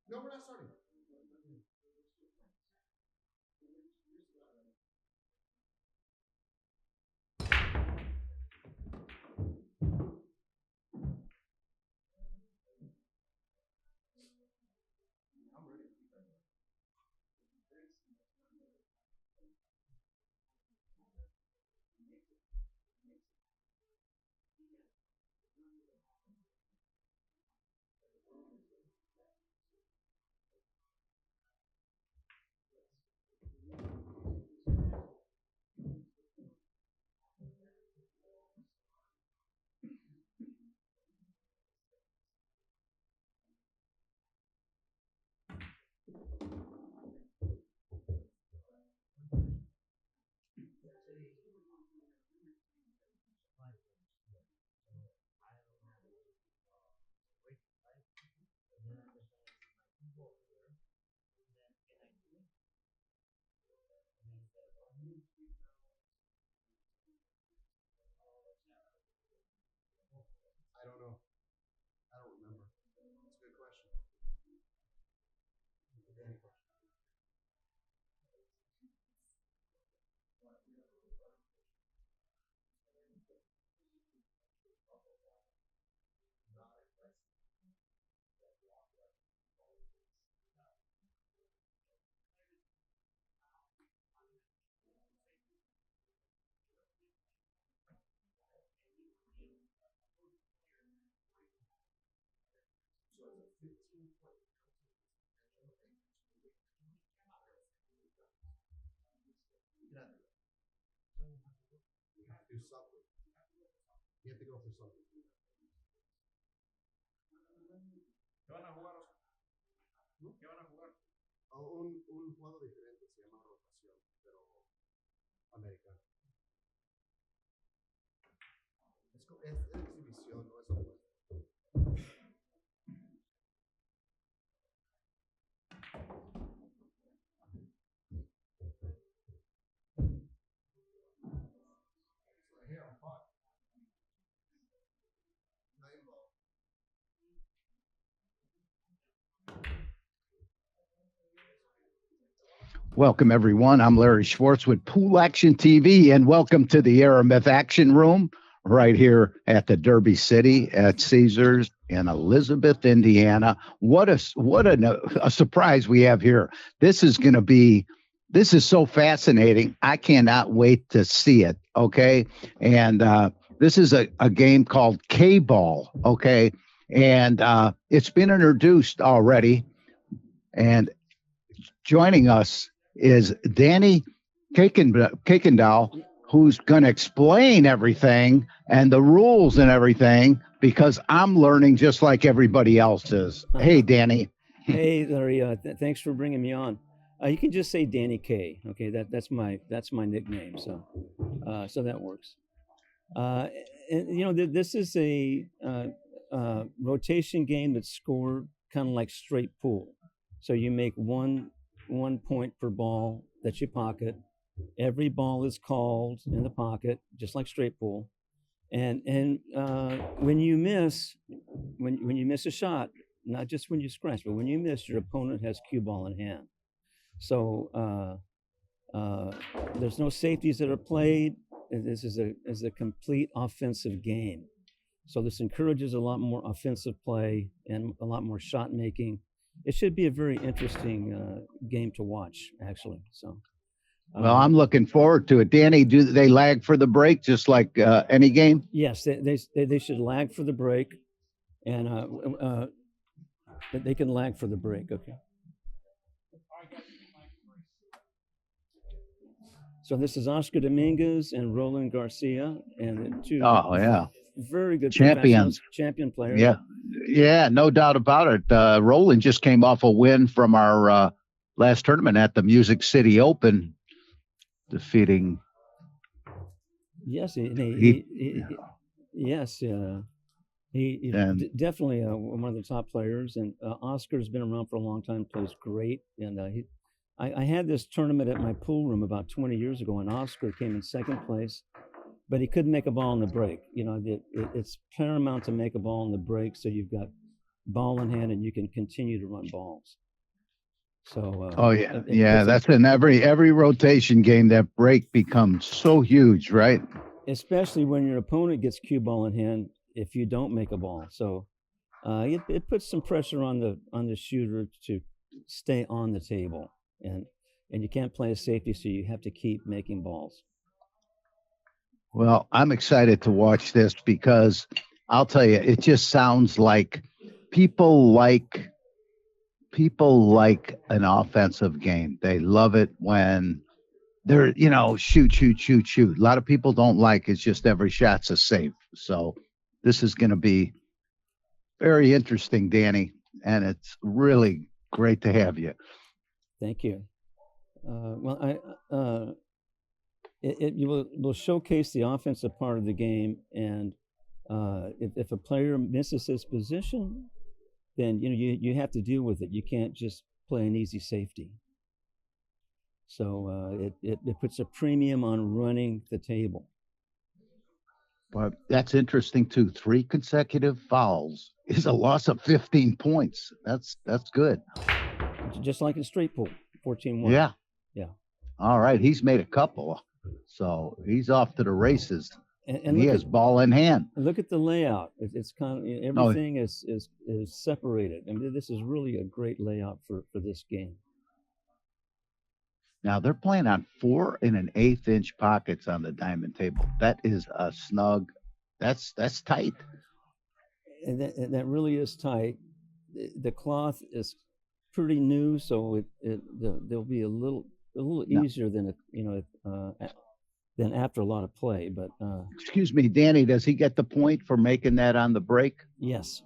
No, we're not starting. I don't know. I don't remember. That's a good question. Any question? You have to do something. You have to go for something. ¿Qué van a jugar, Oscar? ¿Qué van a jugar? Un juego diferente, se llama rotación, pero americano. Es exhibición, no es opuesto. Welcome, everyone. I'm Larry Schwartz with Pool Action TV, and welcome to the Aramith Action Room right here at the Derby City at Caesars in Elizabeth, Indiana. What a surprise we have here. This is so fascinating. I cannot wait to see it, okay? And this is a game called Kball, okay? And it's been introduced already. And joining us is Danny Kball, who's going to explain everything and the rules and everything, because I'm learning just like everybody else is. Hey, Danny. Hey, Larry. Thanks for bringing me on. You can just say Danny K. Okay, that's my nickname. So that works. And this is a rotation game that's scored kind of like straight pool. So you make one point per ball that you pocket. Every ball is called in the pocket, just like straight pool. And when you miss a shot, not just when you scratch, but when you miss, your opponent has Kball in hand. So there's no safeties that are played. This is a complete offensive game. So this encourages a lot more offensive play and a lot more shot making. It should be a very interesting game to watch, actually. So, well, I'm looking forward to it. Danny, do they lag for the break just like any game? Yes, they should lag for the break, and they can lag for the break. Okay. So this is Oscar Dominguez and Roland Garcia, and the two. Oh yeah. Very good champion players. Yeah, no doubt about it. Roland just came off a win from our last tournament at the Music City Open, defeating. Yes, He's And definitely one of the top players, and Oscar's been around for a long time, plays great. And I had this tournament at my pool room about 20 years ago, and Oscar came in second place, but he couldn't make a ball in the break. It's paramount to make a ball in the break, so you've got ball in hand and you can continue to run balls. So oh yeah, that's in every rotation game. That break becomes so huge, right? Especially when your opponent gets cue ball in hand if you don't make a ball. So it puts some pressure on the shooter to stay on the table, and you can't play a safety, so you have to keep making balls. Well, I'm excited to watch this because I'll tell you, it just sounds like people like an offensive game. They love it when they're, shoot. A lot of people don't like it's just every shot's a safe. So this is going to be very interesting, Danny, and it's really great to have you. Thank you. You will showcase the offensive part of the game, and if a player misses his position, then you have to deal with it. You can't just play an easy safety. So it puts a premium on running the table. But that's interesting too. 3 consecutive fouls is a loss of 15 points. That's good. Just like in straight pool, 14-1. Yeah. All right, he's made a couple, so he's off to the races. And he has ball in hand. Look at the layout. It's kind of everything is separated. I mean, this is really a great layout for this game. Now they're playing on 4 1/8 inch pockets on the diamond table. That is a snug. That's tight. And that really is tight. The cloth is pretty new, so there'll be a little easier than than after a lot of play. But excuse me, Danny, does he get the point for making that on the break? Yes.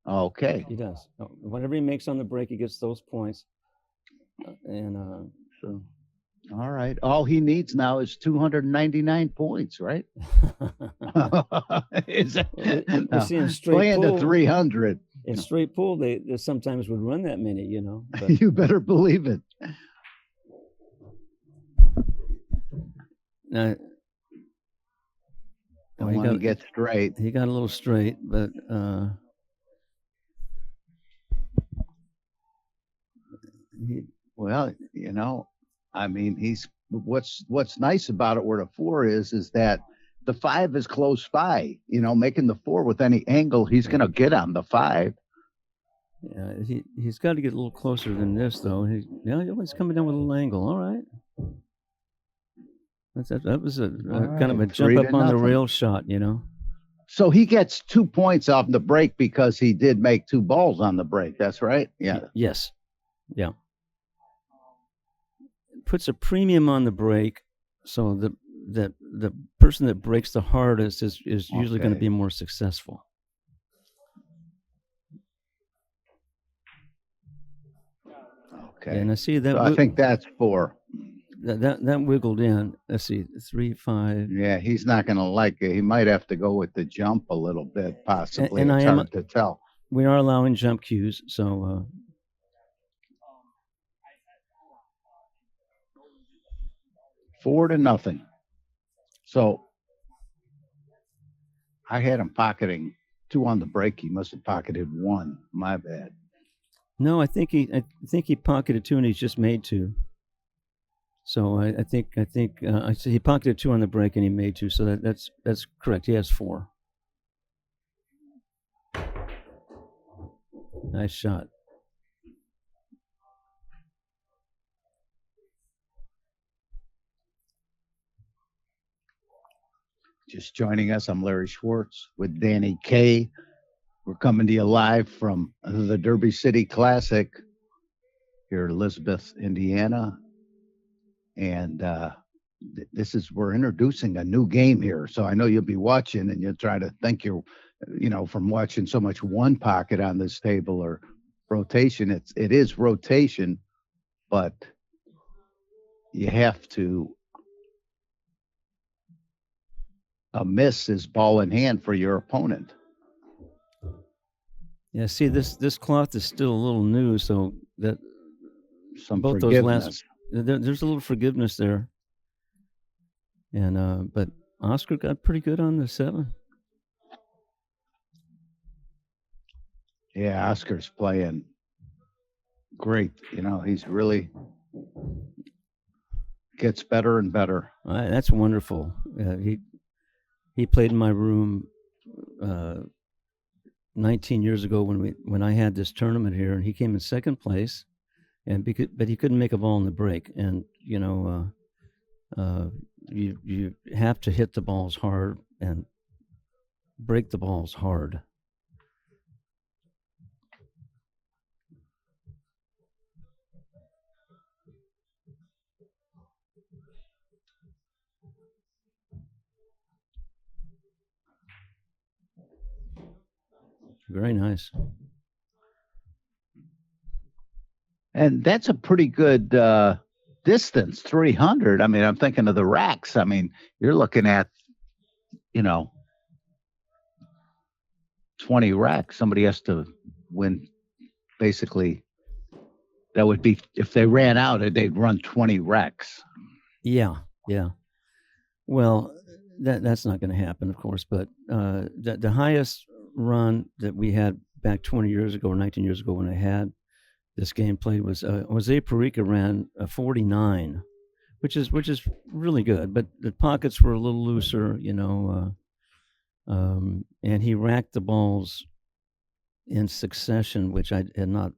Okay. He does. Whatever he makes on the break, he gets those points. So, all right. All he needs now is 299 points, right? Is that, you see, in straight playing pool, to 300. In straight pool, they sometimes would run that many, But, you better believe it. I want to get straight. He got a little straight, but well, I mean, he's what's nice about it where the 4 is that the 5 is close by. Making the 4 with any angle, he's going to get on the 5. Yeah, he's got to get a little closer than this, though. He's coming down with a little angle. All right. That was a kind of a jump up on the rail shot, So he gets 2 points off the break because he did make 2 balls on the break. That's right. Yeah. Yes. Yeah. Puts a premium on the break, so the person that breaks the hardest is usually going to be more successful. Okay. And I see that. So I think that's 4. That wiggled in. Let's see, 3, 5. Yeah, he's not going to like it. He might have to go with the jump a little bit, possibly. And it's hard to tell. We are allowing jump cues, so. 4-0. So I had him pocketing 2 on the break. He must have pocketed 1. My bad. No, I think he pocketed 2 and he's just made 2. So I think he pocketed 2 on the break and he made 2. So that's correct. He has 4. Nice shot. Just joining us, I'm Larry Schwartz with Danny K. We're coming to you live from the Derby City Classic here in Elizabeth, Indiana. And we're introducing a new game here. So I know you'll be watching and you'll try to think from watching so much one pocket on this table or rotation. It is rotation, but you have to. A miss is ball in hand for your opponent. Yeah, see, this cloth is still a little new, so that Some both those forgiveness. there's a little forgiveness there. And but Oscar got pretty good on the 7. Yeah, Oscar's playing great. He's really gets better and better. That's wonderful. He played in my room 19 years ago when I had this tournament here, and he came in second place, but he couldn't make a ball in the break. And you have to hit the balls hard and break the balls hard. Very nice. And that's a pretty good distance, 300. I mean, I'm thinking of the racks. I mean, you're looking at, 20 racks. Somebody has to win. Basically, that would be, if they ran out, they'd run 20 racks. Yeah. Well, that's not going to happen, of course. But the highest run that we had back 20 years ago or 19 years ago when I had this game played was Jose Perica ran a 49, which is really good. But the pockets were a little looser, and he racked the balls in succession, which I had not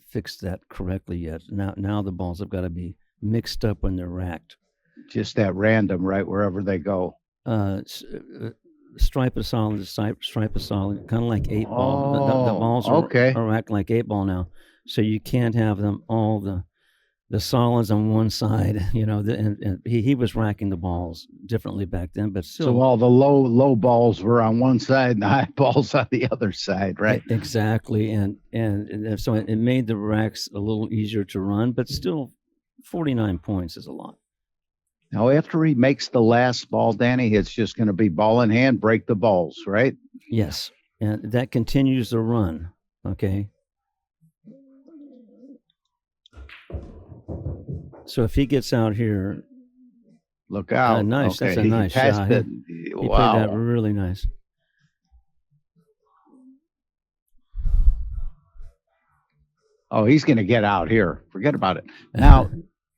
fixed that correctly yet. Now the balls have got to be mixed up when they're racked. Just at random, right, wherever they go. Stripe of solid, stripe of solid, kind of like 8-ball. The balls are racked like 8-ball now, so you can't have them all the solids on one side. And he was racking the balls differently back then, but still. So all the low balls were on one side and the high balls on the other side, right? Exactly, and so it made the racks a little easier to run, but still, 49 points is a lot. Now, after he makes the last ball, Danny, it's just going to be ball in hand, break the balls, right? Yes, and that continues the run, okay? So if he gets out here... Look out. Nice, okay. That's a nice shot. He played that really nice. Oh, he's going to get out here. Forget about it. Now,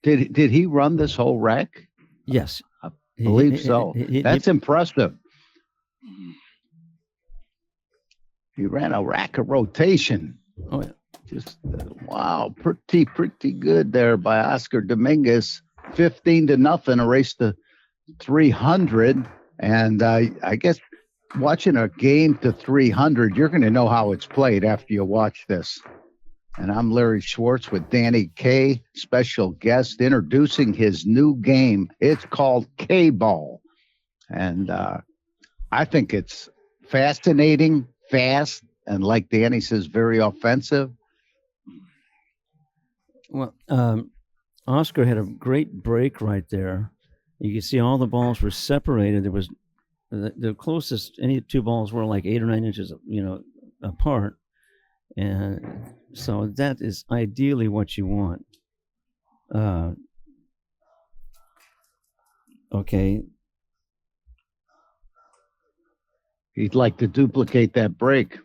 did he run this whole rack? Yes. I believe so. That's impressive. He ran a rack of rotation. Oh, yeah. Just, wow, pretty good there by Oscar Dominguez. 15-0, a race to 300. And I guess watching a game to 300, you're going to know how it's played after you watch this. And I'm Larry Schwartz with Danny K, special guest, introducing his new game. It's called Kball. And I think it's fascinating, fast, and like Danny says, very offensive. Well, Oscar had a great break right there. You can see all the balls were separated. There was the closest any two balls were like 8 or 9 inches, apart. And so that is ideally what you want. Okay. He'd like to duplicate that break.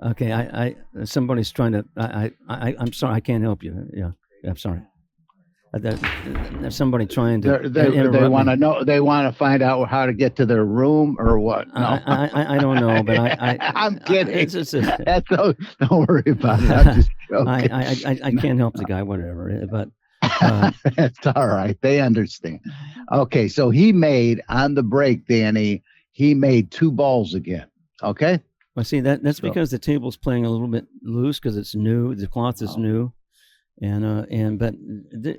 Okay, I somebody's trying to. I'm sorry, I can't help you. Yeah, I'm sorry. There's somebody trying to. They want to know. They want to find out how to get to their room or what. No. I don't know, but I'm kidding. Don't worry about it. I'm just joking. I can't help the guy, whatever. But that's all right. They understand. Okay, so he made on the break, Danny. He made 2 balls again. Okay. Well, see that's because the table's playing a little bit loose because it's new. The cloth is new. But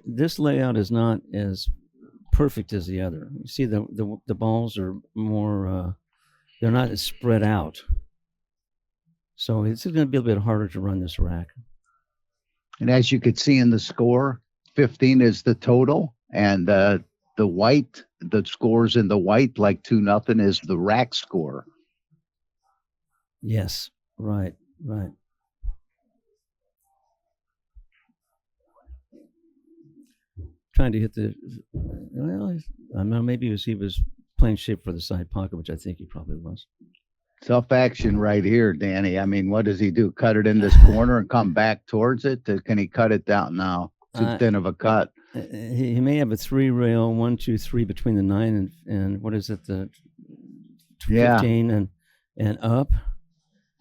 this layout is not as perfect as the other. You see, the balls are more, they're not as spread out. So it's going to be a bit harder to run this rack. And as you could see in the score, 15 is the total, and the scores in the white, like 2-0, is the rack score. Yes. Right. Right. Trying to hit the. Well, I don't know. Maybe he was playing shape for the side pocket, which I think he probably was. Tough action right here, Danny. I mean, what does he do? Cut it in this corner and come back towards it? Can he cut it down now? Too thin of a cut. He may have a 3 rail, 1, 2, 3 between the 9 and what is it, the 15 and up,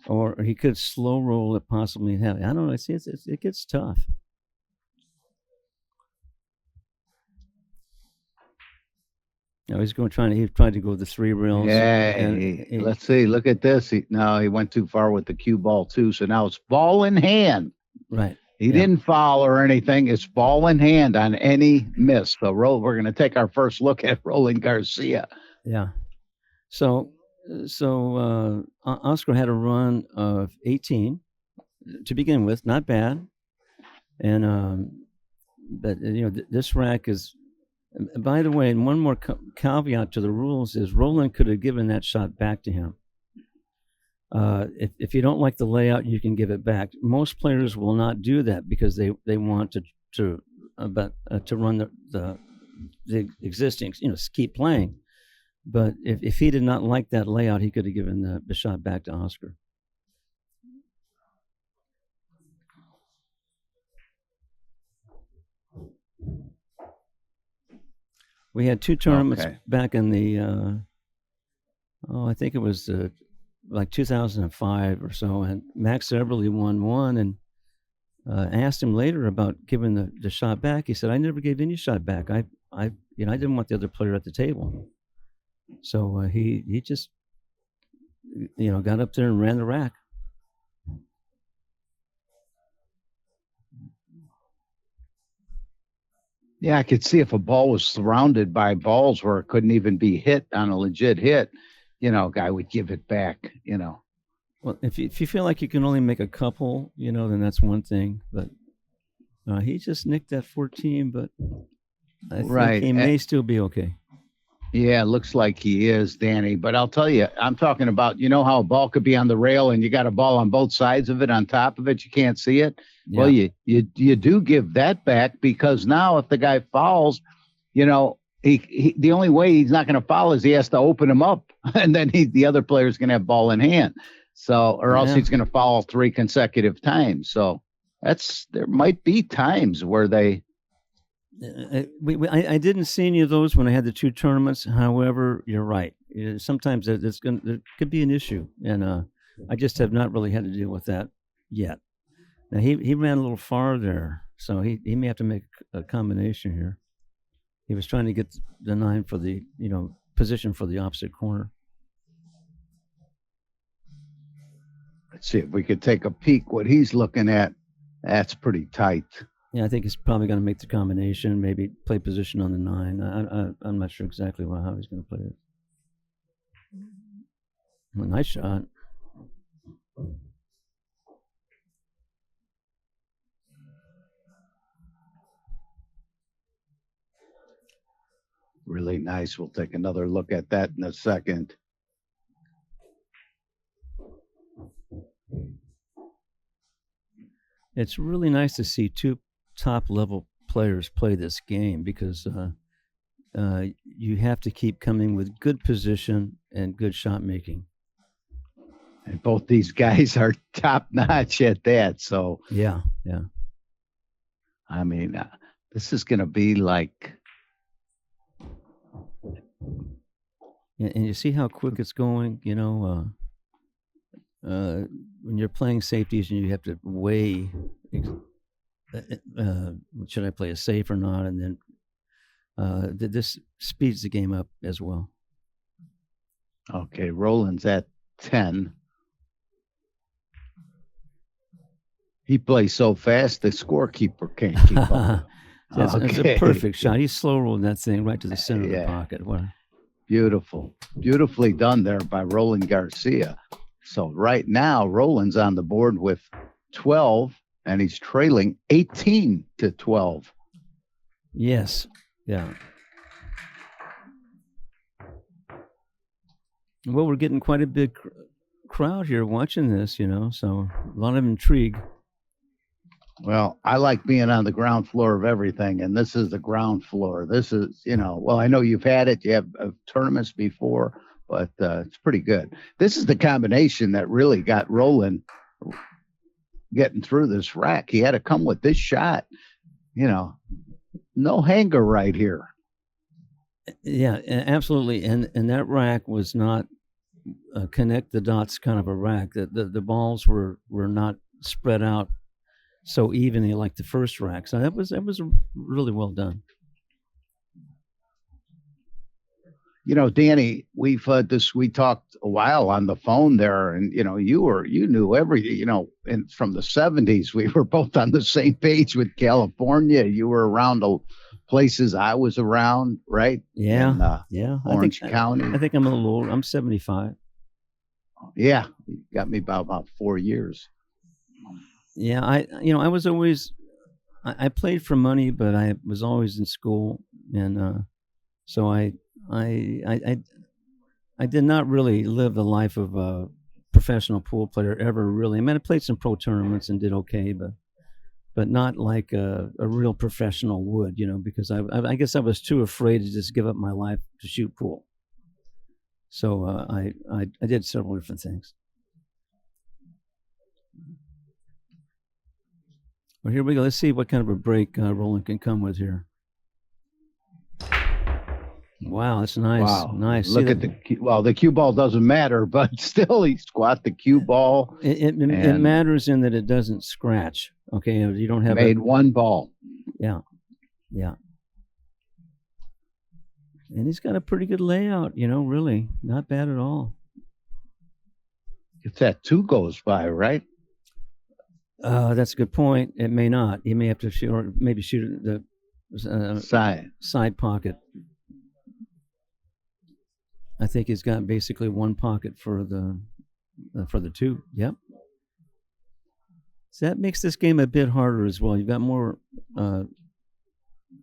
or he could slow roll it, possibly have. I don't know. It gets tough. No, he's trying to go the 3 rails. Yeah, let's see. Look at this. He went too far with the cue ball too. So now it's ball in hand. Right. He didn't foul or anything. It's ball in hand on any miss. So we're going to take our first look at Roland Garcia. Yeah. So Oscar had a run of 18 to begin with, not bad. And but this rack is. By the way, and one more caveat to the rules is Roland could have given that shot back to him. If you don't like the layout, you can give it back. Most players will not do that because they want to run the existing, keep playing. But if he did not like that layout, he could have given the shot back to Oscar. We had 2 tournaments back in the, I think it was like 2005 or so, and Max Eberly won one, and I asked him later about giving the shot back. He said, "I never gave any shot back. I didn't want the other player at the table." So he just, got up there and ran the rack. Yeah, I could see if a ball was surrounded by balls where it couldn't even be hit on a legit hit, guy would give it back, Well, if you feel like you can only make a couple, then that's one thing. But he just nicked that 14, but I think he may still be okay. Yeah, looks like he is, Danny. But I'll tell you, I'm talking about, how a ball could be on the rail and you got a ball on both sides of it, on top of it, you can't see it. Yeah. Well, you do give that back, because now if the guy fouls, he the only way he's not going to foul is he has to open him up, and then the other player's going to have ball in hand. So, or else he's going to foul 3 consecutive times. So there might be times where they. I didn't see any of those when I had the 2 tournaments. However, you're right. Sometimes there could be an issue, and I just have not really had to deal with that yet. Now he ran a little farther, so he may have to make a combination here. He was trying to get the 9 for the position for the opposite corner. Let's see if we could take a peek what he's looking at. That's pretty tight. Yeah, I think he's probably going to make the combination, maybe play position on the 9. I'm not sure exactly how he's going to play it. Well, nice shot. Really nice. We'll take another look at that in a second. It's really nice to see 2 top-level players play this game, because you have to keep coming with good position and good shot making. And both these guys are top-notch at that. So yeah. I mean, this is going to be like. And you see how quick it's going. When you're playing safeties and you have to weigh, should I play a safe or not? And then this speeds the game up as well. Okay, Roland's at 10. He plays so fast, the scorekeeper can't keep up. That's a perfect shot. He slow rolled that thing right to the center of the pocket. What? Beautiful. Beautifully done there by Roland Garcia. So right now, Roland's on the board with 12, and he's trailing 18-12. Yes. Yeah. Well, we're getting quite a big crowd here watching this, so a lot of intrigue. Well, I like being on the ground floor of everything, and this is the ground floor. This is, well, I know you've had it. You have tournaments before, but it's pretty good. This is the combination that really got Roland getting through this rack. He had to come with this shot, no hanger right here. Yeah, absolutely. And that rack was not a connect the dots kind of a rack. The balls were not spread out so evenly like the first rack. So that was really well done. Danny, we talked a while on the phone there, and you knew everything, and from the 70s, we were both on the same page with California. You were around the places I was around, right? Yeah. Orange County. I think I'm a little old. I'm 75. Yeah. You got me about 4 years. Yeah. I was always, I played for money, but I was always in school. And, so I did not really live the life of a professional pool player ever, really. I mean, I played some pro tournaments and did okay, but not like a real professional would, because I guess I was too afraid to just give up my life to shoot pool. So I did several different things. Well, here we go. Let's see what kind of a break Roland can come with here. Wow, that's nice. Wow. Nice. Look at the Kball doesn't matter, but still he squat the Kball. It matters in that it doesn't scratch. Okay, you don't have one ball. Yeah. And he's got a pretty good layout, really. Not bad at all. If that 2 goes by, right? That's a good point. It may not. He may have to shoot, or maybe shoot the side pocket. I think he's got basically one pocket for the 2. Yep. So that makes this game a bit harder as well. You've got more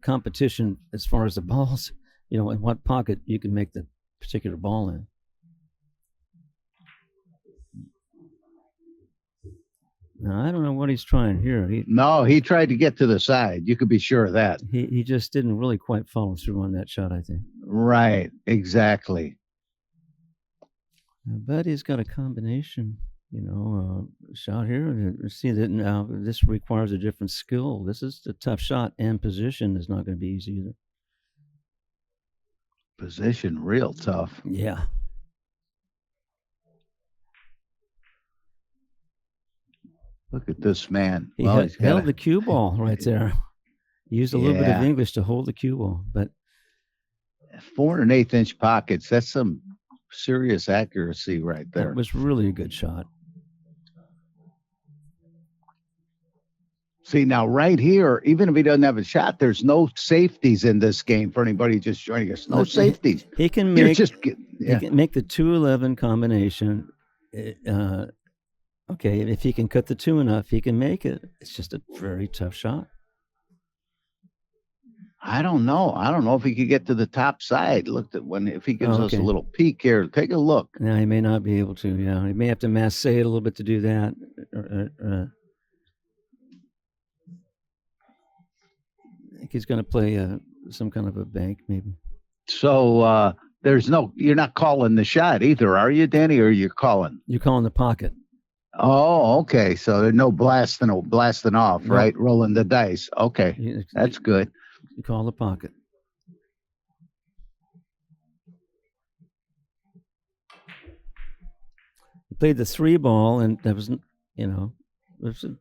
competition as far as the balls, in what pocket you can make the particular ball in. Now, I don't know what he's trying here. He tried to get to the side. You could be sure of that. He just didn't really quite follow through on that shot, I think. Right, exactly. But he's got a combination, shot here. See that now. This requires a different skill. This is a tough shot, and position is not going to be easy either. Position, real tough. Yeah. Look at this man. He held the cue ball right there. He used a little bit of English to hold the cue ball, but 4 1/8 inch pockets. That's some serious accuracy right there. That was really a good shot. See, now right here, even if he doesn't have a shot, there's no safeties in this game for anybody just joining us. No safeties. He can make he can make the 2-11 combination. Okay, if he can cut the 2 enough, he can make it. It's just a very tough shot. I don't know. If he could get to the top side. Look at if he gives us a little peek here. Take a look. No, he may not be able to. Yeah, he may have to masse it a little bit to do that. I think he's going to play some kind of a bank, maybe. So you're not calling the shot either, are you, Danny? Or you're calling? You're calling the pocket. Oh, okay. So there's no blasting off, right? Rolling the dice. Okay, that's good. You call the pocket. He played the 3 ball, and that was, it was a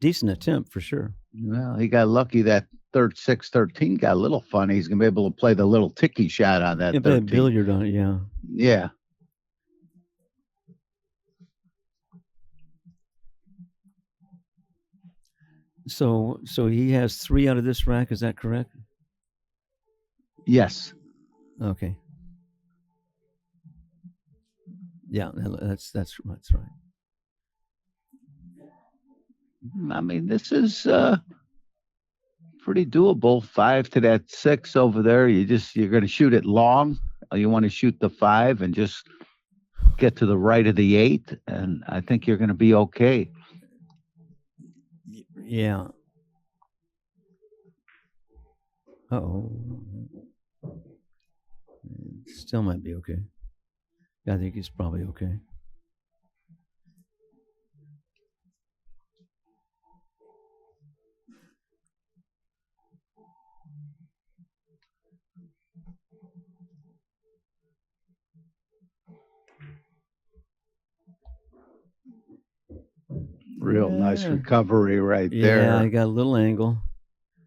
decent attempt for sure. Well, he got lucky that 6-13 got a little funny. He's going to be able to play the little ticky shot on that. Play a billiard on it, yeah. Yeah. So he has 3 out of this rack. Is that correct? Yes. Okay. Yeah, that's right. I mean, this is pretty doable. 5 to that 6 over there. You're going to shoot it long. You want to shoot the 5 and just get to the right of the 8, and I think you're going to be okay. Yeah. Uh-oh. Still might be okay. I think he's probably okay. Real nice recovery right there. Yeah, I got a little angle.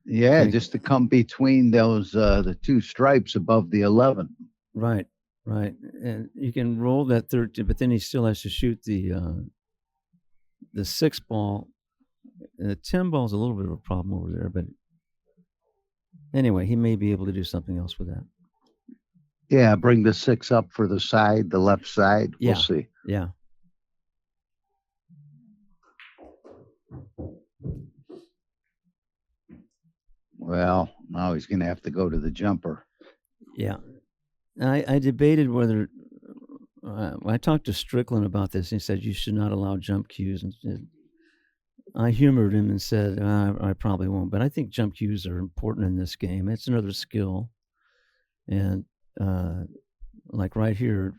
Yeah, just to come between those the 2 stripes above the 11. Right. And you can roll that 13, but then he still has to shoot the 6 ball. And the 10 ball is a little bit of a problem over there, but anyway, he may be able to do something else with that. Yeah, bring the 6 up for the side, the left side. We'll see. Yeah. Well, now he's going to have to go to the jumper. Yeah. I debated whether I talked to Strickland about this. And he said you should not allow jump cues. And I humored him and said I probably won't. But I think jump cues are important in this game. It's another skill. And like right here,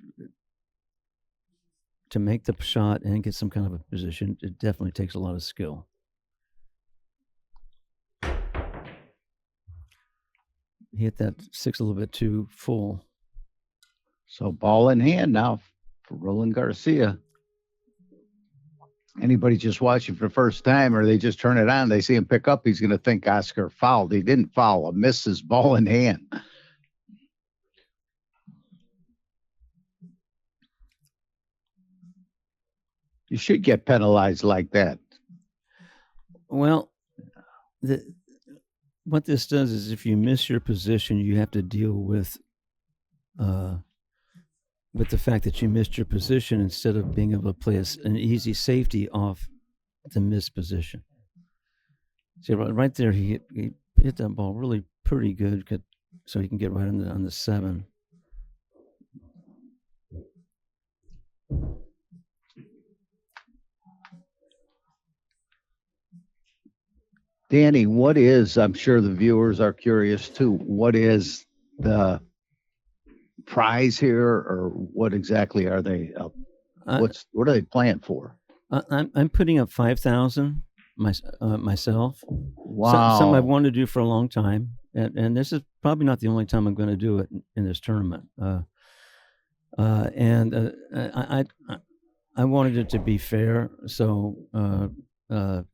to make the shot and get some kind of a position, it definitely takes a lot of skill. He hit that 6 a little bit too full. So ball in hand now for Roland Garcia. Anybody just watching for the first time, or they just turn it on, they see him pick up, he's going to think Oscar fouled. He didn't foul. A misses, ball in hand. You should get penalized like that. Well, what this does is if you miss your position, you have to deal with the fact that you missed your position instead of being able to play an easy safety off the missed position. See, right there, he hit that ball really pretty good, so he can get right on the 7. Danny, I'm sure the viewers are curious too, what is the prize here, or what exactly are they what are they playing for? I'm putting up 5,000 myself. Wow. Something I've wanted to do for a long time, and this is probably not the only time I'm going to do it in this tournament. And I wanted it to be fair, so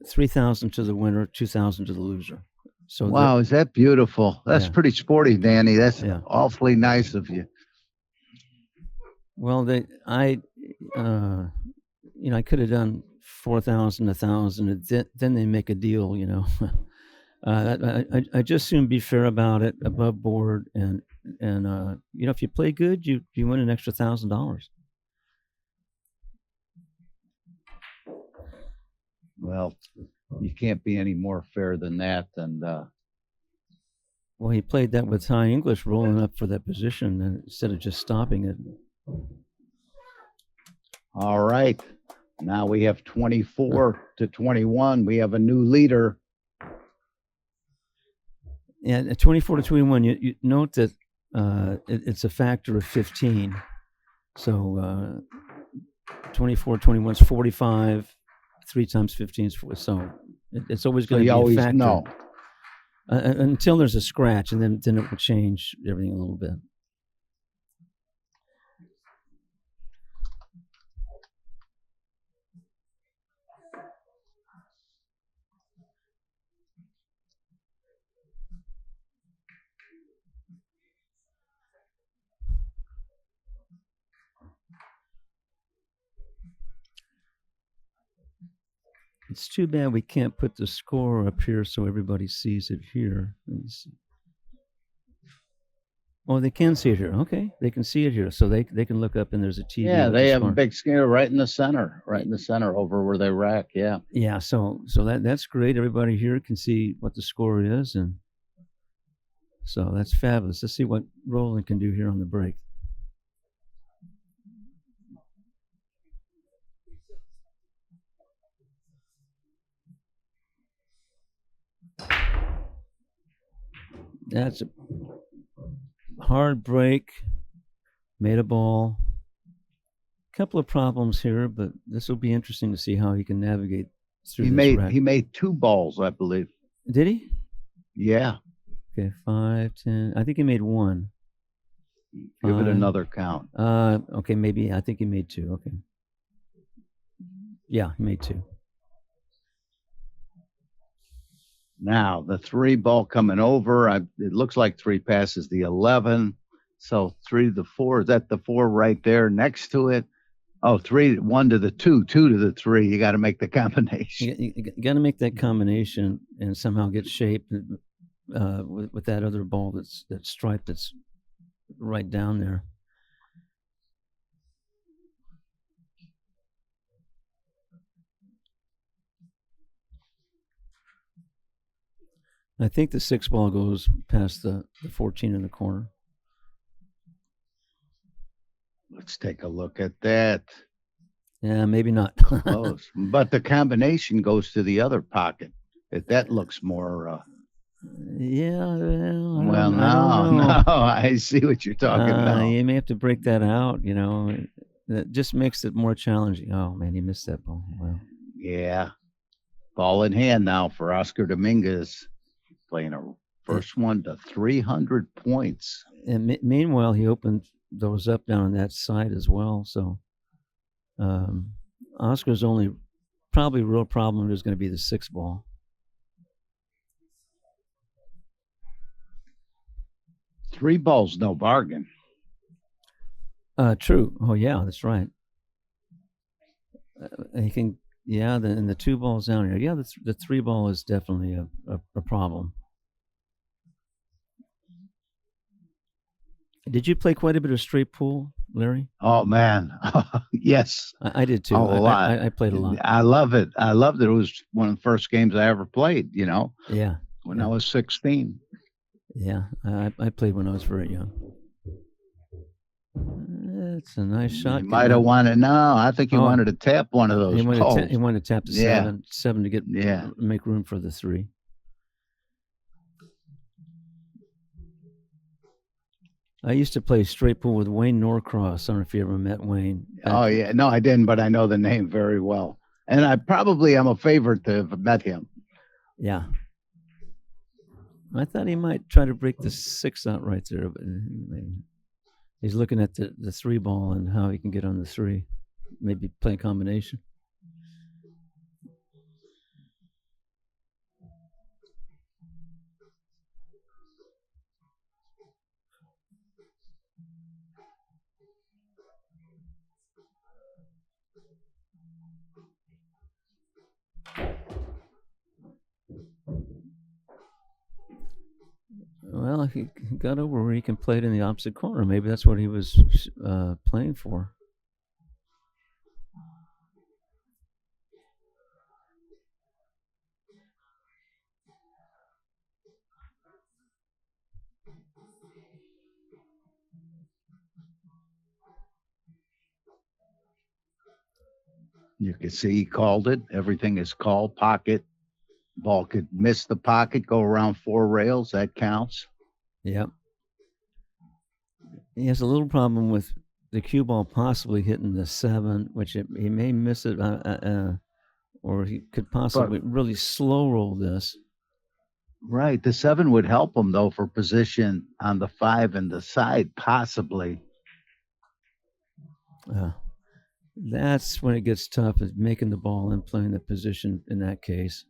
3,000 to the winner, 2,000 to the loser. So wow, is that beautiful? That's pretty sporty, Danny. That's awfully nice of you. Well, I could have done 4,000, 1,000, and then they make a deal. I just soon be fair about it, above board, and if you play good, you win an extra $1,000. Well, you can't be any more fair than that. And well, he played that with high English, rolling up for that position instead of just stopping it. All right. Now we have 24 to 21. We have a new leader. And at 24 to 21, you note that it's a factor of 15. So 24, 21 is 45. 3 times 15 is 4. So it's always going to be a factor. Know. Until there's a scratch, and then it will change everything a little bit. It's too bad we can't put the score up here so everybody sees it here. Let me see. Oh, they can see it here. Okay, they can see it here, so they can look up and there's a TV. Yeah, they have a big screen right in the center, over where they rack. Yeah. Yeah, so that's great. Everybody here can see what the score is, and so that's fabulous. Let's see what Roland can do here on the break. That's a hard break. Made a ball. Couple of problems here, but this will be interesting to see how he can navigate through this wreck. He made 2 balls, I believe. Did he? Yeah. Okay, 5, 10. I think he made 1. Give it another count. Okay, maybe. I think he made 2. Okay. Yeah, he made 2. Now, the 3 ball coming over. It looks like 3 passes the 11. So 3 to the 4. Is that the 4 right there next to it? Oh, 3, 1 to the 2, 2 to the 3. You got to make the combination. You got to make that combination and somehow get shaped with that other ball that's striped that's right down there. I think the 6 ball goes past the 14 in the corner. Let's take a look at that. Yeah, maybe not. Close. But the combination goes to the other pocket. That looks more. Yeah. Well, no. I see what you're talking about. You may have to break that out. That just makes it more challenging. Oh man, he missed that ball. Wow. Yeah. Ball in hand now for Oscar Dominguez, playing a first one to 300 points. And meanwhile, he opened those up down on that side as well. So Oscar's only probably real problem is going to be the 6 ball. Three balls, no bargain. True. Oh yeah, that's right. He can. Yeah, and the 2 balls down here. Yeah, the 3 ball is definitely a problem. Did you play quite a bit of straight pool, Larry? Oh man, yes. I did too. A lot. I played a lot. I love it. I loved it. It was one of the first games I ever played. Yeah. When I was 16. Yeah, I played when I was very young. It's a nice shot. He might have wanted. No, I think he wanted to tap one of those. He wanted to tap the 7 to get make room for the 3. I used to play straight pool with Wayne Norcross. I don't know if you ever met Wayne. Oh yeah, no, I didn't, but I know the name very well, and I probably am a favorite to have met him. Yeah. I thought he might try to break the 6 out right there, but he's looking at the 3 ball and how he can get on the 3. Maybe play a combination. Well, he got over where he can play it in the opposite corner. Maybe that's what he was playing for. You can see he called it. Everything is called. Pocket. Ball could miss the pocket, go around 4 rails. That counts. Yep. He has a little problem with the cue ball possibly hitting the 7, which he may miss it, or he could possibly really slow roll this. Right. The 7 would help him, though, for position on the 5 and the side, possibly. That's when it gets tough, is making the ball and playing the position in that case.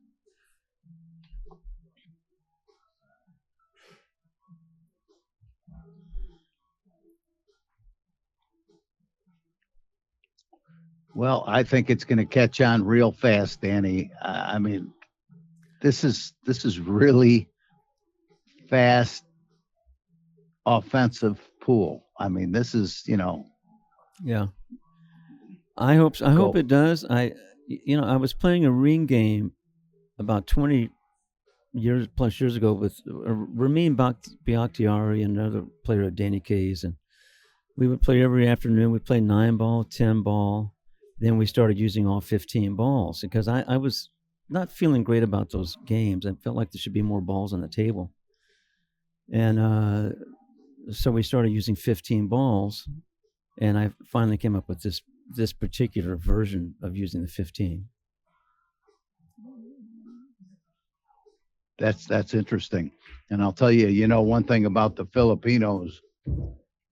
Well, I think it's going to catch on real fast, Danny. I mean, this is really fast, offensive pool. I mean, this is, Yeah. I hope it does. I was playing a ring game about 20 plus years ago with Ramin Bakhtiari and another player at Danny Kays, and we would play every afternoon. We'd play 9 ball, 10 ball. Then we started using all 15 balls because I was not feeling great about those games. I felt like there should be more balls on the table. And so we started using 15 balls, and I finally came up with this particular version of using the 15. That's interesting. And I'll tell you, one thing about the Filipinos,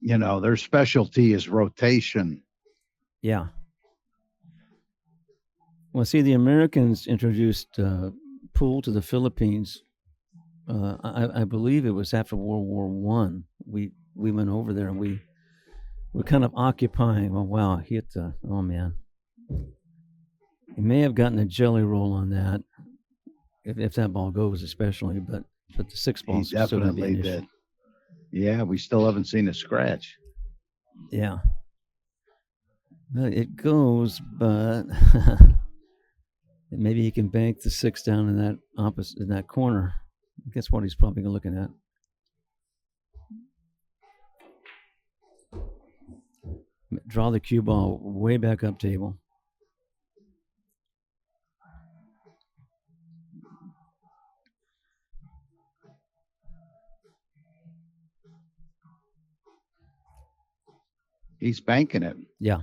their specialty is rotation. Yeah. Well, see, the Americans introduced pool to the Philippines. I believe it was after World War One. We went over there and we were kind of occupying. Oh wow, he hit the. Oh man, he may have gotten a jelly roll on that, if that ball goes, especially. But the 6 balls He definitely did. Yeah, we still haven't seen a scratch. Yeah, it goes, but maybe he can bank the 6 down in that corner. Guess what he's probably looking at. Draw the cue ball way back up table. He's banking it. Yeah.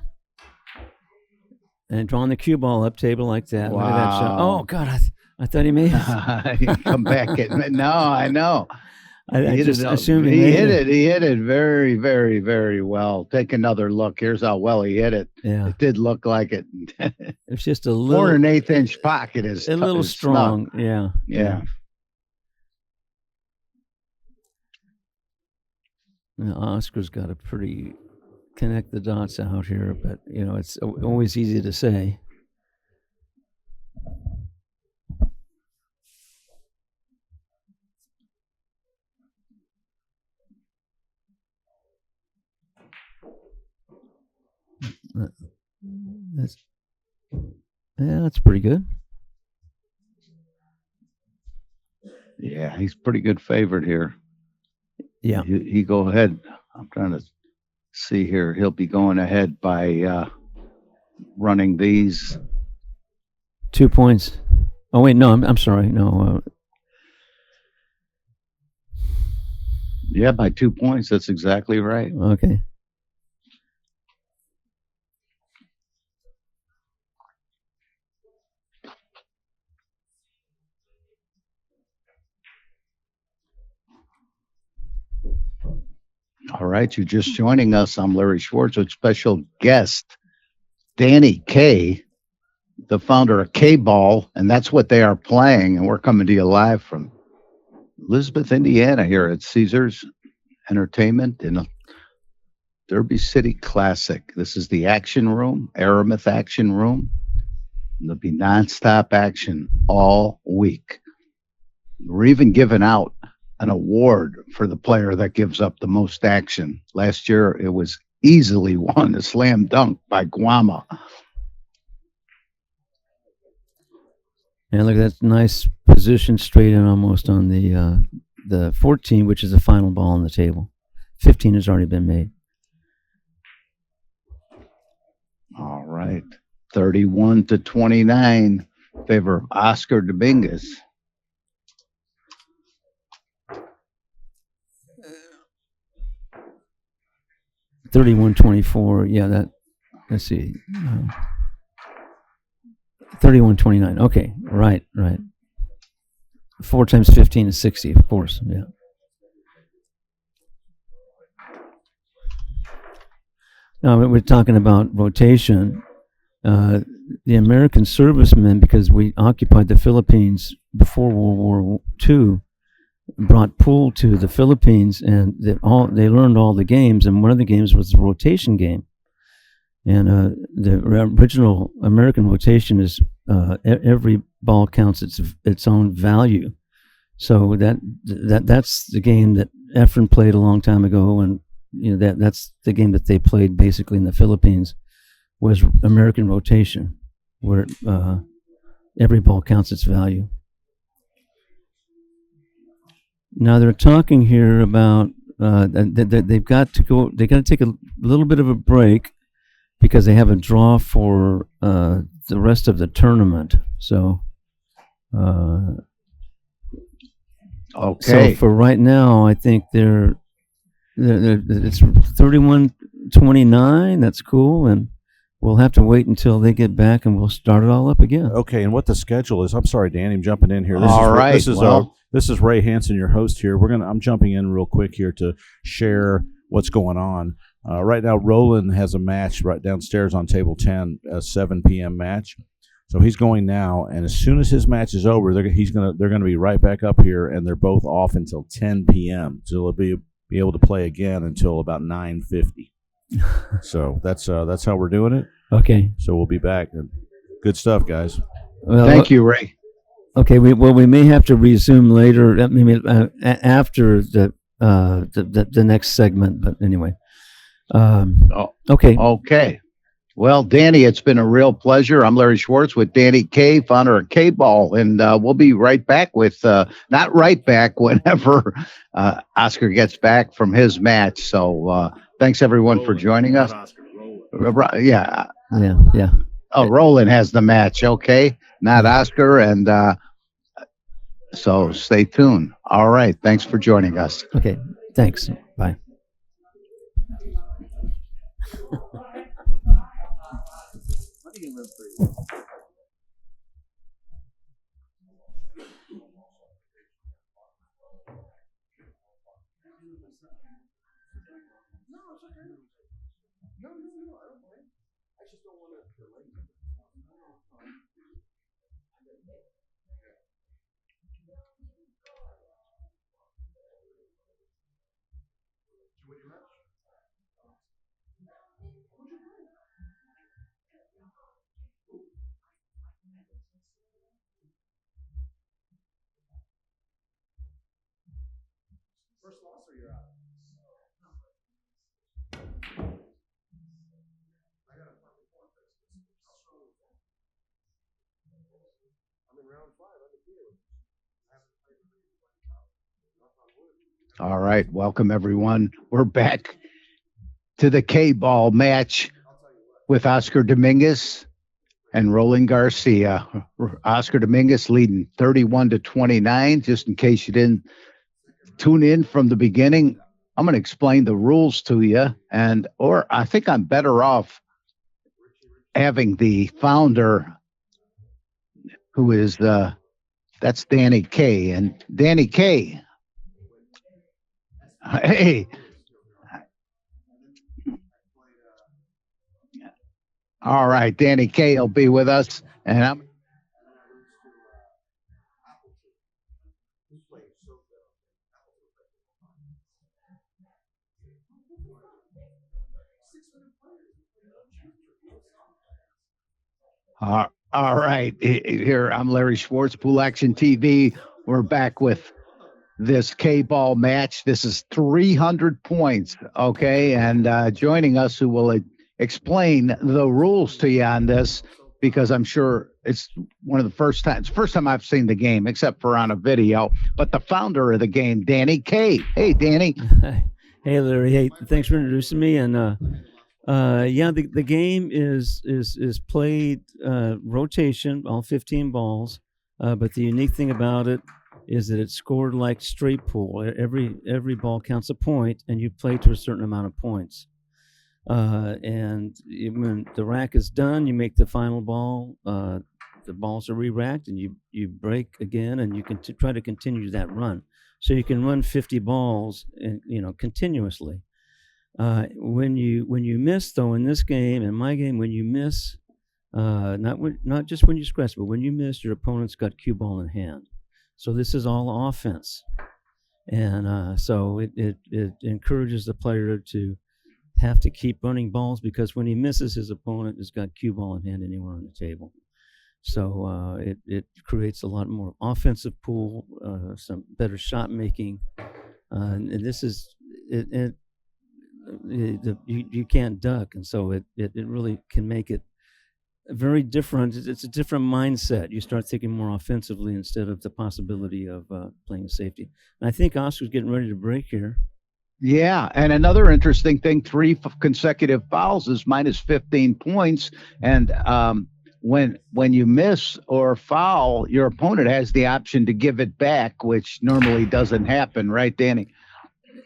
And drawing the cue ball up table like that. Wow. Look at that shot. Oh, God, I thought he made it. Come back. No, I know. I just assumed he hit it. He hit it very, very, very well. Take another look. Here's how well he hit it. Yeah. It did look like it. It's just a little 4 1/8 inch pocket is a little strong. Snug. Yeah. Now, Oscar's got a pretty connect the dots out here, but it's always easy to say. That's pretty good. Yeah, he's pretty good favorite here. Yeah. He go ahead. I'm trying to see here. He'll be going ahead by running these 2 points. Oh wait, no, I'm sorry. No. Yeah, by 2 points. That's exactly right. Okay. All right, you're just joining us. I'm Larry Schwartz with special guest Danny K, the founder of Kball, and that's what they are playing. And we're coming to you live from Elizabeth, Indiana, here at Caesars Entertainment in a Derby City Classic. This is the action room, Aramith Action Room. And there'll be nonstop action all week. We're even giving out an award for the player that gives up the most action. Last year, it was easily won, a slam dunk by Guama. And look, that's nice position, straight in almost on the 14, which is the final ball on the table. 15 has already been made. All right, 31-29, favor of Oscar Dominguez. $31.24. Yeah, that. Let's see. 31.29. Okay, right. 4 times 15 is 60, of course. Yeah. Now we're talking about rotation. The American servicemen, because we occupied the Philippines before World War II, brought pool to the Philippines, and they learned all the games, and one of the games was the rotation game. And the original American rotation is every ball counts its own value. So that's the game that Efren played a long time ago, and that's the game that they played basically in the Philippines, was American rotation, where every ball counts its value. Now they're talking here about they've got to take a little bit of a break because they have a draw for the rest of the tournament. So Okay. So for right now, I think it's 31-29. That's cool, and we'll have to wait until they get back, and we'll start it all up again. Okay, and what the schedule is? I'm sorry, Danny, I'm jumping in here. All right. This is Ray Hansen, your host here. I'm jumping in real quick here to share what's going on. Right now, Roland has a match right downstairs on table 10, a 7 p.m. match. So he's going now, and as soon as his match is over, they're gonna be right back up here, and they're both off until 10 p.m. So they'll be able to play again until about 9:50. So that's how we're doing it. Okay. So we'll be back. Good stuff, guys. Well, thank you, Ray. Okay. We may have to resume later. I mean, after the next segment. But anyway. Okay. Okay. Well, Danny, it's been a real pleasure. I'm Larry Schwartz with Danny K, founder of Kball, and we'll be right back with, not right back, whenever Oscar gets back from his match. So thanks, everyone, for joining us. Yeah. Oh, Roland has the match. Okay. Not Oscar. And so stay tuned. All right. Thanks for joining us. Okay. Thanks. Bye. No, I don't mind. I just don't want to delay you. First loss or you're out? I'm in round 5. I'm undefeated. All right. Welcome, everyone. We're back to the Kball match with Oscar Dominguez and Roland Garcia. Oscar Dominguez leading 31-29. Just in case you didn't tune in from the beginning, I'm going to explain the rules to you. Or I think I'm better off having the founder, who is that's Danny K. And Danny K. Hey. All right, Danny K will be with us, and I'm. All right, here I'm Larry Schwartz, Pool Action TV. We're back with this Kball match. This is 300 points, okay? And joining us, who will explain the rules to you on this, because I'm sure it's one of the first time I've seen the game, except for on a video. But the founder of the game, Danny K. Hey, Danny. Hey, Larry. Hey, thanks for introducing me. And the game is played rotation, all 15 balls. But the unique thing about it is that it's scored like straight pool. Every ball counts a point, and you play to a certain amount of points. And when the rack is done, you make the final ball. The balls are re-racked, and you break again, and you can try to continue that run. So you can run 50 balls, continuously. When you miss, though, in this game, in my game, when you miss, not just when you scratch, but when you miss, your opponent's got Kball in hand. So this is all offense, and so it encourages the player to have to keep running balls, because when he misses, his opponent has got Kball in hand anywhere on the table. So it creates a lot more offensive pool, some better shot making, and this is you can't duck, and so it really can make it very different. It's a different mindset. You start thinking more offensively instead of the possibility of playing safety. And I think Oscar's getting ready to break here. Yeah, and another interesting thing, 3 consecutive fouls is minus 15 points. And when you miss or foul, your opponent has the option to give it back, which normally doesn't happen, right, Danny?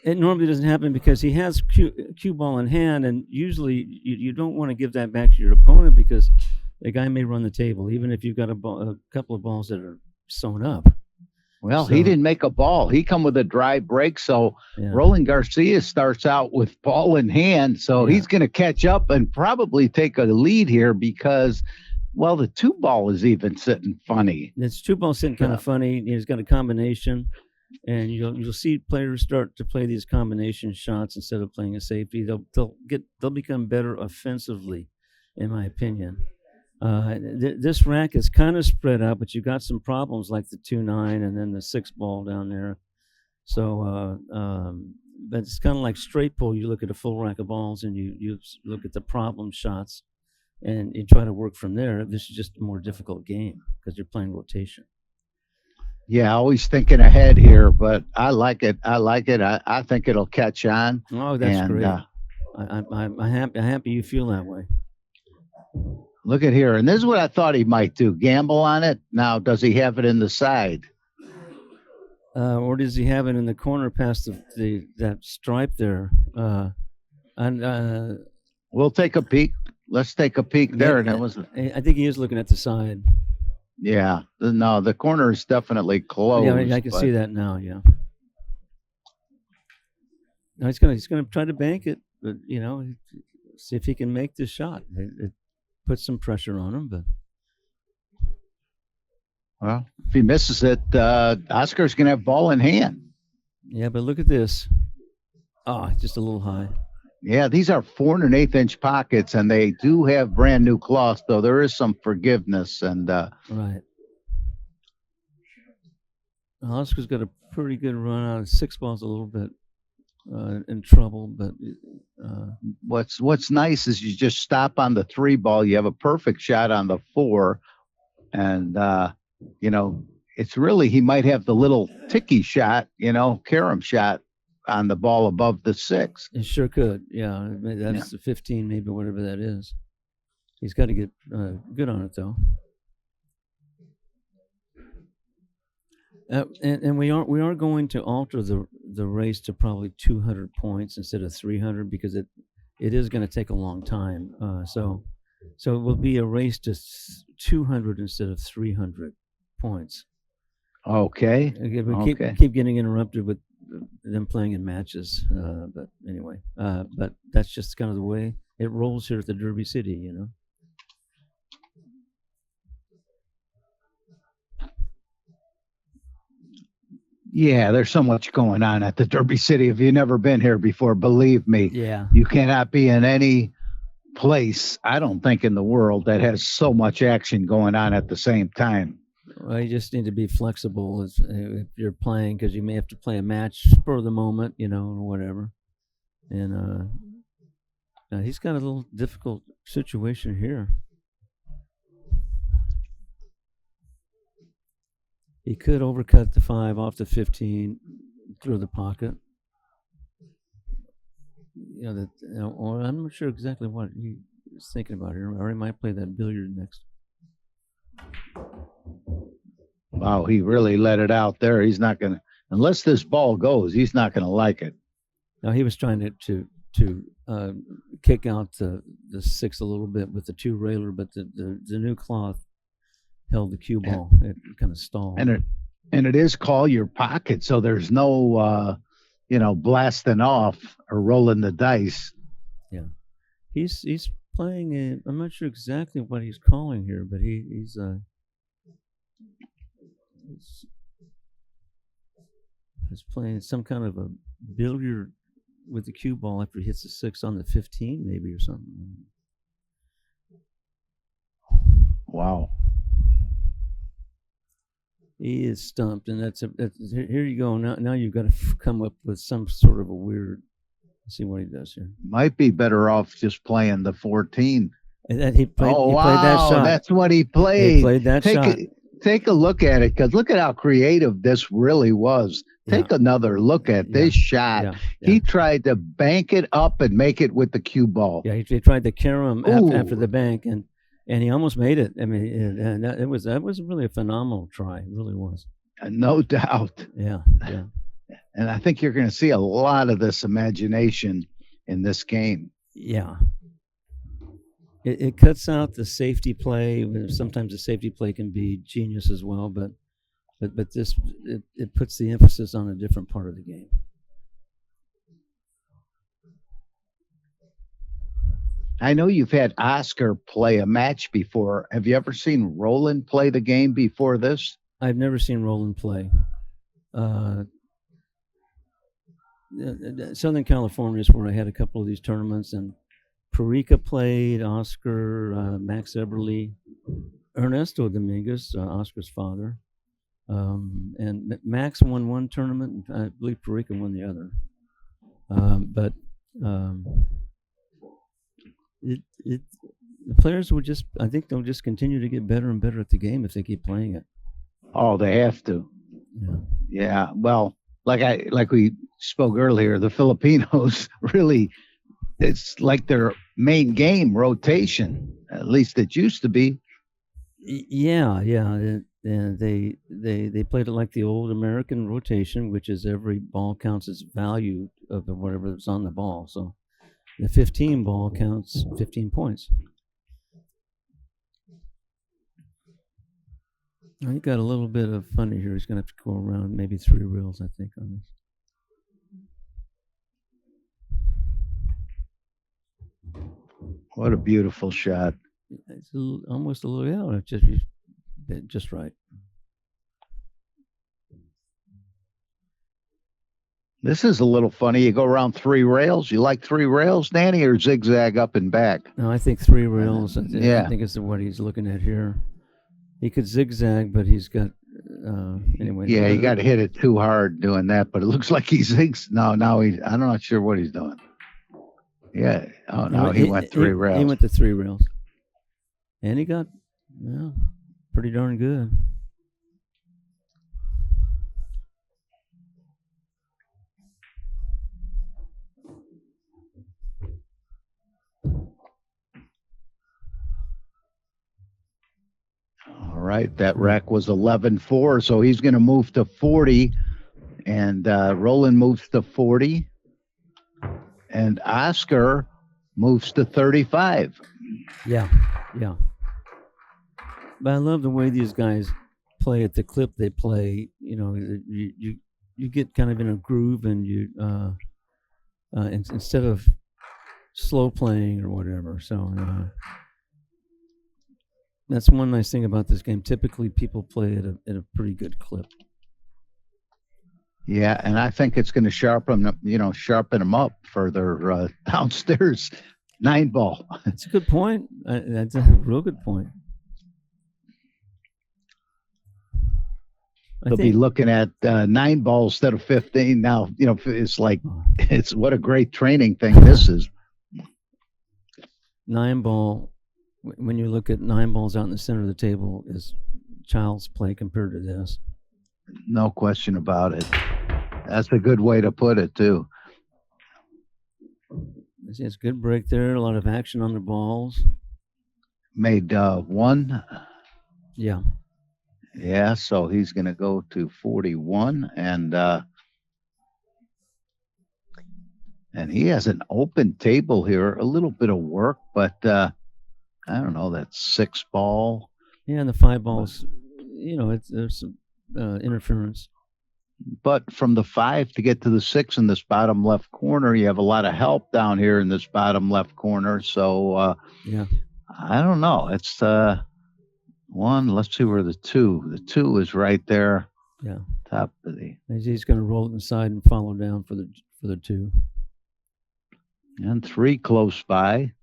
It normally doesn't happen because he has cue ball in hand, and usually you don't want to give that back to your opponent because the guy may run the table, even if you've got a couple of balls that are sewn up. Well, he didn't make a ball. He come with a dry break, so Roland Garcia starts out with ball in hand, so he's going to catch up and probably take a lead here because, well, the 2-ball is even sitting funny. It's 2-ball sitting kind of funny. He's got a combination, and you'll see players start to play these combination shots instead of playing a safety. They'll become better offensively, in my opinion. This rack is kind of spread out, but you got some problems like the 2-9 and then the 6-ball down there. So, but it's kind of like straight pull. You look at a full rack of balls and you look at the problem shots, and you try to work from there. This is just a more difficult game because you're playing rotation. Yeah, always thinking ahead here, but I like it. I think it'll catch on. Oh, that's great. I'm happy you feel that way. Look at here. And this is what I thought he might do. Gamble on it. Now, does he have it in the side? Or does he have it in the corner past that stripe there? We'll take a peek. Let's take a peek there. And I think he is looking at the side. Yeah. No, the corner is definitely closed. Yeah, I can see that now, yeah. No, he's gonna try to bank it, but, see if he can make this shot. It puts some pressure on him, but well, if he misses it, Oscar's gonna have ball in hand. Yeah, but look at this. Oh, just a little high. Yeah, these are 4 1/8-inch pockets, and they do have brand new cloth, so there is some forgiveness. And right. Oscar's got a pretty good run out. 6-ball's a little bit in trouble, but what's nice is you just stop on the 3-ball. You have a perfect shot on the 4, and it's really, he might have the little ticky shot, carom shot on the ball above the 6. It sure could. Yeah, that's the 15, maybe, whatever that is. He's got to get good on it, though. And we are going to alter the race to probably 200 points instead of 300 because it is going to take a long time. So it will be a race to 200 instead of 300 points. Okay. We keep getting interrupted with them playing in matches. But anyway, but that's just kind of the way it rolls here at the Derby City, Yeah, there's so much going on at the Derby City. If you've never been here before, believe me, you cannot be in any place, I don't think, in the world that has so much action going on at the same time. Well, you just need to be flexible if you're playing, because you may have to play a match for the moment, or whatever. And he's got a little difficult situation here. He could overcut the 5 off the 15 through the pocket. Or I'm not sure exactly what he's thinking about here. Or he might play that billiard next. Wow, he really let it out there. He's not going to, unless this ball goes, he's not going to like it. Now, he was trying to kick out the 6 a little bit with the 2 railer, but the new cloth held the cue ball. It kind of stalled. And it is call your pocket, so there's no blasting off or rolling the dice. Yeah, he's playing. I'm not sure exactly what he's calling here, but he's playing some kind of a billiard with the cue ball after he hits the 6 on the 15, maybe, or something. Wow. He is stumped, and that's here you go. Now you've got to come up with some sort of a weird. Let's see what he does here. Might be better off just playing the 14. And he played that shot. That's what he played. He played that shot. Take a look at it, because look at how creative this really was. Take another look at this shot. Yeah. He tried to bank it up and make it with the cue ball. Yeah, he tried the carom after the bank, and And he almost made it. I mean, and that was really a phenomenal try. It really was. No doubt. Yeah, yeah. And I think you're going to see a lot of this imagination in this game. Yeah. It cuts out the safety play. Sometimes the safety play can be genius as well, but this it puts the emphasis on a different part of the game. I know you've had Oscar play a match before. Have you ever seen Roland play the game before this? I've never seen Roland play. Southern California is where I had a couple of these tournaments, and Perica played, Oscar, Max Eberly, Ernesto Dominguez, Oscar's father. And Max won one tournament, and I believe Perica won the other. The players will I think they'll just continue to get better and better at the game if they keep playing it. Oh, they have to. Yeah. Yeah. Well, like we spoke earlier, the Filipinos really, it's like their main game, rotation. At least it used to be. Yeah. And they played it like the old American rotation, which is every ball counts its value of whatever's on the ball. So the 15 ball counts 15 points. He got a little bit of funny here. He's going to have to go around maybe 3 reels, I think, on this. What a beautiful shot. It's almost a little, just right. This is a little funny. You go around 3 rails. You like 3 rails, Danny, or zigzag up and back? No, I think 3 rails. Yeah. I think it's what he's looking at here. He could zigzag, but he's got anyway. Yeah, you got to hit it too hard doing that. But it looks like he zigs. No, I'm not sure what he's doing. Yeah. Oh no, he went 3 rails. He went to 3 rails, and he got pretty darn good. All right, that rack was 11-4, so he's going to move to 40, and Roland moves to 40, and Oscar moves to 35. Yeah. But I love the way these guys play at the clip they play. You know, you get kind of in a groove, and you instead of slow playing or whatever. So. That's one nice thing about this game. Typically, people play at a pretty good clip. Yeah, and I think it's going to sharpen them up further downstairs. 9 ball. That's a good point. That's a real good point. They'll be looking at 9 balls instead of 15 now. You know, it's what a great training thing this is. 9 ball. When you look at 9 balls out in the center of the table, is child's play compared to this. No question about it. That's a good way to put it, too. It's a good break there. A lot of action on the balls. Made 1. Yeah. Yeah, so he's going to go to 41, and he has an open table here. A little bit of work, but I don't know, that's 6 ball. Yeah, and the 5 balls, there's some interference. But from the 5 to get to the 6 in this bottom left corner, you have a lot of help down here in this bottom left corner. So, yeah, I don't know. It's 1. Let's see where the 2. The 2 is right there. Yeah, top of the. He's going to roll it inside and follow down for the 2. And 3 close by.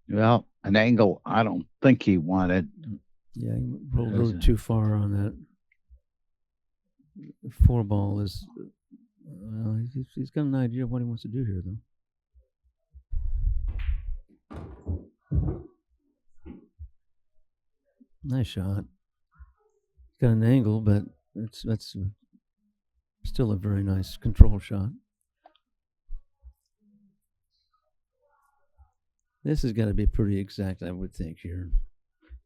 Well, an angle I don't think he wanted. Yeah, he rolled a little too far on that. The 4 ball is. He's got an idea of what he wants to do here, though. Nice shot. Got an angle, but that's still a very nice control shot. This has got to be pretty exact, I would think, here.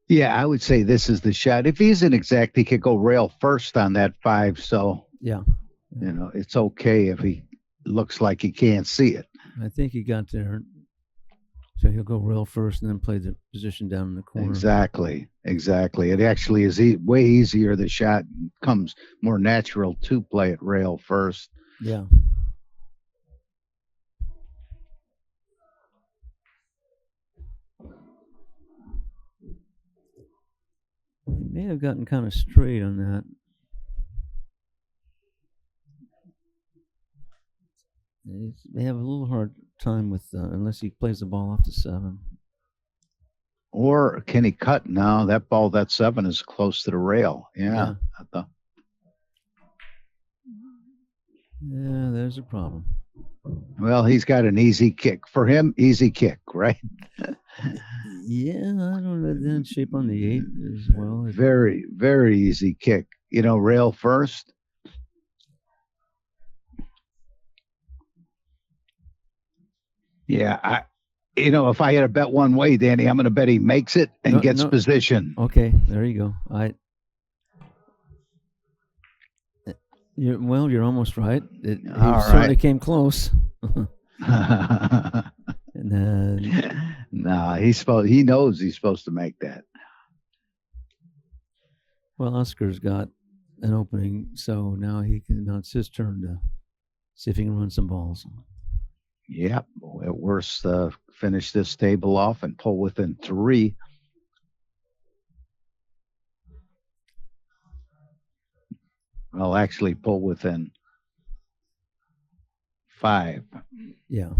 Yeah, I would say this is the shot. If he's an exact, he could go rail first on that 5. So, Yeah. it's okay if he looks like he can't see it. I think he got there. So he'll go rail first and then play the position down in the corner. Exactly. It actually is way easier. The shot comes more natural to play it rail first. Yeah. He may have gotten kind of straight on that. They have a little hard time with unless he plays the ball off the 7. Or can he cut now? That 7 is close to the rail. Yeah. Yeah, there's a problem. Well, he's got an easy kick. For him, easy kick, right? Yeah, I don't know. Then shape on the 8 as well. Very, very easy kick. Rail first. Yeah, if I had to bet one way, Danny, I'm going to bet he makes it and gets position. Okay, there you go. You're almost right. He certainly came close. And then, no, he knows he's supposed to make that. Well, Oscar's got an opening, so now it's his turn to see if he can run some balls. Yep. At worst, finish this table off and pull within 3. Well, actually pull within 5. Yeah.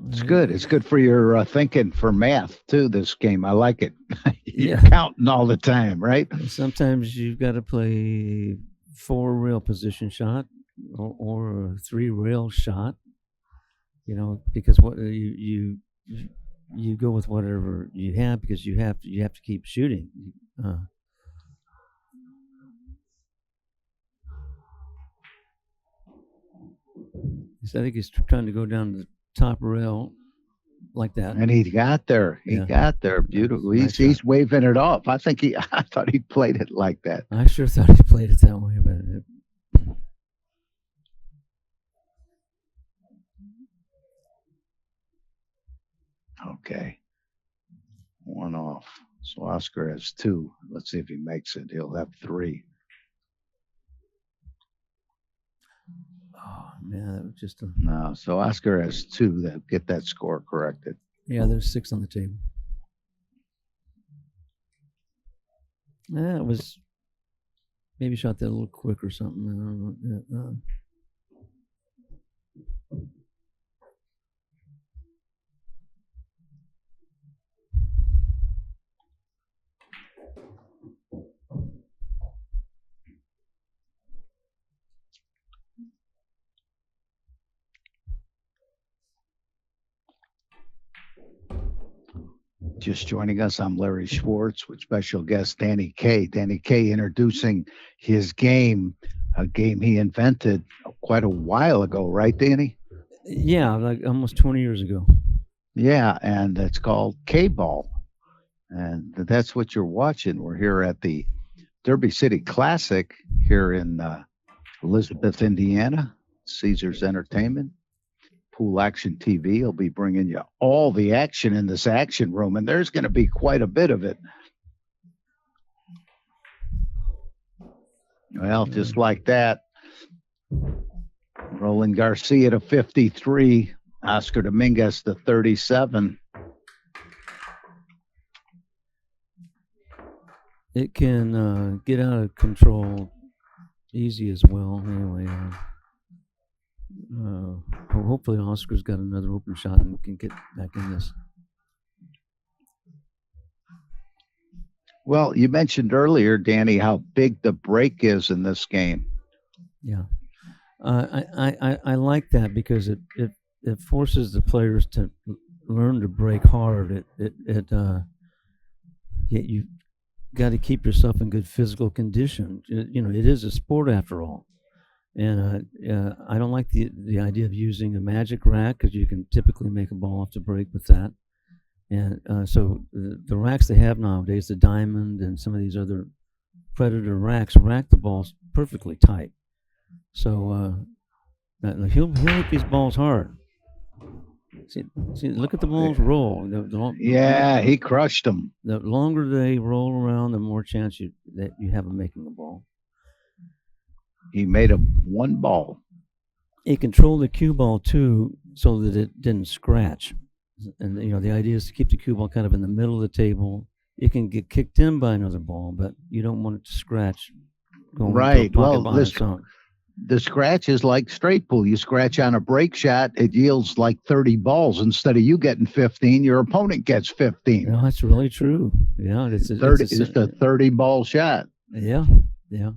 It's good. It's good for your thinking for math, too, this game. I like it. You're Yeah. counting all the time, right? Sometimes you've got to play 4 rail position shot or a 3 rail shot, because what you go with whatever you have because you have to keep shooting. I think he's trying to go down the top rail like that. And he got there. He got there. Beautiful. He's waving it off. I thought he played it like that. I sure thought he played it that way, but okay. 1 off. So Oscar has 2. Let's see if he makes it. He'll have 3. Oh man, that was just No. So Oscar has 2 that get that score corrected. Yeah, there's 6 on the table. It was maybe shot that a little quick or something. I don't know. Just joining us, I'm Larry Schwartz with special guest Danny Kaye. Danny Kaye introducing his game, a game he invented quite a while ago, right, Danny? Yeah, like almost 20 years ago. Yeah, and it's called Kball. And that's what you're watching. We're here at the Derby City Classic here in Elizabeth, Indiana, Caesars Entertainment. Pool Action TV will be bringing you all the action in this action room, and there's going to be quite a bit of it. Well, just like that, Roland Garcia to 53, Oscar Dominguez to 37. It can get out of control easy as well. Anyway, hopefully Oscar's got another open shot and can get back in this. Well, you mentioned earlier, Danny, how big the break is in this game. Yeah, I like that because it it forces the players to learn to break hard. Yet you got to keep yourself in good physical condition. It is a sport after all. And I don't like the idea of using a magic rack, because you can typically make a ball off the break with that. And so the racks they have nowadays, the Diamond and some of these other Predator racks, rack the balls perfectly tight. So he'll hit these balls hard. See, look at the balls roll. Yeah, he crushed them. The longer they roll around, the more chance that you have of making a ball. He made one ball. He controlled the cue ball too, so that it didn't scratch. And the idea is to keep the cue ball kind of in the middle of the table. It can get kicked in by another ball, but you don't want it to scratch. Right. Well, the scratch is like straight pool. You scratch on a break shot, it yields like 30 balls. Instead of you getting 15, your opponent gets 15. No, that's really true. Yeah, it's a 30-ball shot. Yeah, yeah.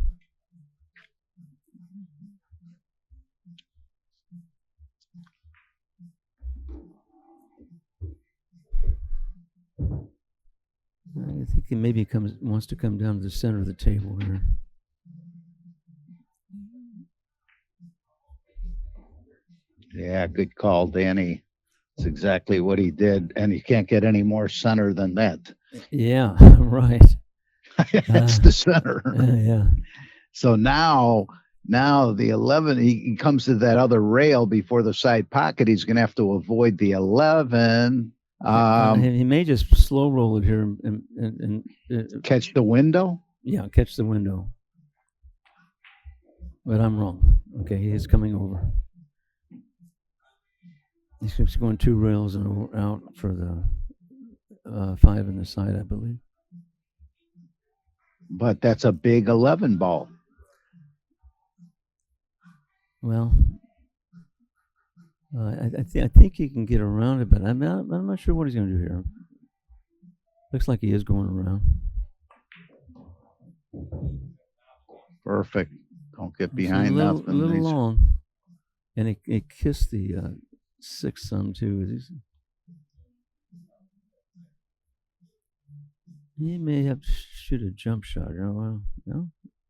I think he maybe wants to come down to the center of the table here. Yeah, good call, Danny. That's exactly what he did, and you can't get any more center than that. Yeah, right. That's the center. Yeah. So now the 11, he comes to that other rail before the side pocket. He's going to have to avoid the 11. He may just slow roll it here and catch the window. Yeah, catch the window. But I'm wrong. Okay, he's coming over. He's going 2 rails and out for the 5 in the side, I believe. But that's a big 11 ball. Well, I think he can get around it, but I'm not sure what he's going to do here. Looks like he is going around. Perfect. Don't get behind nothing. A little long. And it kissed the 6 some too. He may have to shoot a jump shot. Well,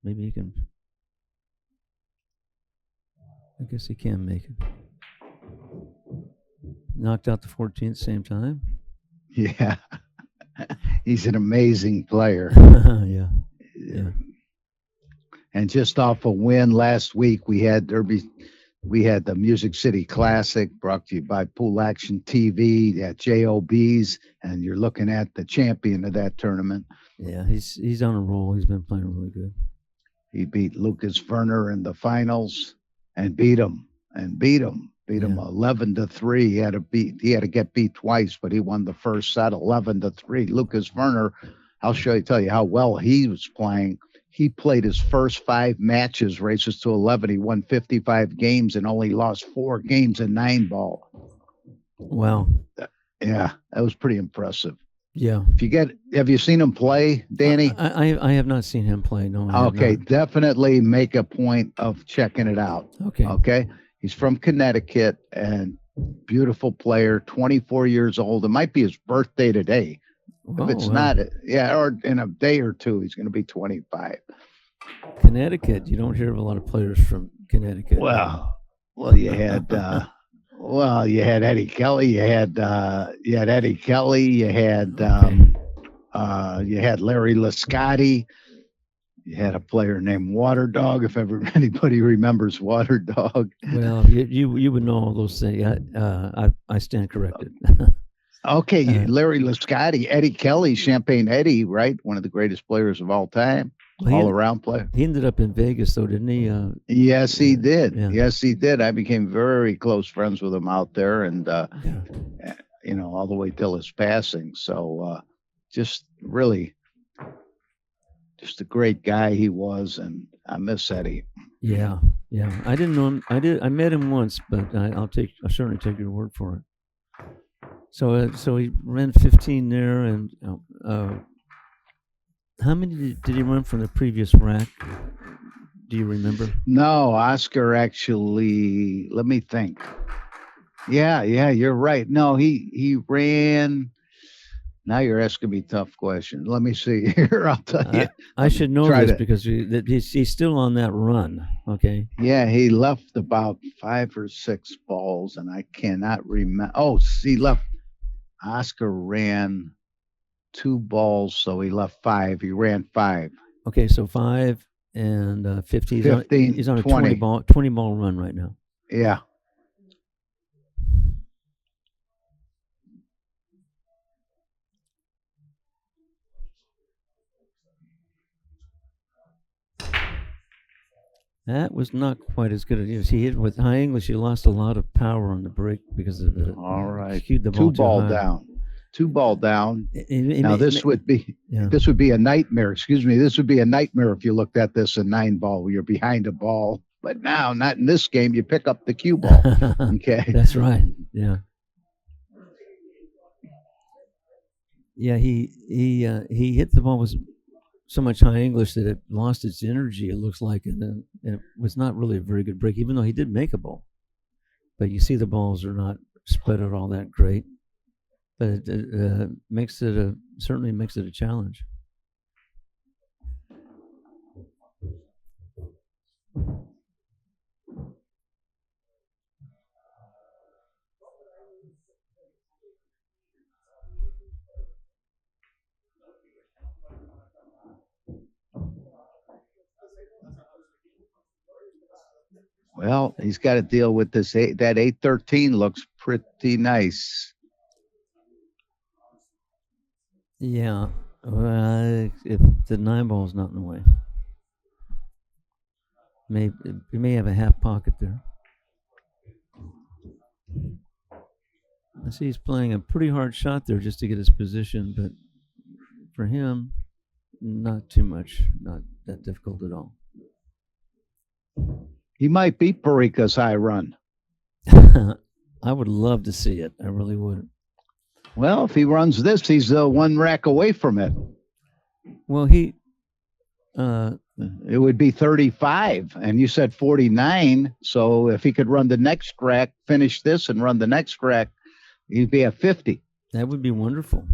maybe he can. I guess he can make it. Knocked out the 14th same time. Yeah. He's an amazing player. Yeah. And just off a win last week, we had the Music City Classic brought to you by Pool Action TV at JOB's, and you're looking at the champion of that tournament. Yeah, he's on a roll. He's been playing really good. He beat Lucas Werner in the finals and beat him. Beat him 11-3. He had to get beat twice, but he won the first set 11-3. Lucas Werner, I'll tell you how well he was playing. He played his first 5 matches, races to 11. He won 55 games and only lost 4 games in 9-ball. Wow. Yeah, that was pretty impressive. Yeah. Have you seen him play, Danny? I have not seen him play. No. Okay, definitely make a point of checking it out. Okay. He's from Connecticut and beautiful player, 24 years old. It might be his birthday today. If it's not, or in a day or two, he's going to be 25. Connecticut, you don't hear of a lot of players from Connecticut. Well, you had Eddie Kelly, you had Eddie Kelly, you had Larry Lascotti, you had a player named Water Dog, if ever anybody remembers Water Dog. Well, you would know all those things. I stand corrected. Okay, Larry Lascotti, Eddie Kelly, Champagne Eddie, right? One of the greatest players of all time, all-around player. He ended up in Vegas, though, didn't he? Yes, he did. Yeah. Yes, he did. I became very close friends with him out there, and all the way till his passing. So, just a great guy he was, and I miss Eddie. Yeah. I didn't know him. I met him once, but I'll certainly take your word for it. So he ran 15 there, and how many did he run from the previous rack? Do you remember? No, Oscar actually. Let me think. Yeah, you're right. No, he ran. Now you're asking me tough questions. Let me see here. I'll tell you. I should know Try this to. because he's still on that run. Okay. Yeah, he left about 5 or 6 balls, and I cannot remember. Oh, he left. Oscar ran 2 balls, so he left 5. He ran 5. Okay, so 5 and 50. 15, He's on a 20. 20 ball run right now. Yeah. That was not quite as good as he hit with high English. He lost a lot of power on the break because of the. All right. Skewed the ball 2 ball too high. down. 2 ball down. Now This would be a nightmare. Excuse me. This would be a nightmare if you looked at this in 9 ball where you're behind a ball. But now, not in this game. You pick up the cue ball. Okay. That's right. Yeah. Yeah. He hit the ball with so much high English that it lost its energy. It looks like, and it was not really a very good break, even though he did make a ball. But you see, the balls are not spread out all that great. But it certainly makes it a challenge. Well, he's got to deal with this. That 813 looks pretty nice. Yeah. If the 9 ball is not in the way, he may have a half pocket there. I see he's playing a pretty hard shot there just to get his position, but for him, not too much, not that difficult at all. He might beat Perica's high run. I would love to see it. I really would. Well, if he runs this, he's 1 rack away from it. Well, it would be 35, and you said 49. So if he could run the next rack, finish this, and run the next rack, he'd be at 50. That would be wonderful.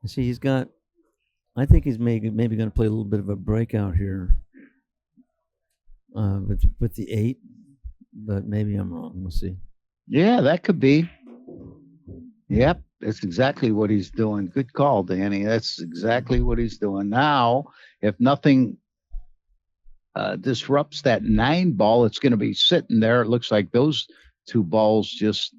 See, I think he's maybe going to play a little bit of a breakout here with the 8, but maybe I'm wrong. We'll see. Yeah, that could be. Yep, that's exactly what he's doing. Good call, Danny. That's exactly what he's doing. Now, if nothing disrupts that 9 ball, it's going to be sitting there. It looks like those 2 balls just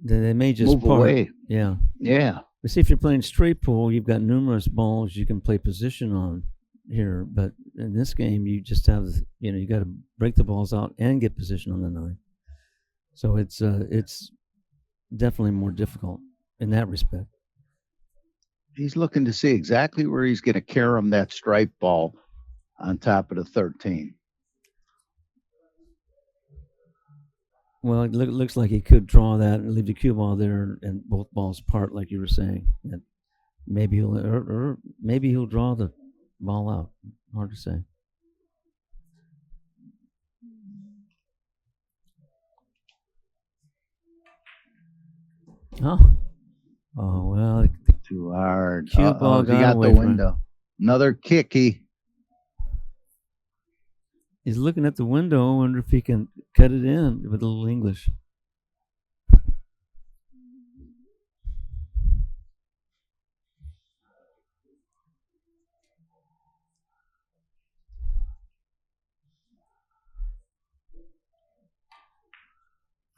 they may just move away. Yeah. Yeah. But see, if you're playing straight pool, you've got numerous balls you can play position on here. But in this game, you just have, you got to break the balls out and get position on the 9. So it's definitely more difficult in that respect. He's looking to see exactly where he's going to carom that stripe ball on top of the 13. Well, it looks like he could draw that and leave the cue ball there and both balls apart, like you were saying. And maybe he'll draw the ball out. Hard to say. Huh? Oh, well. Too hard. Cue ball he got the window. Another kicky. He's looking at the window. I wonder if he can cut it in with a little English.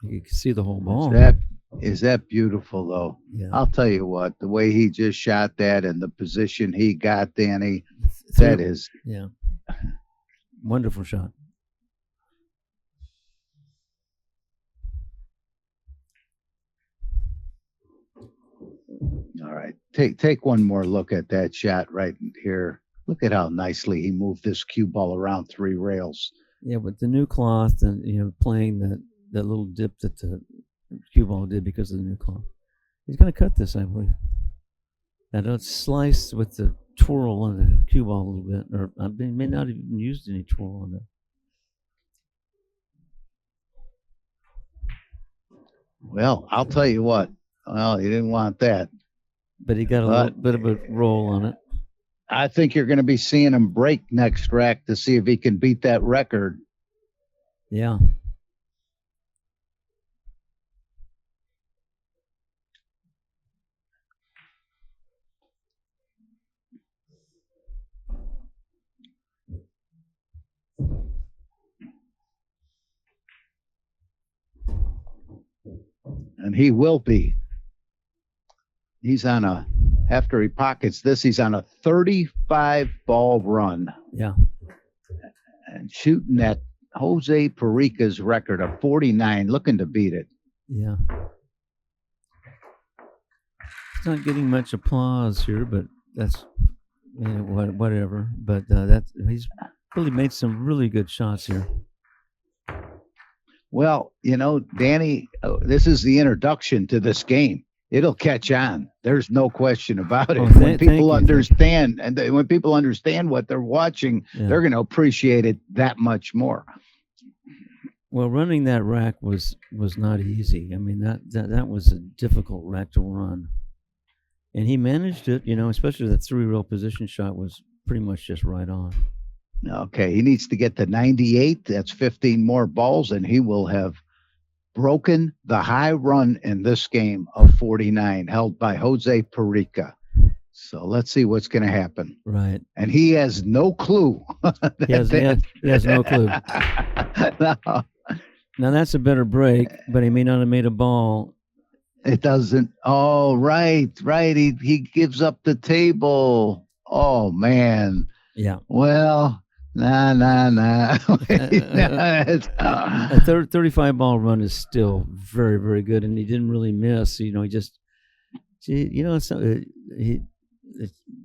You can see the whole ball. Is that beautiful, though? Yeah. I'll tell you what, the way he just shot that and the position he got, Danny, that is. Yeah. Wonderful shot. All right. Take one more look at that shot right here. Look at how nicely he moved this cue ball around 3 rails. Yeah, with the new cloth and playing that little dip that the cue ball did because of the new cloth. He's going to cut this, I believe. Now don't slice with the twirl on the cue ball a little bit, or I may not have even used any twirl on Well, I'll tell you what. Well, he didn't want that. But he got a But- little bit of a roll on it. I think you're going to be seeing him break next rack to see if he can beat that record. Yeah. And he will be. He's on after he pockets this, he's on a 35 ball run Yeah. and shooting at Jose Perica's record of 49, looking to beat it. Yeah. It's not getting much applause here, but that's whatever. But he's really made some really good shots here. Well, Danny, this is the introduction to this game. It'll catch on. There's no question about it. Oh, When thank people you. understand, when people understand what they're watching, Yeah. they're going to appreciate it that much more. Well, running that rack was not easy. I mean, that was a difficult rack to run, and he managed it. Especially that 3-row position shot was pretty much just right on. Okay, he needs to get to 98. That's 15 more balls, and he will have broken the high run in this game of 49 held by Jose Perica. So let's see what's going to happen. Right. And he has no clue. He has no clue. No, Now that's a better break, but he may not have made a ball. it doesn't. Oh, right. He gives up the table. Oh, man. Yeah. Well, nah. A 35 ball run is still very, very good, and he didn't really miss. He just,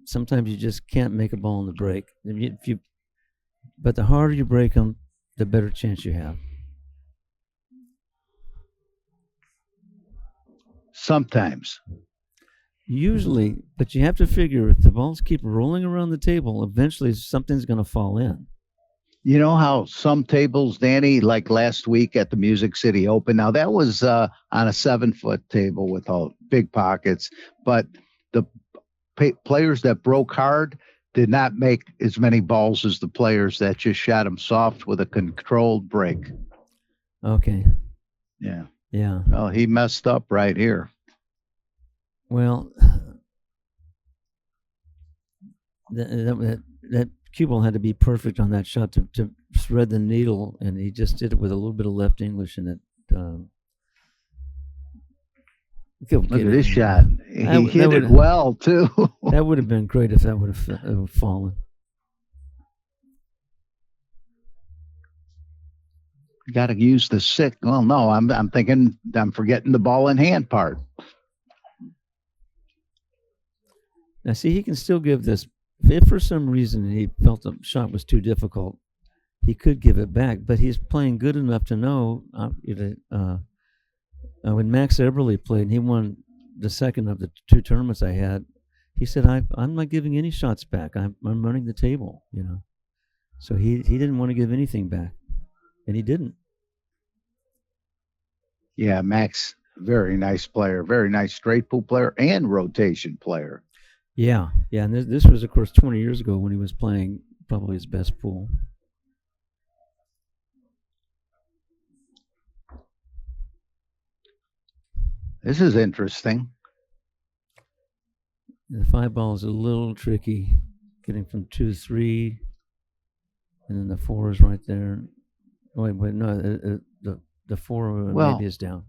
sometimes you just can't make a ball in the break. But the harder you break them, the better chance you have. Sometimes. Usually, but you have to figure if the balls keep rolling around the table, eventually something's going to fall in. You know how some tables, Danny, like last week at the Music City Open, now that was on a 7-foot table with all big pockets, but the players that broke hard did not make as many balls as the players that just shot them soft with a controlled break. Okay. Yeah. Yeah. Well, he messed up right here. Well, that Kball had to be perfect on that shot to thread the needle, and he just did it with a little bit of left English in it. Look at this shot. He hit it well, too. That would have been great if that would have fallen. Got to use the sick. Well, no, I'm thinking I'm forgetting the ball in hand part. Now, see, he can still give this. If for some reason he felt the shot was too difficult, he could give it back. But he's playing good enough to know. When Max Eberle played, and he won the second of the 2 tournaments I had, he said, "I'm not giving any shots back. I'm running the table." So he didn't want to give anything back, and he didn't. Yeah, Max, very nice player, very nice straight pool player and rotation player. Yeah, and this was, of course, 20 years ago when he was playing probably his best pool. This is interesting. The 5 ball is a little tricky, getting from 2 to 3, and then the 4 is right there. Wait, no, the 4 maybe is down.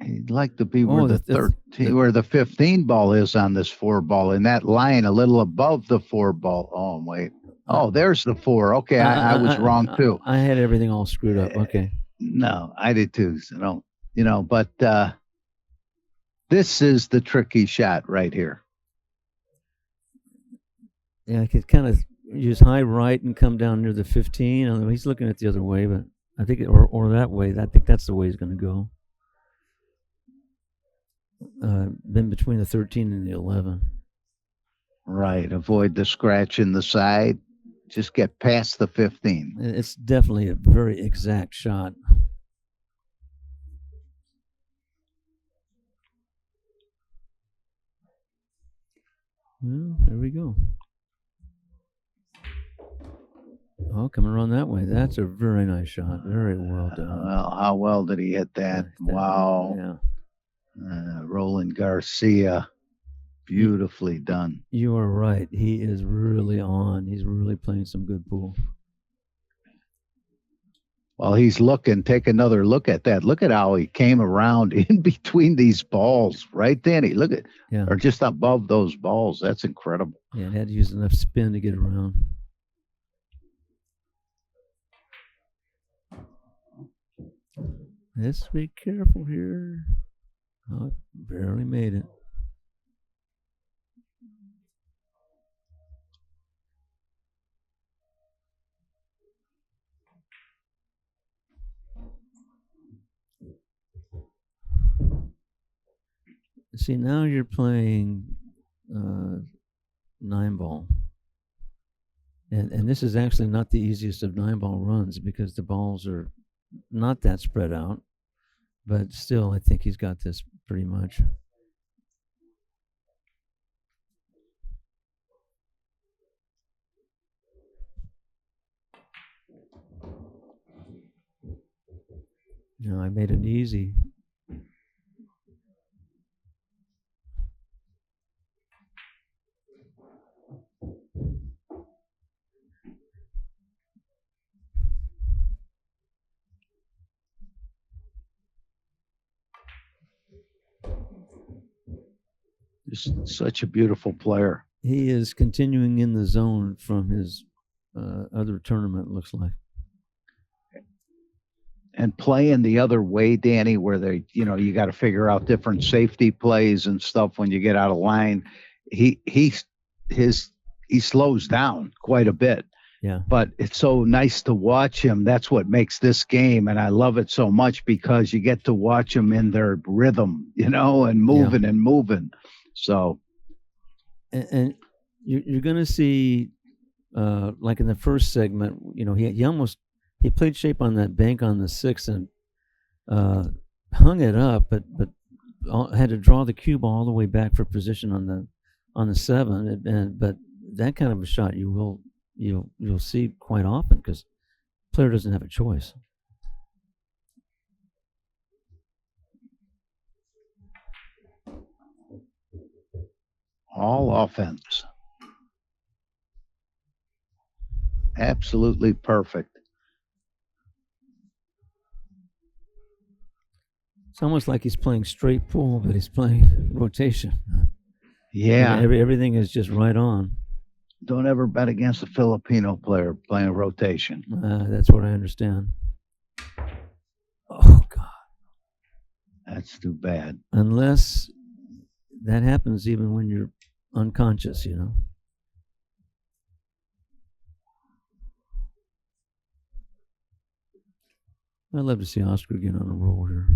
He'd like to be where Oh, the the- 13, where the 15 ball is on this 4 ball, in that line a little above the 4 ball. Oh, wait. Oh, there's the 4. Okay, I was wrong too. I had everything all screwed up. Okay. No, I did too. So, but this is the tricky shot right here. Yeah, I could kind of use high right and come down near the 15. I mean, he's looking at the other way, but I think, or that way. I think that's the way he's going to go. Been between the 13 and the 11. Right. Avoid the scratch in the side. Just get past the 15. It's definitely a very exact shot. Well, there we go. Oh, coming around that way. That's a very nice shot. Very well done. Well, how well did he hit that? Wow. Yeah. Roland Garcia. Beautifully done. You are right. He is really on. He's really playing some good pool. While he's looking, take another look at that. Look at how he came around in between these balls, right, Danny? Look at, or just above those balls. That's incredible. Yeah, he had to use enough spin to get around. Let's be careful here. Oh, barely made it. See, now you're playing 9-ball. And this is actually not the easiest of 9-ball runs because the balls are not that spread out. But still, I think he's got this pretty much. No, I made it easy. Just such a beautiful player. He is continuing in the zone from his other tournament, looks like. And playing the other way, Danny, where they, you got to figure out different safety plays and stuff when you get out of line. He slows down quite a bit. Yeah. But it's so nice to watch him. That's what makes this game, and I love it so much because you get to watch them in their rhythm, and moving and moving. So, and you're going to see, like in the first segment, he played shape on that bank on the 6 and hung it up, but had to draw the cue ball all the way back for position on the 7. But that kind of a shot you'll see quite often because the player doesn't have a choice. All offense. Absolutely perfect. It's almost like he's playing straight pool, but he's playing rotation. Yeah. Everything is just right on. Don't ever bet against a Filipino player playing rotation. That's what I understand. Oh, God. That's too bad. Unless that happens even when you're unconscious, I'd love to see Oscar get on a roll here.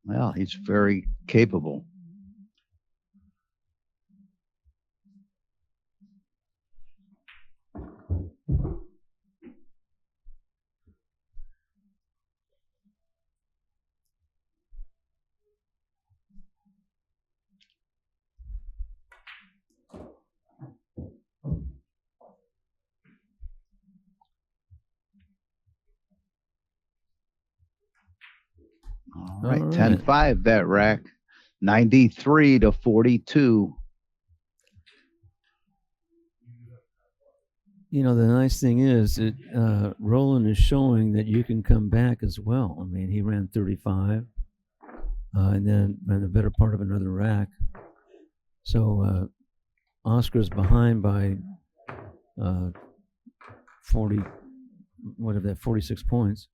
Well, he's very capable. All right, 10-5 that rack. 93-42. The nice thing is that Roland is showing that you can come back as well. I mean, he ran 35 and then ran the better part of another rack. So Oscar's behind by 46 points.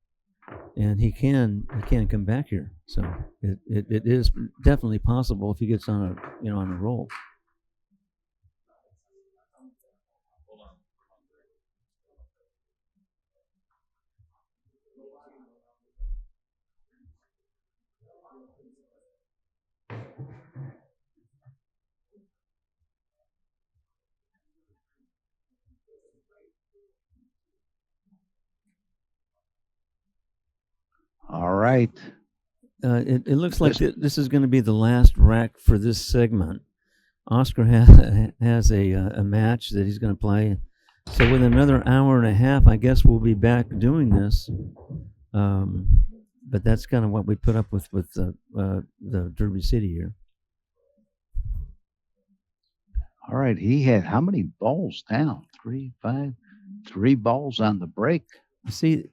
And he can come back here. So it is definitely possible if he gets on a roll. All right. It looks like this is going to be the last rack for this segment. Oscar has a match that he's going to play. So with another hour and a half, I guess we'll be back doing this. But that's kind of what we put up with the Derby City here. All right, he had how many balls down? 3 balls on the break. See,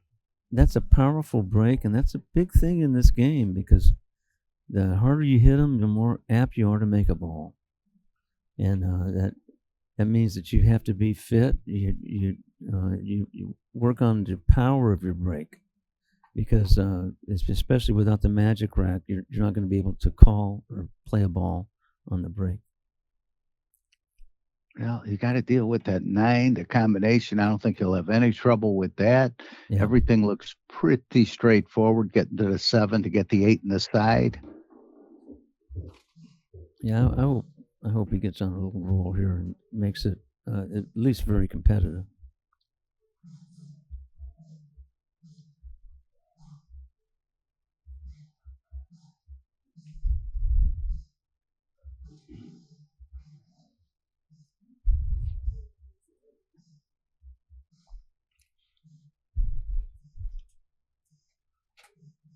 that's a powerful break, and that's a big thing in this game because the harder you hit them, the more apt you are to make a ball, and that means that you have to be fit. You work on the power of your break because especially without the magic rack, you're not going to be able to call or play a ball on the break. Well, you got to deal with that 9, the combination. I don't think he'll have any trouble with that. Yeah. Everything looks pretty straightforward. Getting to the 7 to get the 8 in the side. Yeah, I hope he gets on a little roll here and makes it at least very competitive.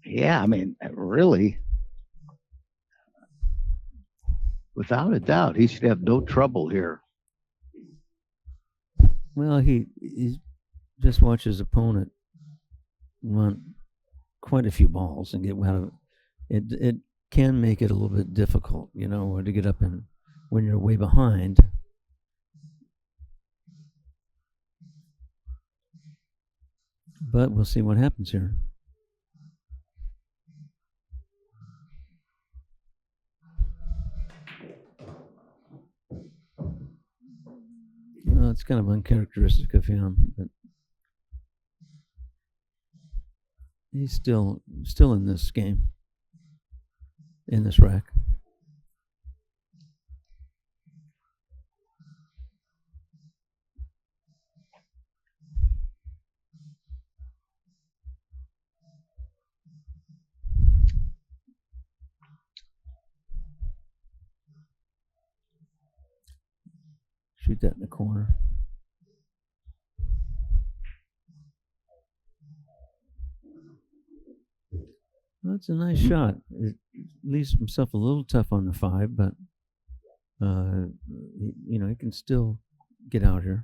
Yeah, I mean, really, without a doubt, he should have no trouble here. Well, he just watched his opponent run quite a few balls and get out of it. It can make it a little bit difficult, to get up and when you're way behind. But we'll see what happens here. It's kind of uncharacteristic of him, but he's still in this game, in this rack. Shoot that in the corner. That's a nice shot. It leaves himself a little tough on the 5, but he can still get out here.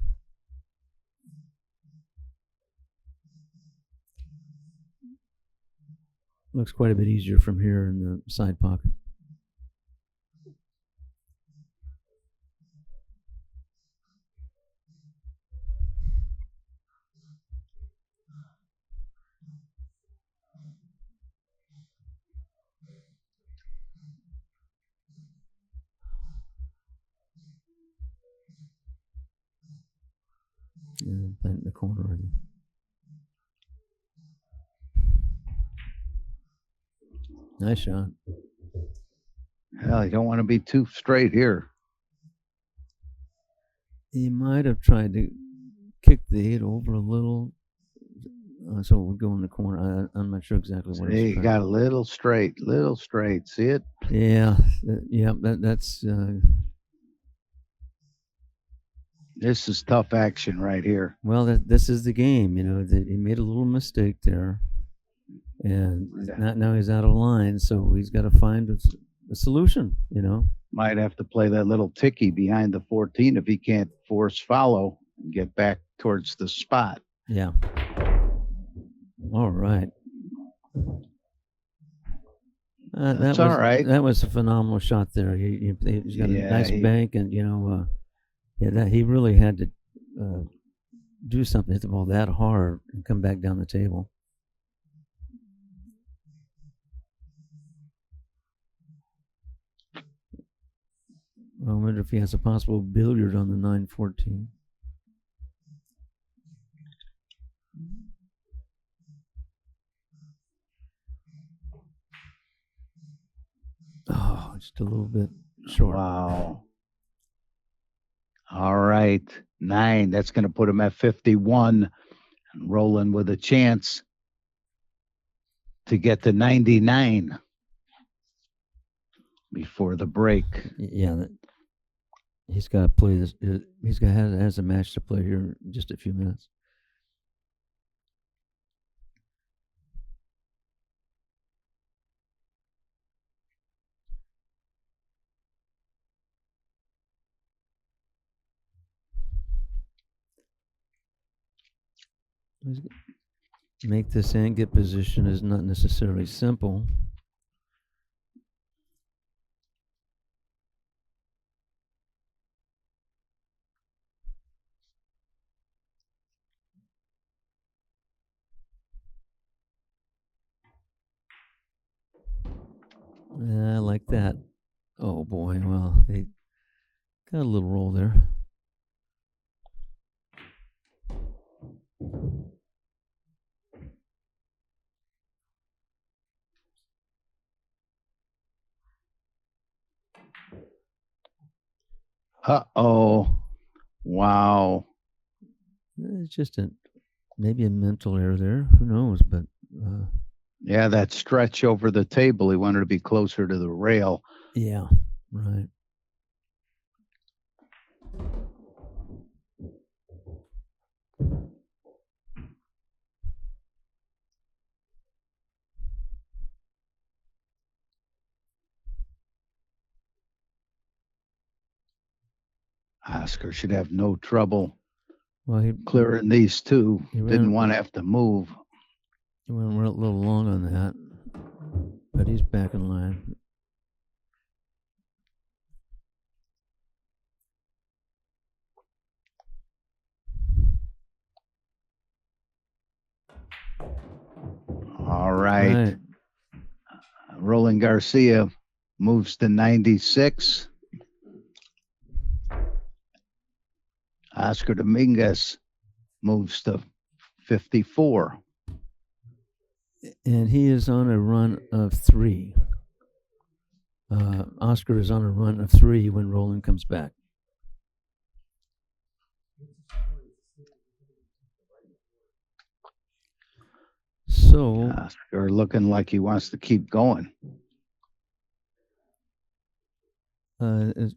Looks quite a bit easier from here in the side pocket. Yeah, playing in the corner already. Nice shot. Well, you don't want to be too straight here. He might have tried to kick the 8 over a little, so it would go in the corner. I'm not sure exactly what. He got a little straight. See it? Yeah, that's. This is tough action right here. Well, this is the game. He made a little mistake there, and now he's out of line. So he's got to find a solution. Might have to play that little ticky behind the 14 if he can't force follow and get back towards the spot. Yeah. All right. That's all right. That was a phenomenal shot there. He's got a nice bank, and he really had to do something, hit the ball that hard, and come back down the table. I wonder if he has a possible billiard on the 9-14. Oh, just a little bit short. Wow. All right. 9. That's going to put him at 51. And Roland with a chance to get to 99 before the break. Yeah. He's got to play this. Has a match to play here in just a few minutes. Make this and get position is not necessarily simple. I like that. Oh boy, well, they got a little roll there. Uh-oh. Wow. It's just maybe a mental error there. Who knows? But yeah, that stretch over the table. He wanted to be closer to the rail. Yeah, right. Oscar should have no trouble Well, clearing these two. Didn't want to have to move. He went a little long on that, but he's back in line. All right. Roland Garcia moves to 96. Oscar Dominguez moves to 54. And he is on a run of 3. Oscar is on a run of 3 when Roland comes back. So Oscar looking like he wants to keep going. As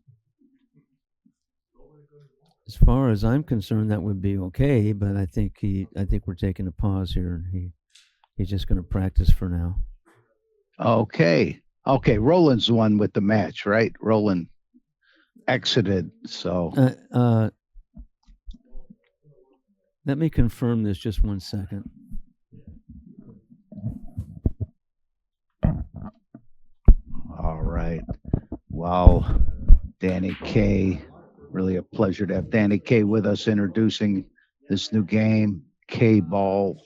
far as I'm concerned, that would be okay. But I think we're taking a pause here, and he's just going to practice for now. Okay. Roland's the one with the match, right? Roland exited. So let me confirm this just 1 second. All right. Wow, Danny K. Really a pleasure to have Danny K with us introducing this new game, Kball.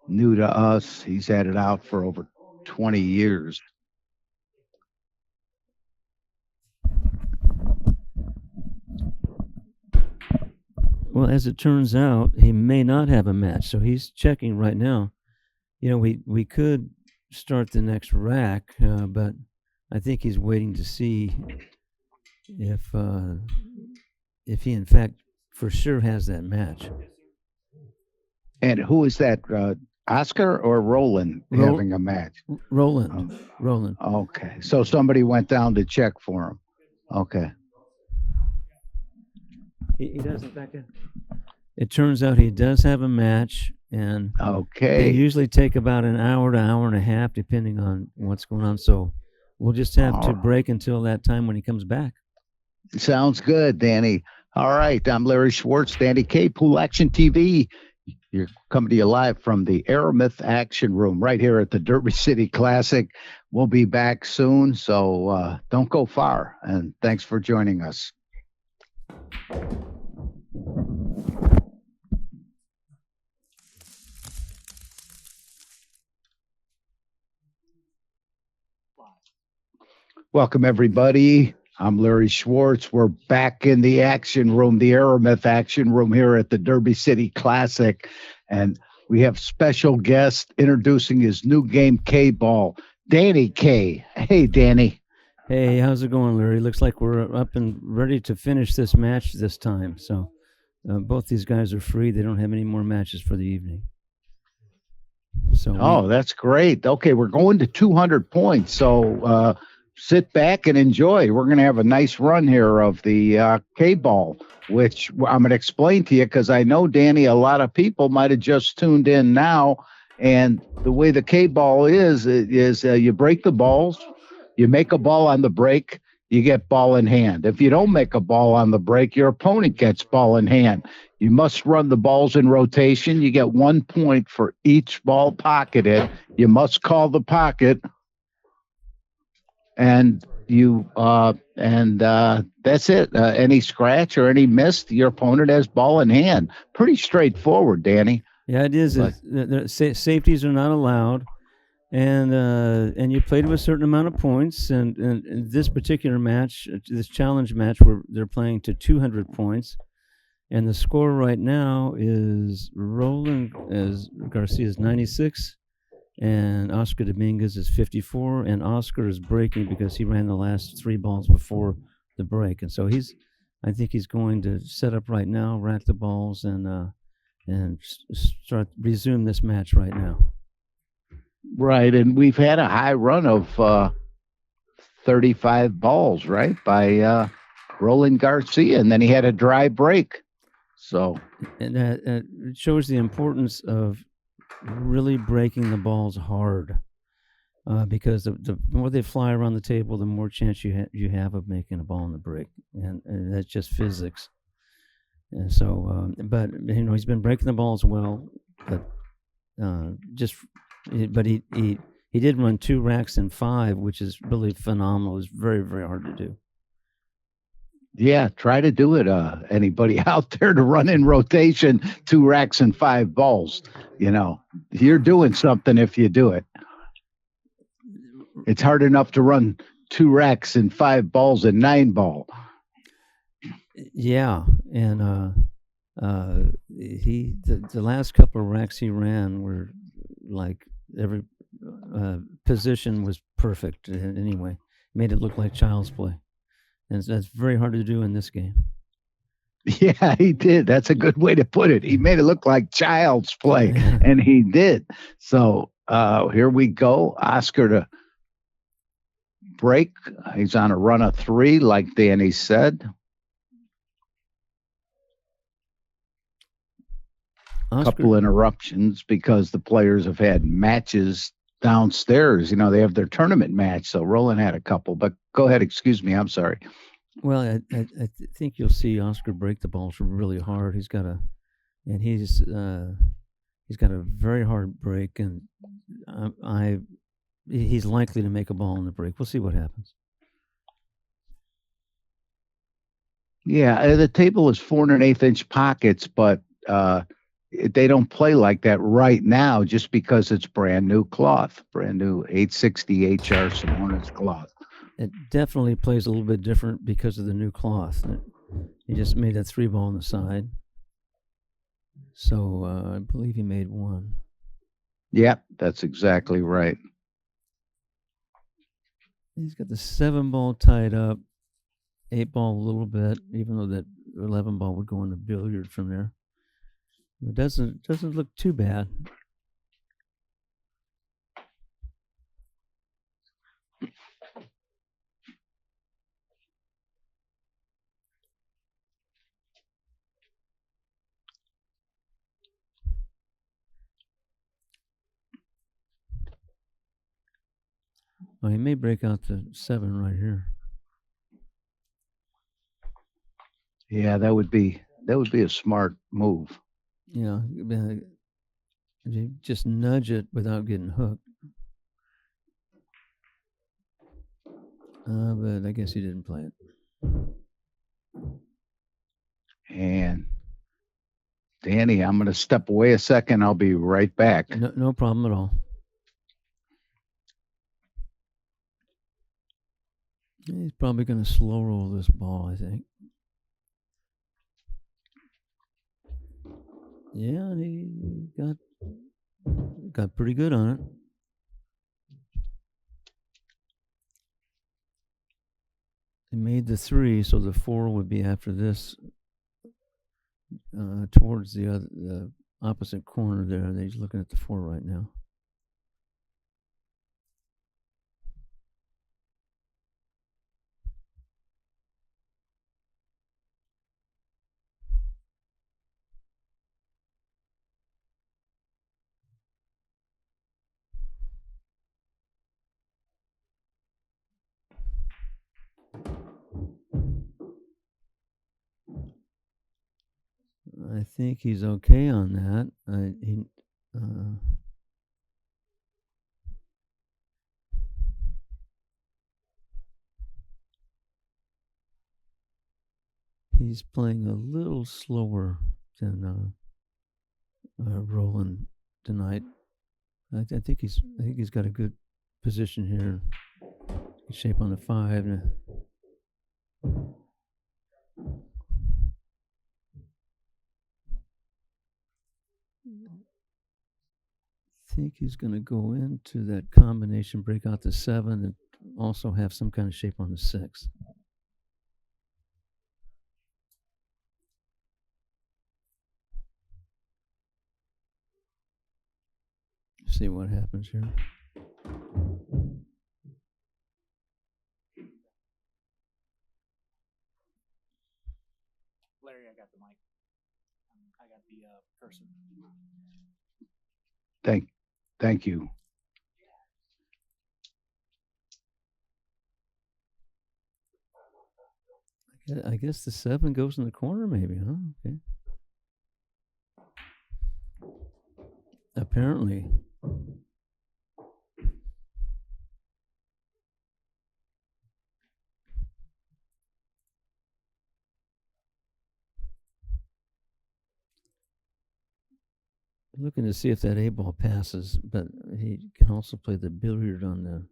New to us. He's had it out for over 20 years. Well, as it turns out, he may not have a match, so he's checking right now. You know, we could start the next rack, but I think he's waiting to see if he in fact for sure has that match. And who is that? Oscar or Roland having a match? Roland. Roland. Okay, so somebody went down to check for him. Okay. He does in fact. It turns out he does have a match, and they usually take about an hour to hour and a half, depending on what's going on. So we'll just have to break until that time when he comes back. Sounds good, Danny. All right, I'm Larry Schwartz, Danny K, Pool Action TV. You're coming to you live from the Aramith Action Room right here at the Derby City Classic. We'll be back soon, so don't go far. And thanks for joining us. Welcome, everybody. I'm Larry Schwartz. We're back in the action room, the Aramith Action Room here at the Derby City Classic. And we have special guest introducing his new game, Kball, Danny K. Hey, Danny. Hey, how's it going, Larry? Looks like we're up and ready to finish this match this time. So both these guys are free. They don't have any more matches for the evening. So that's great. Okay, we're going to 200 points. So sit back and enjoy. We're going to have a nice run here of the Kball, which I'm going to explain to you because I know, Danny, a lot of people might have just tuned in now. And the way the Kball is you break the balls, you make a ball on the break, you get ball in hand. If you don't make a ball on the break, your opponent gets ball in hand. You must run the balls in rotation. You get 1 point for each ball pocketed. You must call the pocket. And that's it. Any scratch or any miss, your opponent has ball in hand. Pretty straightforward, Danny. Yeah, it is. Safeties are not allowed, and you played with a certain amount of points. And in this particular match, this challenge match, where they're playing to 200 points, and the score right now is Roland as Garcia is 96. And Oscar Dominguez is 54, and Oscar is breaking because he ran the last 3 balls before the break, and so I think he's going to set up right now, rack the balls, and resume this match right now. Right, and we've had a high run of 35 balls, right, by Roland Garcia, and then he had a dry break. So, and it shows the importance of really breaking the balls hard, because the more they fly around the table, the more chance you have of making a ball in the break, and that's just physics. And so, but he's been breaking the balls well, but he did run 2 racks in 5, which is really phenomenal. It's very, very hard to do. Yeah, try to do it. Anybody out there to run in rotation 2 racks and 5 balls? You're doing something if you do it. It's hard enough to run 2 racks and 5 balls and 9 ball. Yeah, and the last couple of racks he ran were like every position was perfect. Anyway, made it look like child's play. And that's very hard to do in this game. Yeah, he did. That's a good way to put it. He made it look like child's play, and he did. So here we go. Oscar to break. He's on a run of 3, like Danny said. A couple interruptions because the players have had matches downstairs. They have their tournament match. So Roland had a couple. But go ahead. Excuse me. I'm sorry. Well, I think you'll see Oscar break the balls really hard. He's got a very hard break, and he's likely to make a ball in the break. We'll see what happens. Yeah, the table is 4 1/8 inch pockets, but they don't play like that right now just because it's brand new cloth, brand new 860 HR Simonis cloth. It definitely plays a little bit different because of the new cloth. He just made that 3 ball on the side. So I believe he made 1. Yep, that's exactly right. He's got the 7 ball tied up, 8 ball a little bit, even though that 11 ball would go in the billiard from there. It doesn't look too bad. Well, he may break out the 7 right here. Yeah, that would be a smart move. Yeah, you just nudge it without getting hooked. But I guess he didn't play it. And Danny, I'm going to step away a second. I'll be right back. No problem at all. He's probably going to slow roll this ball, I think. Yeah, and he got pretty good on it. He made the 3, so the 4 would be after this, towards the opposite corner there. He's looking at the 4 right now. I think he's okay on that. He's playing a little slower than Roland tonight. I think he's got a good position here. Good shape on the 5. I think he's going to go into that combination, break out the 7, and also have some kind of shape on the 6. See what happens here. Larry, I got the mic. I got the cursor. Thank you. I guess the 7 goes in the corner, maybe, huh? Okay. Apparently. Looking to see if that 8 ball passes, but he can also play the billiard on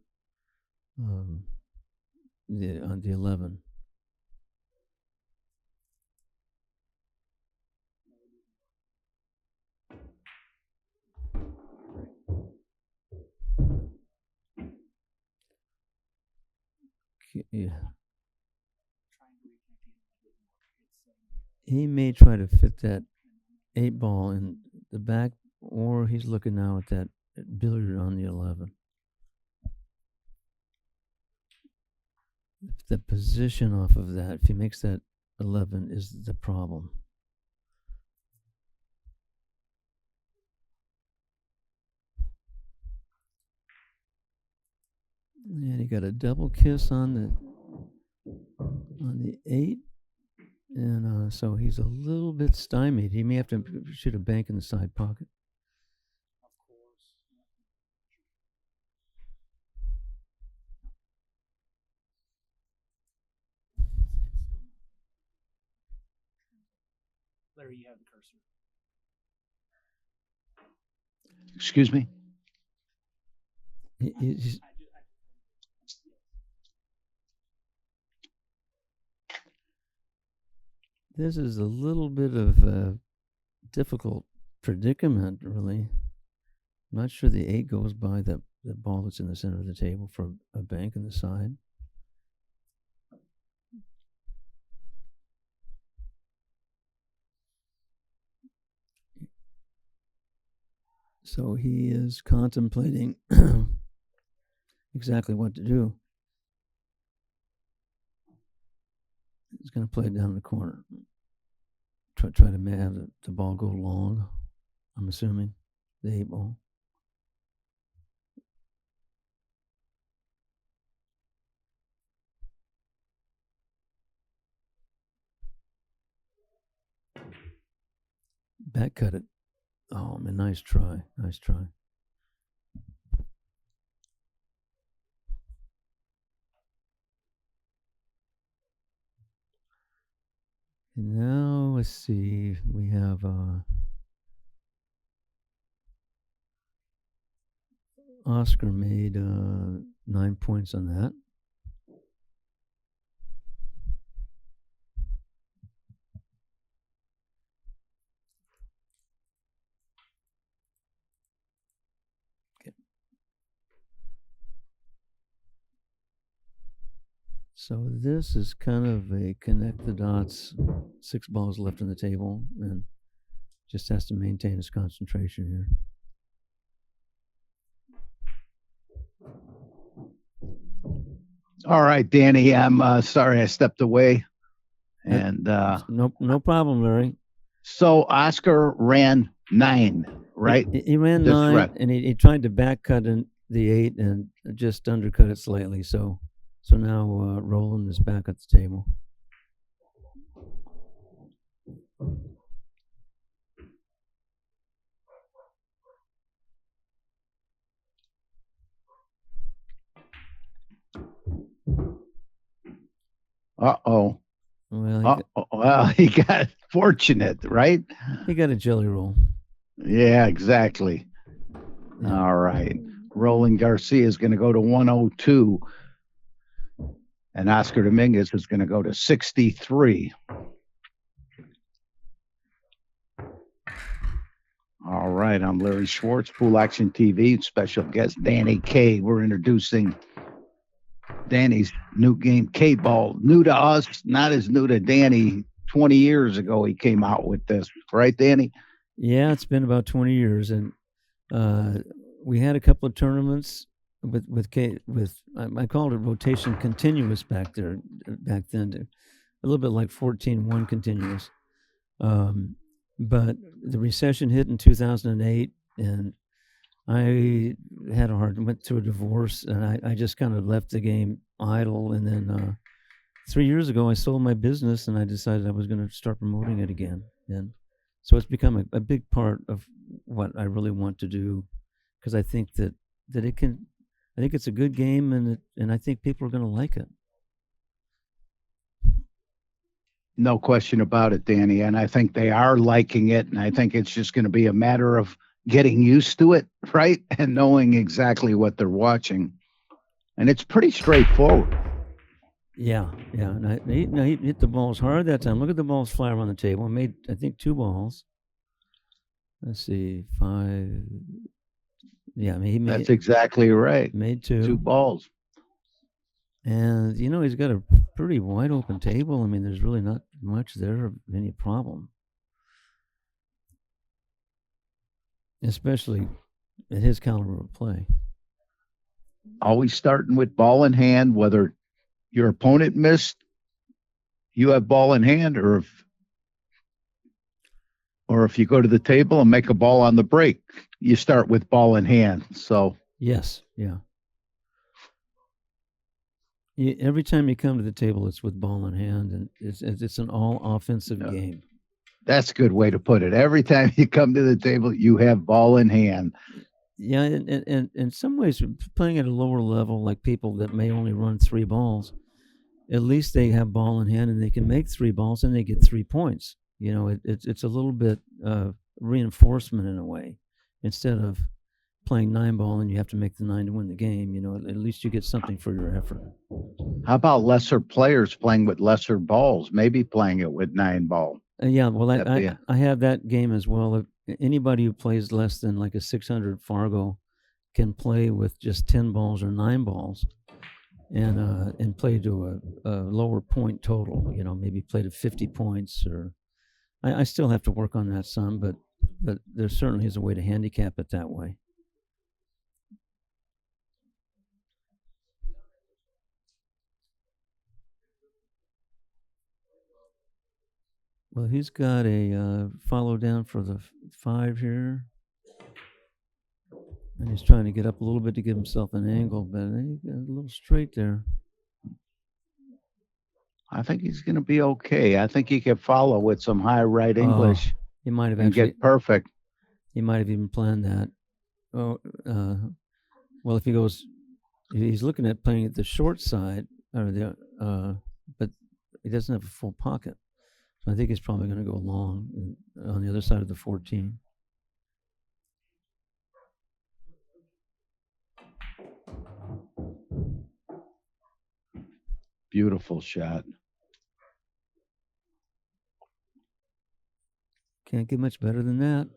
the 11. Yeah. He may try to fit that 8 ball in the back, or he's looking now at that billiard on the 11. The position off of that, if he makes that 11, is the problem. And he got a double kiss on the 8. And so he's a little bit stymied. He may have to shoot a bank in the side pocket. Of course. Larry, you have the cursor. Excuse me? This is a little bit of a difficult predicament, really. I'm not sure the 8 goes by the ball that's in the center of the table for a bank in the side. So he is contemplating exactly what to do. He's going to play it down in the corner. Try to have the ball go long, I'm assuming, the 8 ball. Back cut it. Oh, man, nice try. Nice try. And now, let's see. We have Oscar made 9 points on that. So this is kind of a connect the dots, 6 balls left on the table, and just has to maintain his concentration here. All right, Danny, I'm sorry I stepped away. And no problem, Larry. So Oscar ran 9, right? He ran 9, and he tried to back cut in the 8 and just undercut it slightly. So now Roland is back at the table. Uh-oh. Well, Well, he got fortunate, right? he got a jelly roll. Yeah, exactly. Yeah. All right. Roland Garcia is going to go to 102. And Oscar Dominguez is going to go to 63. All right. I'm Larry Schwartz, Pool Action TV, special guest Danny K. We're introducing Danny's new game, Kball. New to us, not as new to Danny. 20 years ago, he came out with this. Right, Danny? Yeah, it's been about 20 years. And we had a couple of tournaments I called it rotation continuous back then, a little bit like 14-1 continuous. But the recession hit in 2008, and I went through a divorce, and I just kind of left the game idle. And then 3 years ago, I sold my business, and I decided I was going to start promoting it again. And so it's become a big part of what I really want to do, because I think that it can. I think it's a good game, and I think people are going to like it. No question about it, Danny. And I think they are liking it. And I think it's just going to be a matter of getting used to it, right? And knowing exactly what they're watching. And it's pretty straightforward. Yeah. And he hit the balls hard that time. Look at the balls fly around the table. I made, I think, 2 balls. Let's see, 5. Yeah, That's exactly right. Made 2. 2 balls. And, he's got a pretty wide open table. I mean, there's really not much there of any problem. Especially at his caliber of play. Always starting with ball in hand, whether your opponent missed, you have ball in hand, or if you go to the table and make a ball on the break, you start with ball in hand. So yes, yeah. Every time you come to the table, it's with ball in hand, and it's an all offensive game. That's a good way to put it. Every time you come to the table, you have ball in hand. Yeah, and in some ways, playing at a lower level, like people that may only run 3 balls, at least they have ball in hand and they can make 3 balls and they get 3 points. It's a little bit reinforcement in a way. Instead of playing 9 ball and you have to make the 9 to win the game, at least you get something for your effort. How about lesser players playing with lesser balls, maybe playing it with 9 ball? Yeah, well, I have that game as well. Anybody who plays less than like a 600 Fargo can play with just 10 balls or 9 balls and play to a lower point total, maybe play to 50 points. Or I still have to work on that some, but there certainly is a way to handicap it that way. Well, he's got a follow down for the 5 here. And he's trying to get up a little bit to give himself an angle, but he got a little straight there. I think he's going to be okay. I think he can follow with some high right English. He might have and get perfect. He might have even planned that. Well, if he's looking at playing at the short side, but he doesn't have a full pocket. So I think he's probably going to go long on the other side of the 14. Beautiful shot. Can't get much better than that.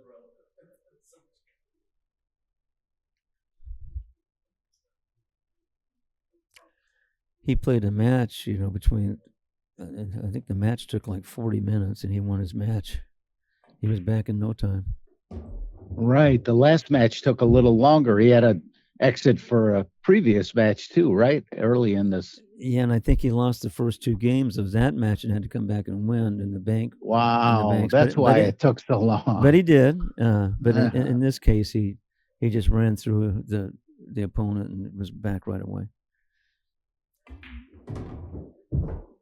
He played a match, between, I think the match took like 40 minutes and he won his match. He was back in no time. Right. The last match took a little longer. He had an exit for a previous match too, right? Early in this. Yeah, and I think he lost the first 2 games of that match and had to come back and win in the bank. Wow, that's why it took so long. But he did. But in this case, he just ran through the opponent and was back right away.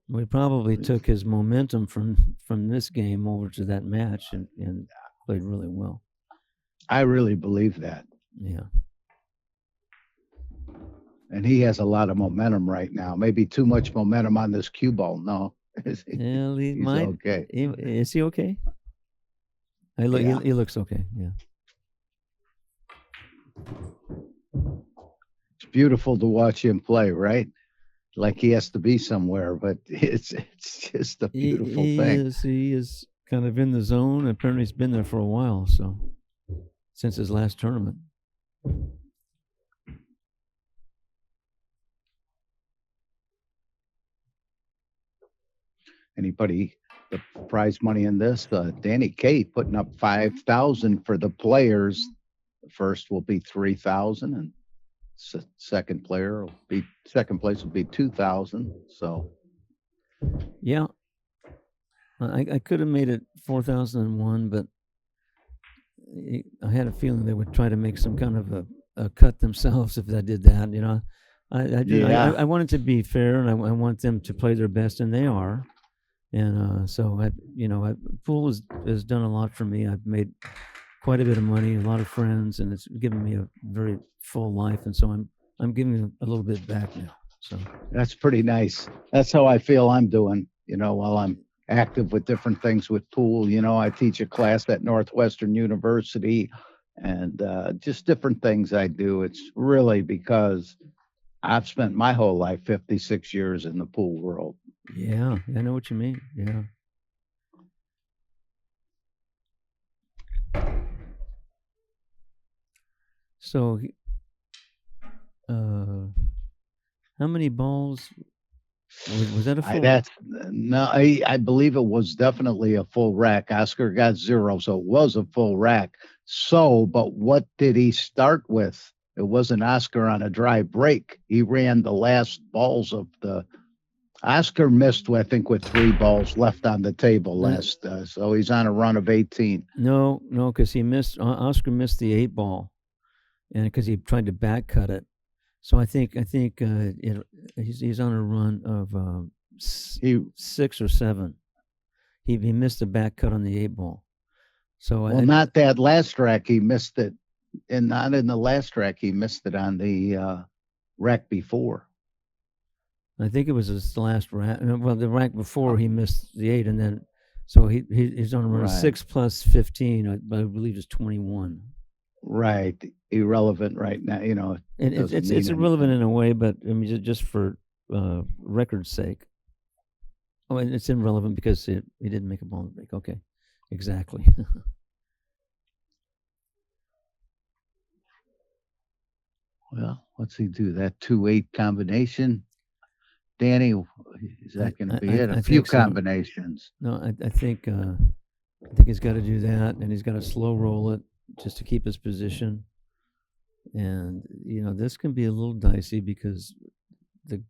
We probably took his momentum from this game over to that match and played really well. I really believe that. Yeah. And he has a lot of momentum right now. Maybe too much momentum on this cue ball. No, Well, he he's might. okay. Is he okay? I look. Yeah. He looks okay. Yeah. It's beautiful to watch him play, right? Like he has to be somewhere, but it's just a beautiful thing. He is kind of in the zone. Apparently, he's been there for a while. So since his last tournament. Anybody the prize money in this? Danny K putting up 5,000 for the players. The first will be 3,000, and second place will be 2,000. So yeah, I could have made it 4,001, but I had a feeling they would try to make some kind of a cut themselves if I did that. You know, I want it to be fair, and I want them to play their best, and they are. And so pool has done a lot for me. I've made quite a bit of money, a lot of friends, and it's given me a very full life. And so I'm giving a little bit back now. So that's pretty nice. That's how I feel I'm doing. While I'm active with different things with pool. I teach a class at Northwestern University, and just different things I do. It's really because I've spent my whole life, 56 years in the pool world. Yeah, I know what you mean. Yeah. So, how many balls was that? A full? I believe it was definitely a full rack. Oscar got 0, so it was a full rack. So, but what did he start with? It wasn't Oscar on a dry break. He ran the last balls of the. Oscar missed, I think, with 3 balls left on the table last. So he's on a run of 18. No, because he missed. Oscar missed the 8 ball, and because he tried to back cut it. So I think he's on a run of 6 or 7. He missed the back cut on the 8 ball. So not that last rack. He missed it, and not in the last rack. He missed it on the rack before. I think it was his last rack. Well, the rack before he missed the 8, and then so he's on a run 6 plus 15. I believe it's 21. Right, irrelevant right now. It's irrelevant in a way, but I mean just for record's sake. Oh, and it's irrelevant because he didn't make a ball break. Okay, exactly. Well, what's he do? That 2-8 combination. Danny, is that going to be it? A few combinations. So. No, I think he's got to do that, and he's got to slow roll it just to keep his position. And this can be a little dicey because he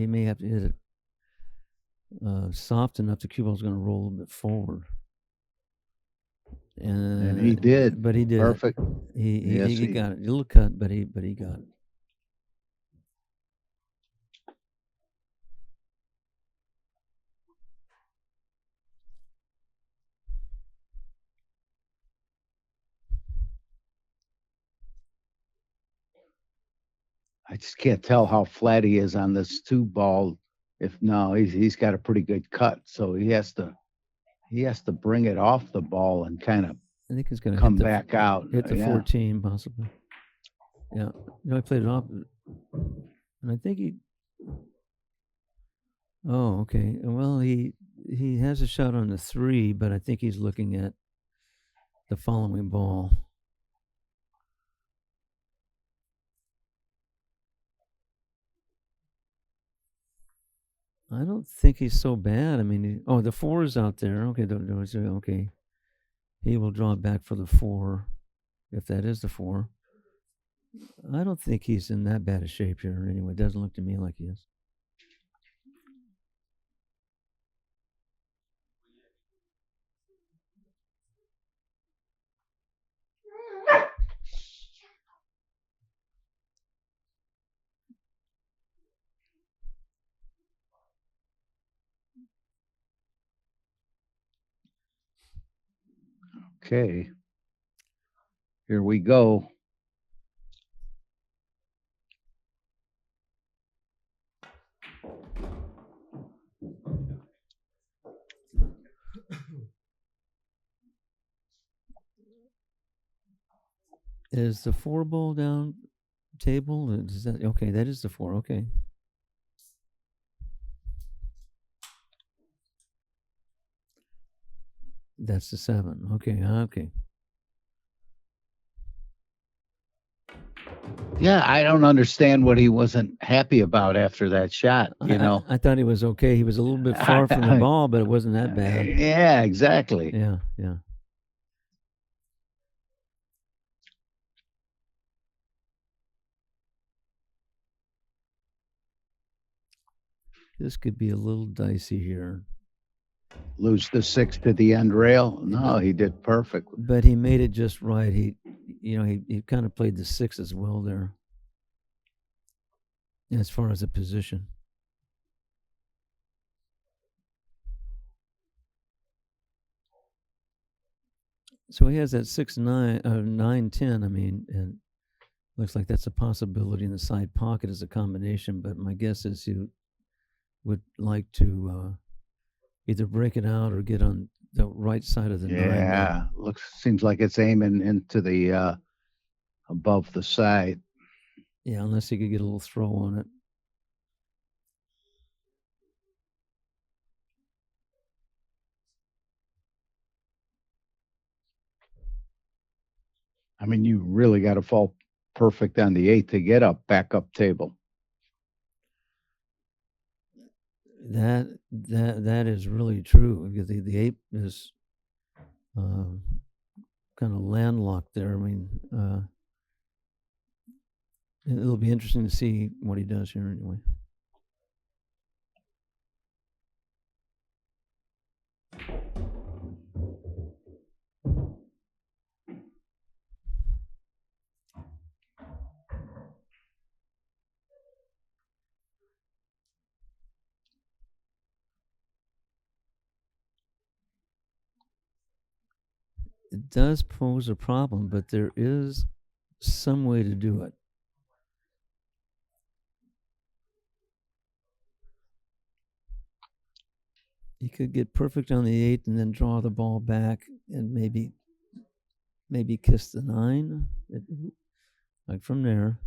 may have to hit it soft enough. The cue ball's going to roll a little bit forward. And he did. But he did. Perfect. He got it. A little cut, but he got it. I just can't tell how flat he is on this 2 ball. He's got a pretty good cut, so he has to bring it off the ball and kind of. I think he's going to come back out. Hit the 14 possibly. Yeah, I played it off, and I think he. Oh, okay. Well, he has a shot on the 3, but I think he's looking at the following ball. I don't think he's so bad. I mean, the 4 is out there. Okay, okay. He will draw it back for the 4, if that is the 4. I don't think he's in that bad a shape here. Anyway, it doesn't look to me like he is. Okay. Here we go. Is the 4 ball down table? Is that okay? That is the 4. Okay. That's the 7. Okay. Okay. Yeah, I don't understand what he wasn't happy about after that shot. I thought he was okay. He was a little bit far from the ball, but it wasn't that bad. Yeah, exactly. Yeah. This could be a little dicey here. Lose the 6 to the end rail? No, he did perfect. But he made it just right. He kind of played the 6 as well there, as far as the position. So he has that 6-9, 9-10. I mean, and looks like that's a possibility in the side pocket as a combination. But my guess is he would like to either break it out or get on the right side of the 9. Yeah, seems like it's aiming into the above the side. Yeah, unless he could get a little throw on it. I mean, you really got to fall perfect on the 8 to get up backup table. That is really true. Because the 8 is kind of landlocked there. I mean, it'll be interesting to see what he does here anyway. It does pose a problem, but there is some way to do it. You could get perfect on the 8 and then draw the ball back and maybe kiss the 9, like from there.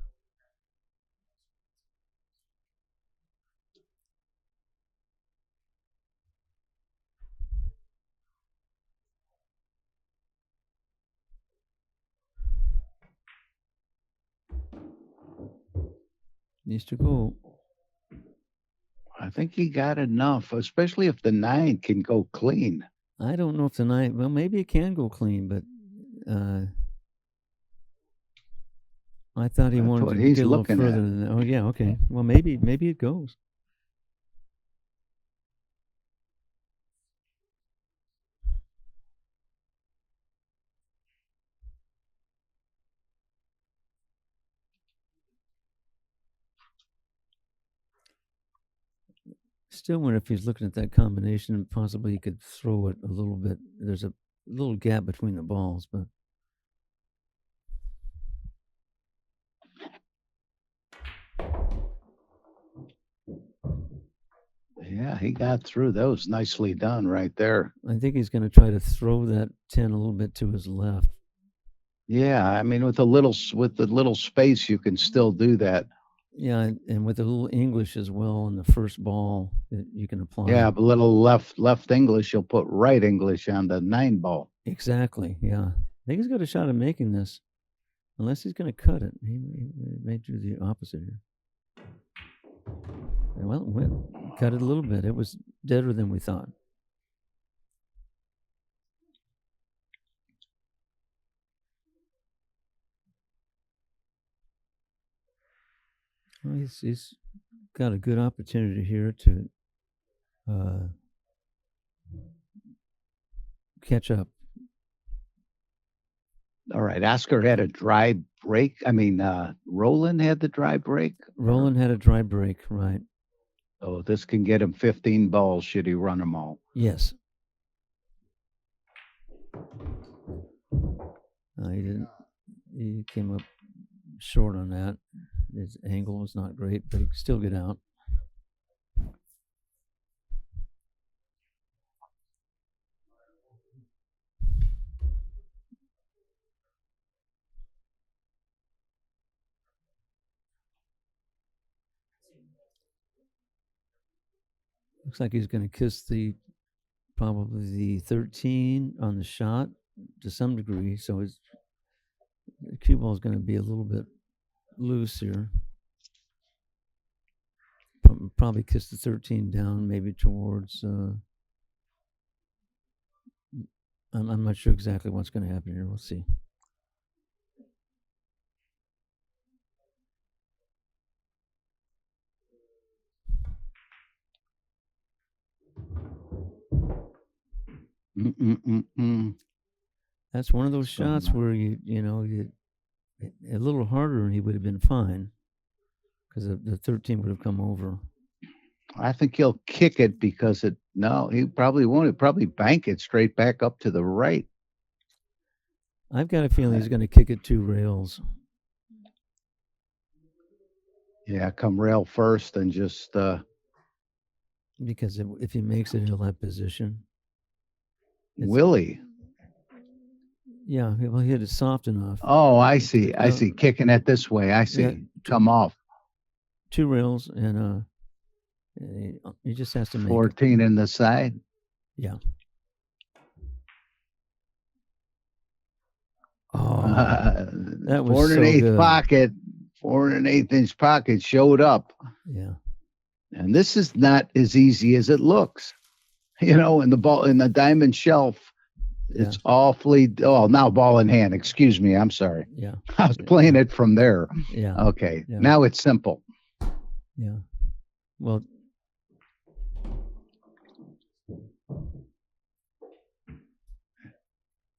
Needs to go. I think he got enough, especially if the 9 can go clean. I don't know if the 9. Well, maybe it can go clean, but I thought he wanted to get a little further than that. Oh yeah, okay. Well, maybe it goes. Still wonder if he's looking at that combination, possibly he could throw it a little bit. There's a little gap between the balls, but yeah, he got through those. Nicely done right there. I think he's going to try to throw that 10 a little bit to his left. Yeah, I mean, with the little space, you can still do that. Yeah, and with a little English as well on the first ball that you can apply. Yeah, but little left English, you'll put right English on the 9 ball. Exactly, yeah. I think he's got a shot at making this, unless he's going to cut it. He may do the opposite here. Well, cut it a little bit. It was deader than we thought. Well, he's got a good opportunity here to catch up. All right, Oscar had a dry break. I mean, Roland had the dry break. Roland had a dry break, right. So this can get him 15 balls should he run them all. Yes. He didn't. He came up short on that. His angle was not great, but he could still get out. Looks like he's going to kiss probably the 13 on the shot to some degree. So the cue ball is going to be a little bit loose here. Probably kiss the 13 down, maybe towards. I'm not sure exactly what's going to happen here. We'll see. That's one of those shots where you a little harder and he would have been fine because the 13 would have come over. I think he'll kick it because he probably won't. He'll probably bank it straight back up to the right. I've got a feeling he's going to kick it 2 rails. Yeah, come rail first and just. Because if he makes it, he'll have position. Will he? Yeah, he'll hit it soft enough. Oh, I see. I see. Kicking it this way. I see. Yeah, come off. 2 rails, and he just has to make 14 in the side. Yeah. Oh, that was 4 so 1/8 good. pocket. 4 1/8 inch pocket showed up. Yeah. And this is not as easy as it looks. In the diamond shelf, it's awfully. Oh, now ball in hand. Excuse me. I'm sorry. Yeah. I was playing it from there. Yeah. Okay. Yeah. Now it's simple. Yeah. Well.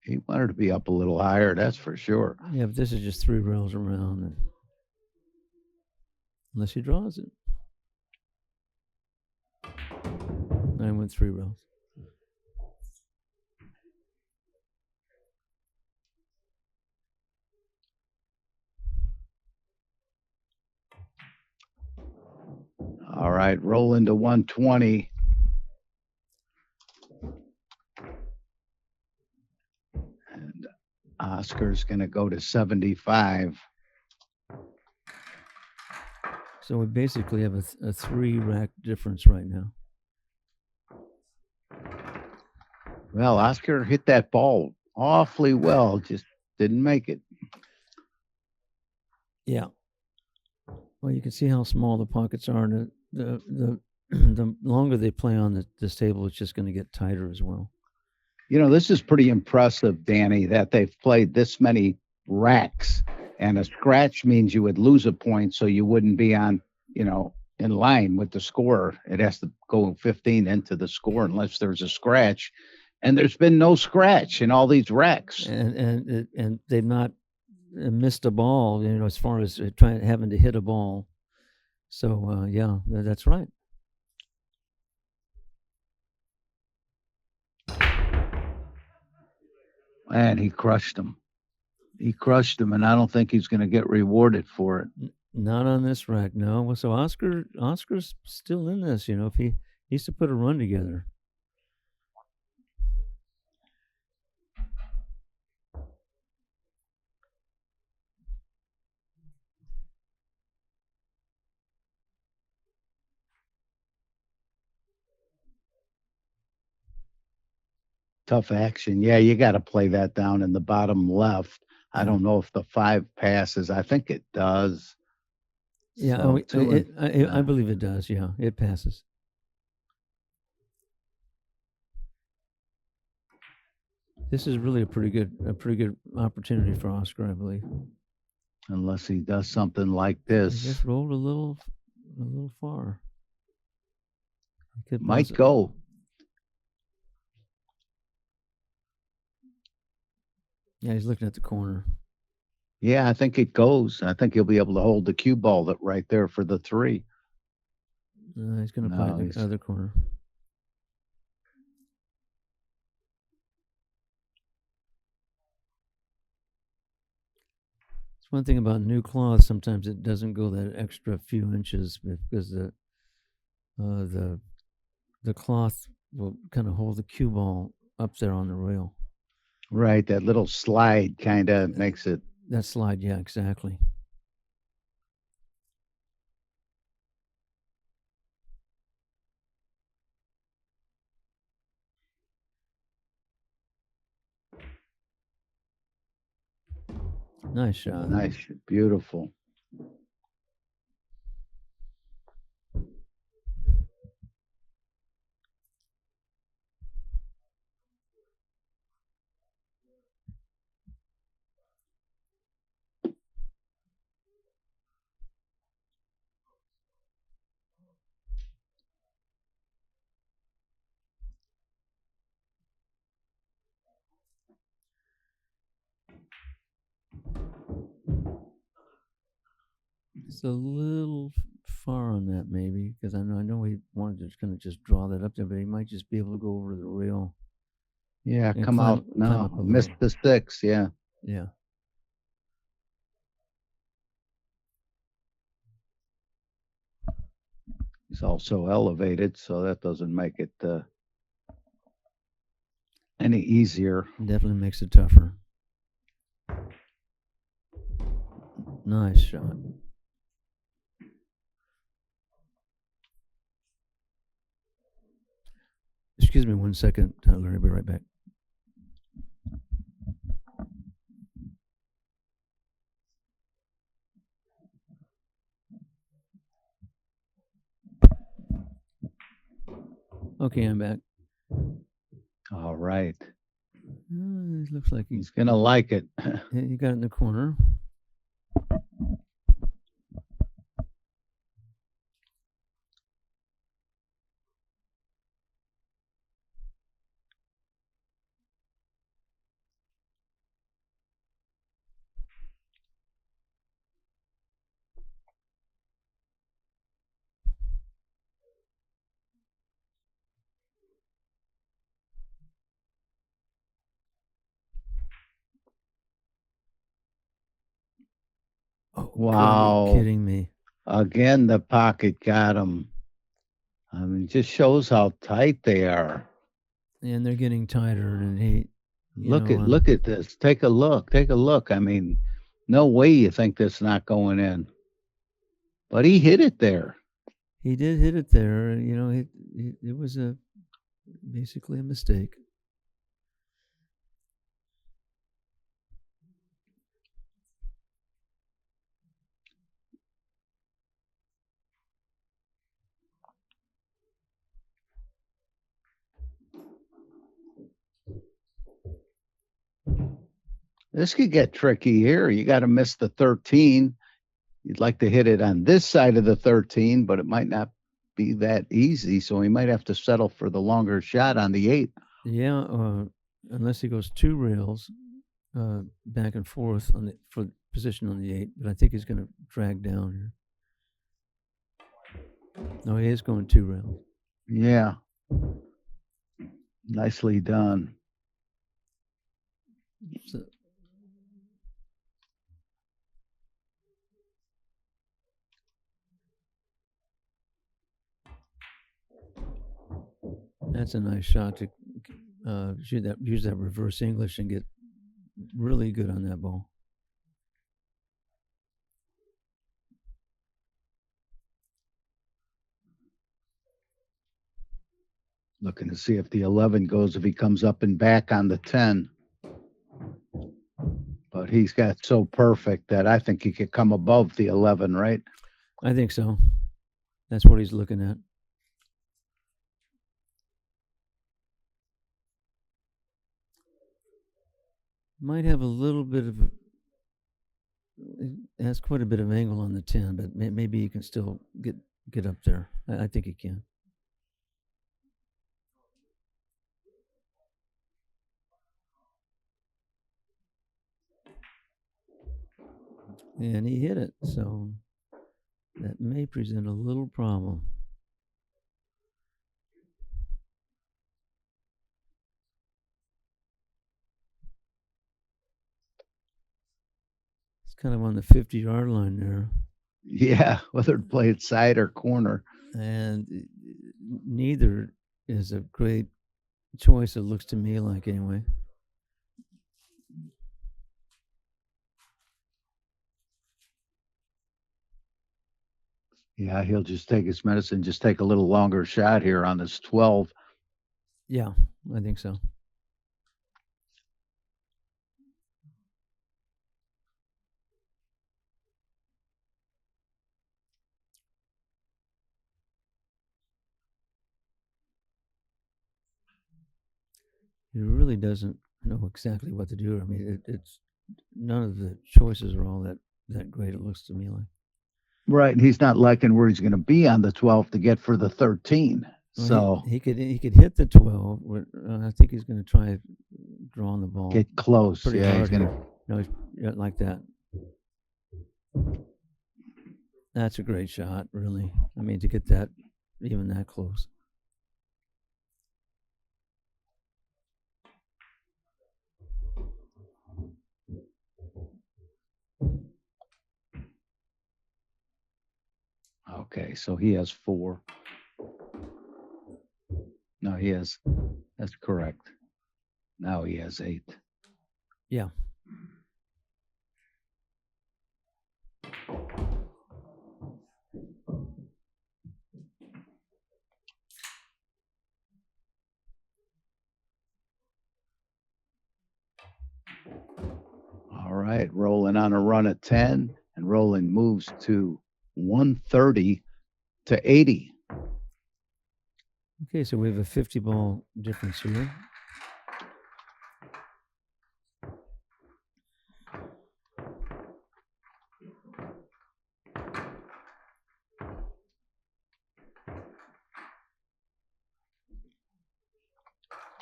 He wanted to be up a little higher, that's for sure. Yeah, but this is just 3 rails around. Unless he draws it. I went 3 rails. All right, Roland to 120. And Oscar's going to go to 75. So we basically have a 3-rack difference right now. Well, Oscar hit that ball awfully well, just didn't make it. Yeah. Well, you can see how small the pockets are, and the longer they play on this table, it's just going to get tighter as well. This is pretty impressive, Danny, that they've played this many racks, and a scratch means you would lose a point, so you wouldn't be on, in line with the score. It has to go 15 into the score unless there's a scratch. And there's been no scratch in all these racks. And they've not missed a ball, as far as having to hit a ball. So, yeah, that's right. And he crushed him. And I don't think he's going to get rewarded for it. Not on this rack, no. Well, so Oscar's still in this, if he needs to put a run together. Tough action. Yeah, you got to play that down in the bottom left. I don't know if the 5 passes. I think it does. Yeah, I believe it does. Yeah, it passes. This is really a pretty good opportunity for Oscar, I believe. Unless he does something like this. He just rolled a little far. Might go. Yeah, he's looking at the corner. Yeah, I think it goes. I think he'll be able to hold the cue ball right there for the 3. He's going to play the other corner. It's one thing about new cloth. Sometimes it doesn't go that extra few inches because the cloth will kind of hold the cue ball up there on the rail. Right, that little slide kind of makes it. That slide, yeah, exactly. Nice shot. Nice, beautiful. It's a little far on that, maybe, because I know he wanted to kind of just draw that up there, but he might just be able to go over the rail. Yeah, And come climb- out. climb No, up a missed little. the 6. Yeah. Yeah. He's also elevated, so that doesn't make it any easier. Definitely makes it tougher. Nice shot. Excuse me 1 second, Larry. I'll be right back. Okay, I'm back. All right. It looks like He's going to like it. he got it in the corner. Oh, Wow. Are you kidding me? Again, the pocket got him. I mean, just shows how tight they are. And they're getting tighter, and he. Look at this. Take a look. Take a look. I mean, no way you think that's not going in. But he hit it there. He did hit it there. It was basically a mistake. This could get tricky here. You got to miss the 13. You'd like to hit it on this side of the 13, but it might not be that easy. So he might have to settle for the longer shot on the 8. Yeah, unless he goes 2 rails back and forth for position on the 8, but I think he's going to drag down here. No, he is going 2 rails. Yeah. Nicely done. So, that's a nice shot to use that reverse English and get really good on that ball. Looking to see if the 11 goes, if he comes up and back on the 10. But he's got so perfect that I think he could come above the 11, right? I think so. That's what he's looking at. Might have a little bit of it has quite a bit of angle on the 10, but maybe you can still get up there. I think he can. And he hit it, so that may present a little problem. It's kind of on the 50-yard line there. Yeah, whether to play it side or corner. And neither is a great choice, it looks to me like, anyway. Yeah, he'll just take his medicine, just take a little longer shot here on this 12. Yeah, I think so. he really doesn't know exactly what to do. I mean, it's none of the choices are all that great. It looks to me like. Right, and he's not liking where he's going to be on the 12 to get for the 13. Well, So he could hit the 12. I think he's going to try drawing the ball get close. pretty Yeah, hard he's going here. No, he's like that. That's a great shot, really. I mean, to get that even that close. Okay, so he has 4. No, he has. That's correct. Now he has 8. Yeah. All right, Roland on a run at 10, and Roland moves to 130 to 80. Okay, so we have a 50 ball difference here.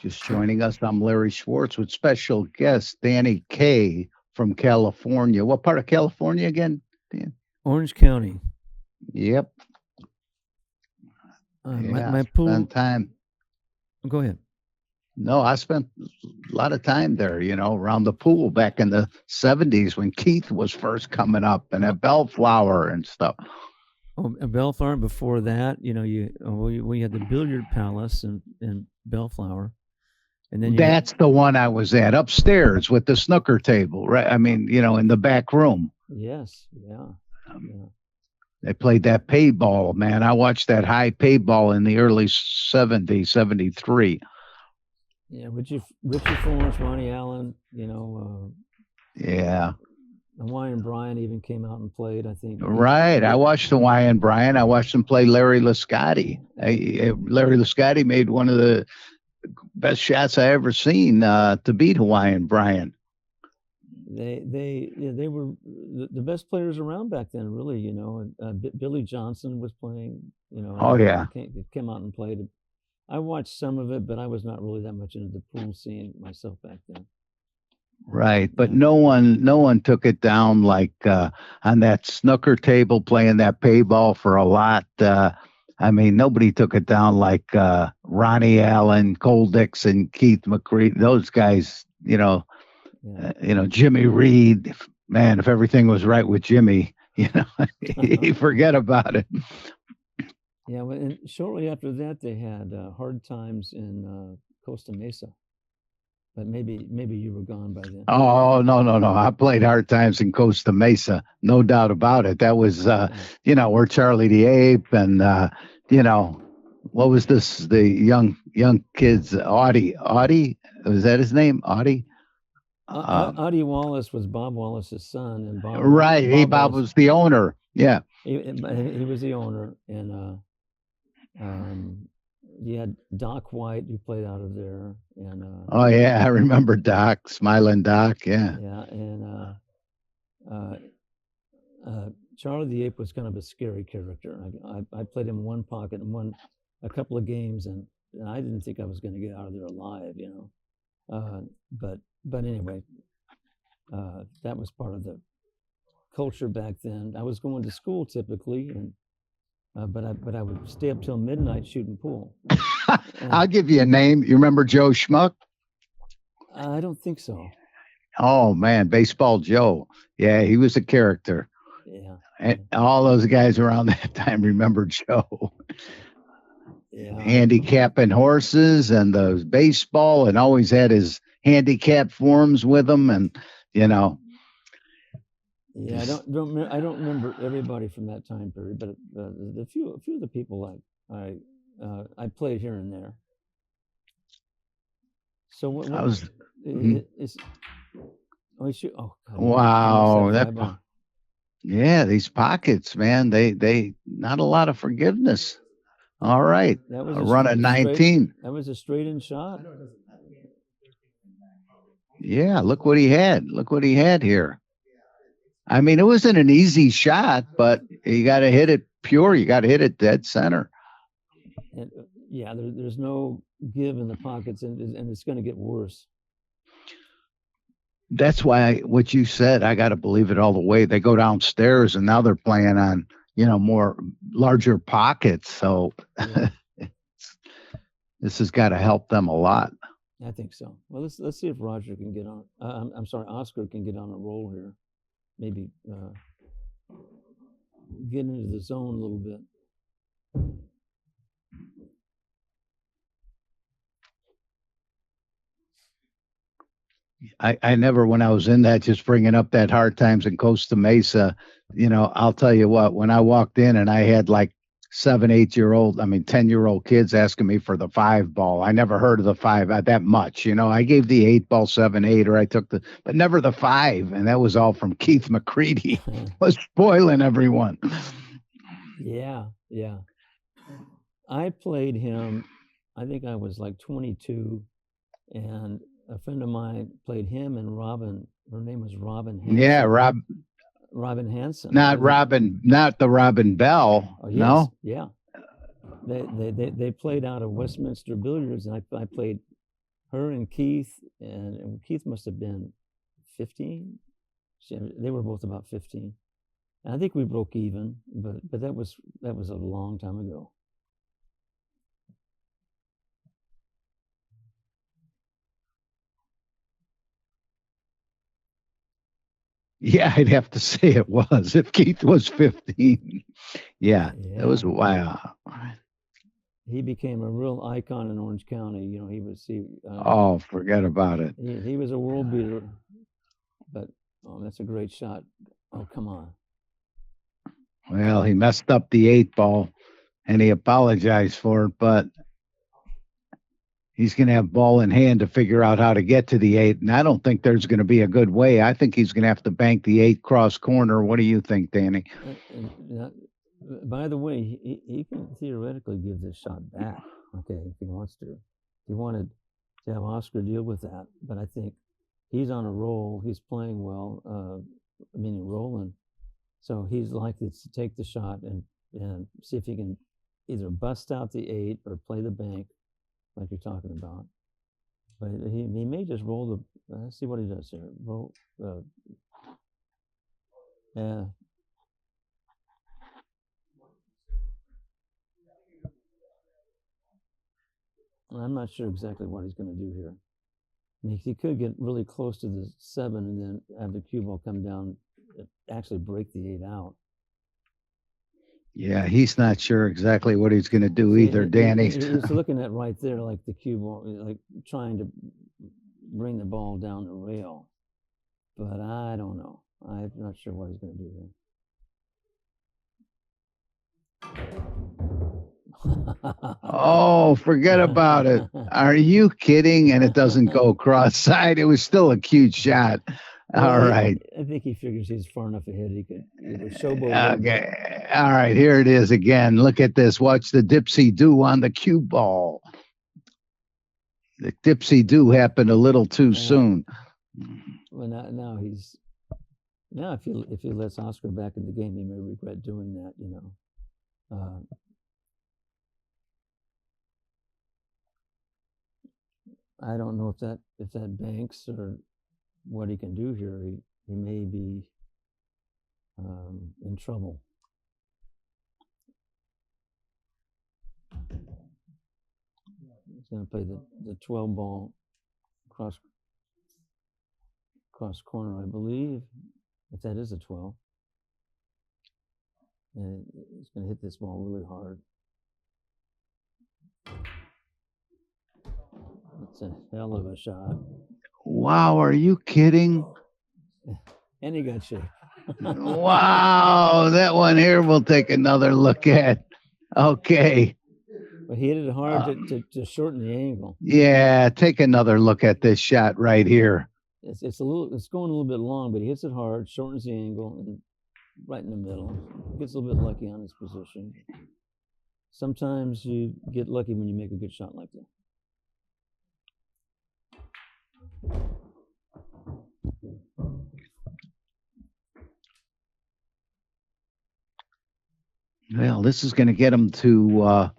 Just joining us, I'm Larry Schwartz with special guest Danny K from California. What part of California again, Dan? Orange County. Yep. My pool. Spent time. Go ahead. No, I spent a lot of time there, around the pool back in the 70s when Keith was first coming up and at Bellflower and stuff. Oh, Bellflower. Before that, we had the Billiard Palace in Bellflower. And then that's the one I was at upstairs with the snooker table, right? I mean, in the back room. Yes. Yeah. Yeah. They played that pay ball, man. I watched that high pay ball in the early 70s, 73. Yeah, Richie Florence, Ronnie Allen, yeah. Hawaiian Brian even came out and played, I think. Right. I watched Hawaiian Brian. I watched him play Larry Lascotti. Larry Lascotti made one of the best shots I ever seen to beat Hawaiian Brian. They were the best players around back then, really. Billy Johnson was playing. Oh yeah, came out and played. I watched some of it, but I was not really that much into the pool scene myself back then. Right, but no one took it down like on that snooker table playing that pay ball for a lot. I mean, nobody took it down like Ronnie Allen, Cole Dixon, Keith McCree. Those guys, Jimmy Reed. Man, if everything was right with Jimmy, you forget about it. Yeah, and shortly after that, they had Hard Times in Costa Mesa. But maybe you were gone by then. Oh, no. I played Hard Times in Costa Mesa. No doubt about it. That was, where Charlie the Ape and, what was this? The young kids, Audie. Was that his name? Audie? Audie Wallace was Bob Wallace's son. And Bob. Right. Bob was the owner. Yeah. He was the owner. And you had Doc White, who played out of there, and oh yeah, I remember Doc, Smiling Doc, yeah. Yeah, and Charlie the Ape was kind of a scary character. I played him in one pocket and won a couple of games, and I didn't think I was going to get out of there alive, But anyway, that was part of the culture back then. I was going to school typically, and. But I would stay up till midnight shooting pool. I'll give you a name. You remember Joe Schmuck? I don't think so. Oh man, Baseball Joe. Yeah, he was a character. Yeah. And all those guys around that time remember Joe. Yeah. Handicapping horses and the baseball, and always had his handicap forms with him, and Yeah, I don't remember everybody from that time period, but the few of the people I played here and there. So what I was. Wow, yeah, these pockets, man. They not a lot of forgiveness. All right, that was a run at 19. That was a straight in shot. Yeah, look what he had. Look what he had here. I mean, it wasn't an easy shot, but you got to hit it pure. You got to hit it dead center. And yeah, there's no give in the pockets, and it's going to get worse. That's why what you said, I got to believe it all the way. They go downstairs and now they're playing on, more larger pockets. So Yeah. this has got to help them a lot. I think so. Well, let's see if Roger can get on. I'm sorry, Oscar can get on a roll here. Maybe get into the zone a little bit. I never, when I was in that, just bringing up that hard times in Costa Mesa, I'll tell you what, when I walked in and I had like 10-year-old kids asking me for the 5 ball. I never heard of the 5 that much. I gave the 8 ball 7-8, or I took but never the 5. And that was all from Keith McCready. Was spoiling everyone. Yeah. I played him, I think I was like 22, and a friend of mine played him and Robin. Her name was Robin Hansen. Yeah, Robin Hansen. Not Robin, not the Robin Bell. Oh, yes. No. Yeah. They played out of Westminster Billiards, and I played her and Keith, and Keith must have been 15. They were both about 15. And I think we broke even, but that was a long time ago. Yeah, I'd have to say it was. If Keith was 15. Yeah, it was wow. He became a real icon in Orange County. Forget about it. He was a world beater, but that's a great shot. Oh, come on. Well, he messed up the 8 ball, and he apologized for it, but he's going to have ball in hand to figure out how to get to the 8, and I don't think there's going to be a good way. I think he's going to have to bank the 8 cross corner. What do you think, Danny? By the way, he can theoretically give this shot back, okay, if he wants to. He wanted to have Oscar deal with that, but I think he's on a roll. He's playing well, meaning Roland. So he's likely to take the shot and see if he can either bust out the 8 or play the bank, like you're talking about. But he may just roll the. Let's see what he does here. Roll. Yeah. I'm not sure exactly what he's going to do here. I mean, he could get really close to the 7 and then have the cue ball come down, actually break the 8 out. Yeah, he's not sure exactly what he's going to do either, Danny. He's looking at right there, like the cue ball, like trying to bring the ball down the rail. But I don't know. I'm not sure what he's going to do here. Oh, forget about it. Are you kidding? And it doesn't go cross-side. It was still a cute shot. All right. I think he figures he's far enough ahead he could showboat. Okay. All right. Here it is again. Look at this. Watch the dipsy-do on the cue ball. The dipsy-do happened a little too soon. Well, now if he lets Oscar back in the game, he may regret doing that. I don't know if that banks or what he can do here. He may be in trouble. He's going to play the 12 ball cross corner, I believe, if that is a 12. And he's going to hit this ball really hard. It's a hell of a shot. Wow, are you kidding? And he got shape. Wow, that one here we'll take another look at. Okay. But he hit it hard to shorten the angle. Yeah, take another look at this shot right here. It's going a little bit long, but he hits it hard, shortens the angle, and right in the middle. Gets a little bit lucky on his position. Sometimes you get lucky when you make a good shot like that. Well, this is going to get him to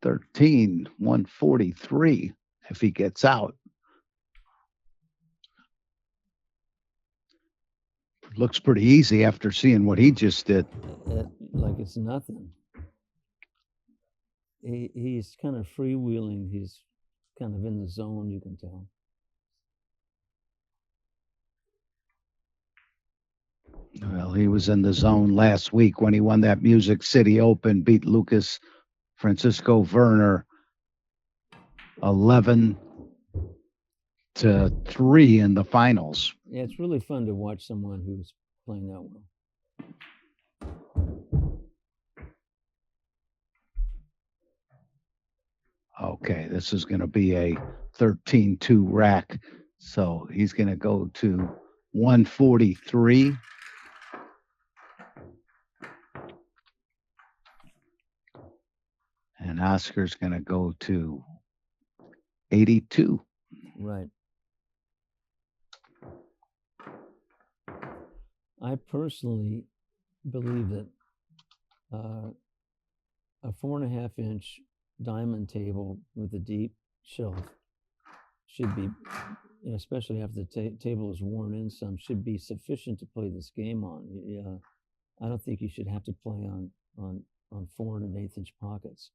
143 if he gets out. Looks pretty easy after seeing what he just did. Like it's nothing. He's kind of freewheeling. He's kind of in the zone, you can tell. Well, he was in the zone last week when he won that Music City Open, beat Lucas Francisco Werner 11-3 in the finals. Yeah, it's really fun to watch someone who's playing that well. Okay, this is going to be a 13-2 rack. So he's going to go to 143. And Oscar's going to go to 82. Right. I personally believe that a 4.5-inch diamond table with a deep shelf should be, especially after the table is worn in some, should be sufficient to play this game on. I don't think you should have to play on 4 1/8-inch pockets.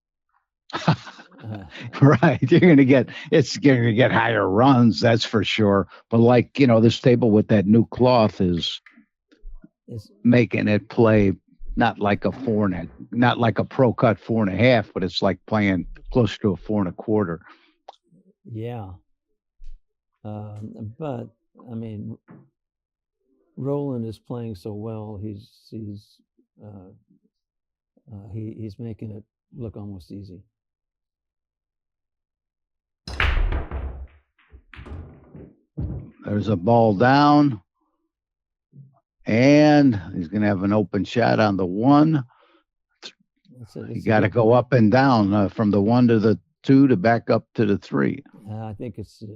Right, it's going to get higher runs, that's for sure. But like this table with that new cloth is making it play not like a not like a pro cut 4.5, but it's like playing close to a 4 1/4. Yeah, but I mean, Roland is playing so well. He's making it look almost easy. There's a ball down, and he's going to have an open shot on the 1. You got to go up and down from the 1 to the 2 to back up to the 3. I think it's a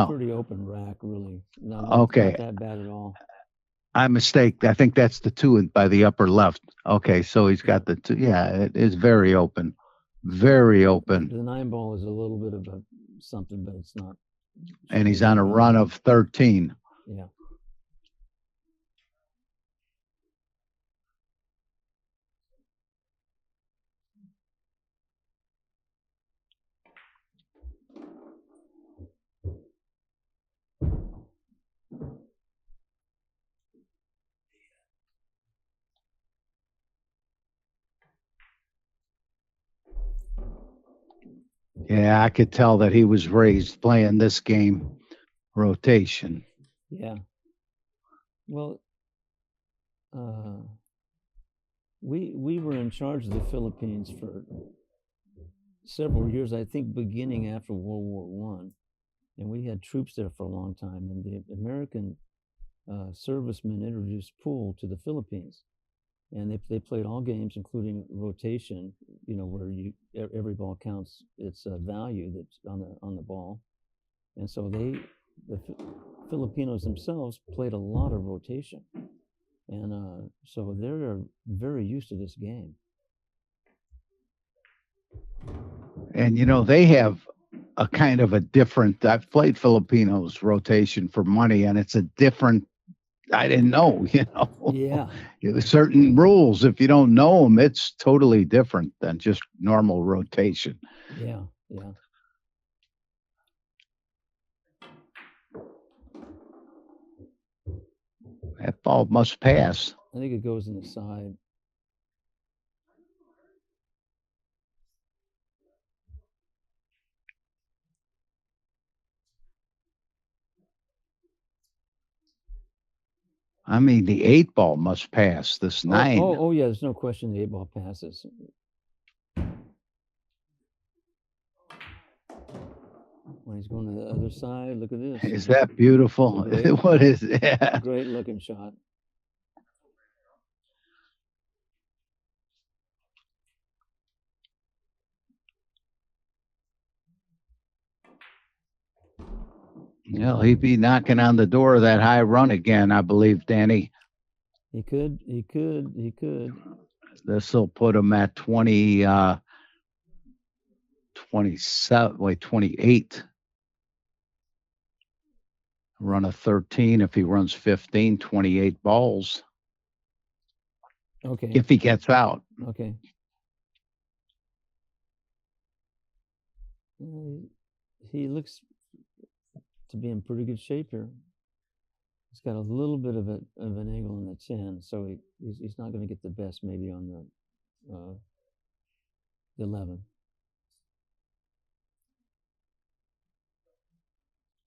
pretty open rack, really. Okay. Not that bad at all. I mistake. I think that's the 2 by the upper left. Okay, so he's got the 2. Yeah, it is very open. Very open. The 9 ball is a little bit of a something, but it's not. And he's on a run of 13. Yeah. Yeah, I could tell that he was raised playing this game rotation. Yeah. Well, we were in charge of the Philippines for several years, I think beginning after World War I. And we had troops there for a long time. And the American servicemen introduced pool to the Philippines. And they played all games, including rotation, where every ball counts its value that's on the ball. And so the Filipinos themselves played a lot of rotation. And so they're very used to this game. And, they have a kind of a different, I've played Filipinos rotation for money, and it's a different, I didn't know, Yeah. There's certain rules. If you don't know them, it's totally different than just normal rotation. Yeah, yeah. That ball must pass. I think it goes in the side. I mean, the 8 ball must pass this 9. Oh, yeah, there's no question the 8 ball passes. When he's going to the other side, look at this. Is that beautiful? What is that? Great looking shot. He'd be knocking on the door of that high run again, I believe, Danny. He could. This will put him at 28. Run a 13. If he runs 15, 28 balls. Okay. If he gets out. Okay. He looks to be in pretty good shape here. He's got a little bit of an angle in the 10, so he's not going to get the best maybe on the 11.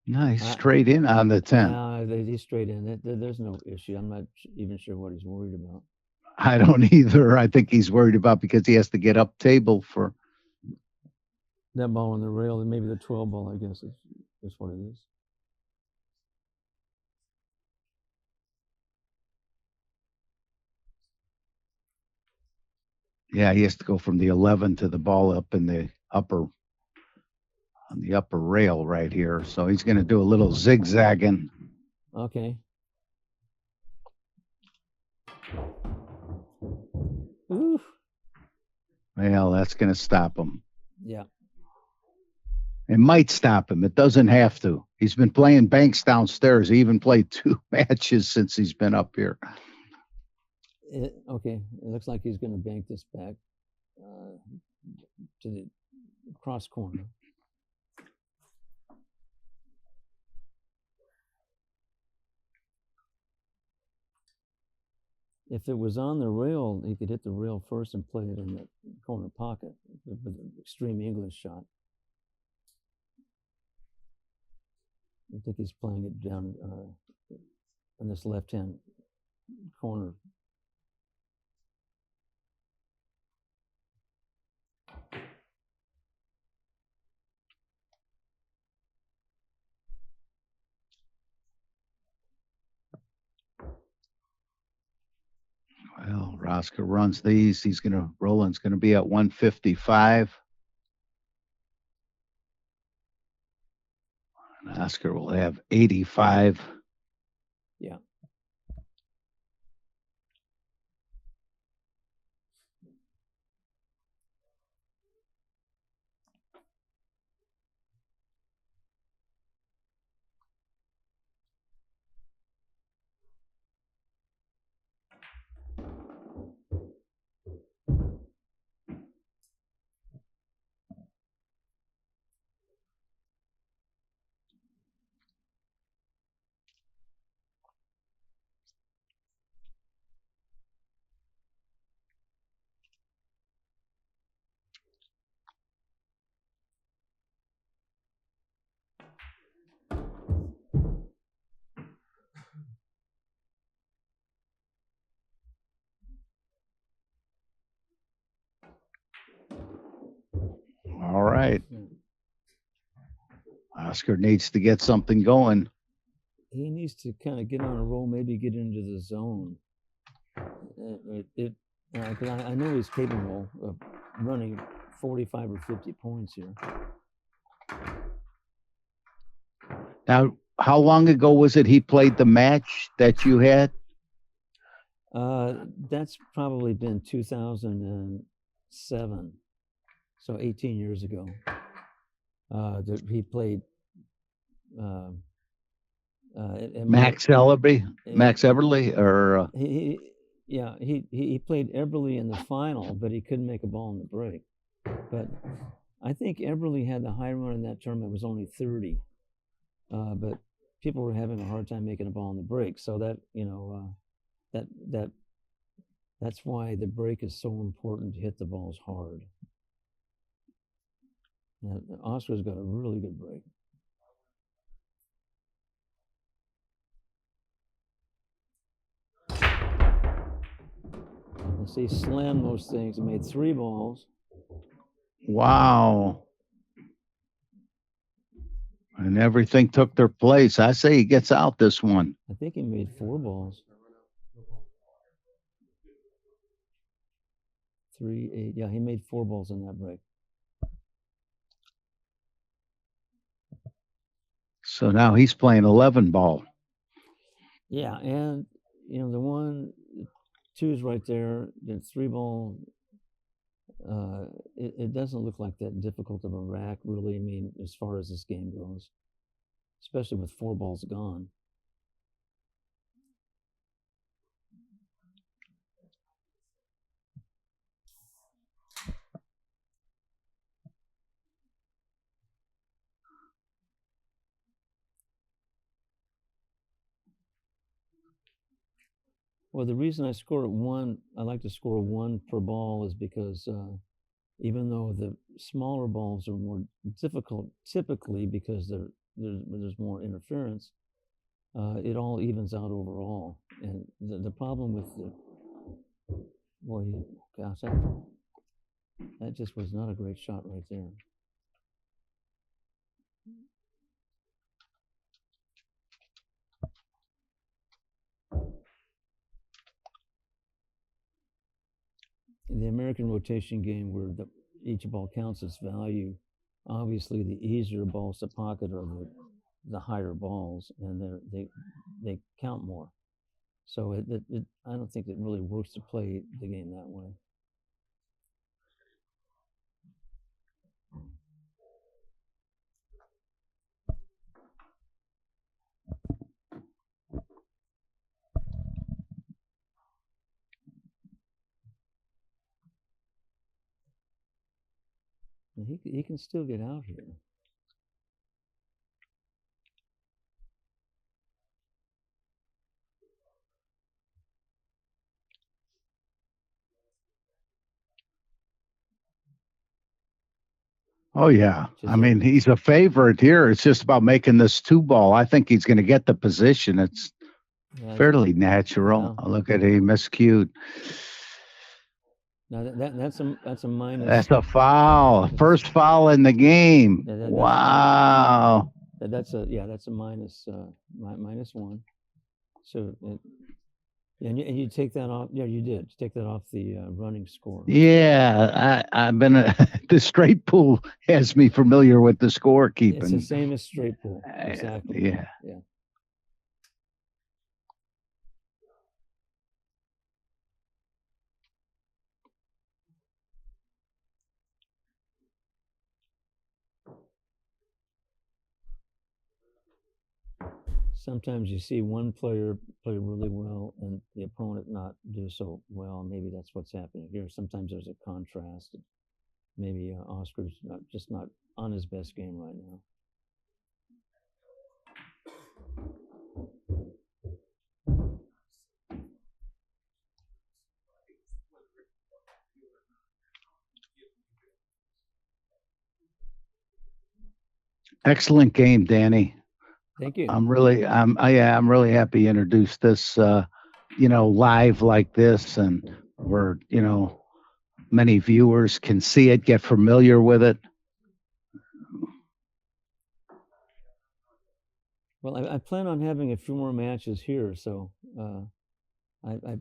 Nice, straight in on the 10. No, he's straight in. There's no issue. I'm not even sure what he's worried about. I don't either. I think he's worried about because he has to get up table for that ball on the rail, and maybe the 12 ball, I guess, is what it is. Yeah, he has to go from the 11 to the ball up in the upper rail right here. So he's going to do a little zigzagging. Okay. Oof. Well, that's going to stop him. Yeah. It might stop him. It doesn't have to. He's been playing banks downstairs. He even played 2 matches since he's been up here. Okay. It looks like he's going to bank this back to the cross corner. If it was on the rail, he could hit the rail first and play it in the corner pocket with an extreme English shot. I think he's playing it down in this left-hand corner. Well, Roscoe runs these. Roland's going to be at 155. And Oscar will have 85. Yeah. All right. Oscar needs to get something going. He needs to kind of get on a roll, maybe get into the zone. I know he's capable of running 45 or 50 points here. Now, how long ago was it he played the match that you had? That's probably been 2007, so 18 years ago. He played Max Everly, or he played Everly in the final, but he couldn't make a ball in the break. But I think Everly had the high run in that tournament, was only 30. But people were having a hard time making a ball in the break, so that that's why the break is so important to hit the balls hard. Now, Oscar's got a really good break. And see, slammed those things and made 3 balls. Wow. And everything took their place. I say he gets out this one. I think he made 4 balls. 3, 8. Yeah, he made 4 balls in that break. So now he's playing 11 ball. Yeah, and the one, two's right there. The 3 ball. It doesn't look like that difficult of a rack, really. I mean, as far as this game goes, especially with 4 balls gone. Well, the reason I score at 1, I like to score 1 per ball, is because even though the smaller balls are more difficult typically because there's more interference, it all evens out overall. And the problem with gosh, that just was not a great shot right there. In the American rotation game, where each ball counts its value, obviously the easier balls to pocket are the higher balls, and they count more. So I don't think it really works to play the game that way. And he can still get out here. Oh yeah. I mean, he's a favorite here. It's just about making this 2 ball. I think he's going to get the position. It's fairly natural. Yeah. Look at him, miscued. Now that's a minus. That's a foul. First foul in the game. Wow. That's a minus -1. So and you take that off. Yeah, you did take that off the running score. Yeah, I've been the straight pool has me familiar with the scorekeeping. It's the same as straight pool. Exactly. Yeah. Sometimes you see one player play really well and the opponent not do so well. Maybe that's what's happening here. Sometimes there's a contrast. Maybe Oscar's just not on his best game right now. Excellent game, Danny. Thank you. I'm really happy you introduced this, live like this, and where, many viewers can see it, get familiar with it. Well, I plan on having a few more matches here, so I've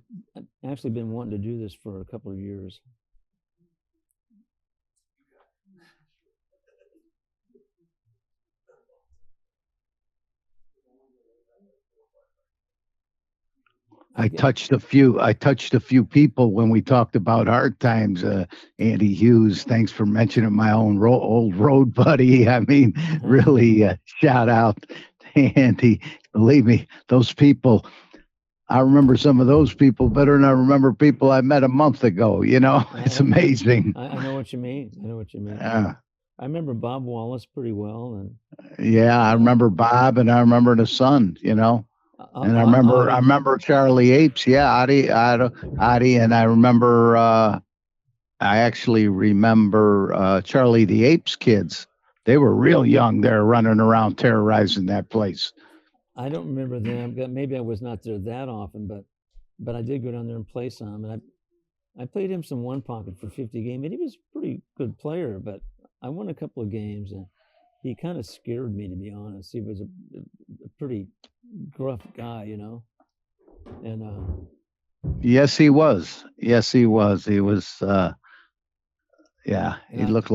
actually been wanting to do this for a couple of years. I touched a few people when we talked about hard times. Andy Hughes, thanks for mentioning my own old road buddy. I mean, really, shout out to Andy. Believe me, those people, I remember some of those people better than I remember people I met a month ago. It's amazing. I know what you mean. Yeah. I remember Bob Wallace pretty well, and yeah, I remember Bob, and I remember the son. And I remember Charlie Apes. Yeah, Adi, and I remember. I actually remember Charlie the Apes kids. They were real young. They're running around terrorizing that place. I don't remember them. Maybe I was not there that often, but I did go down there and play some. And I played him some one pocket for 50 games, and he was a pretty good player. But I won a couple of games, and he kind of scared me, to be honest. He was a pretty gruff guy, and yes, he was. He was. Yeah, And he looked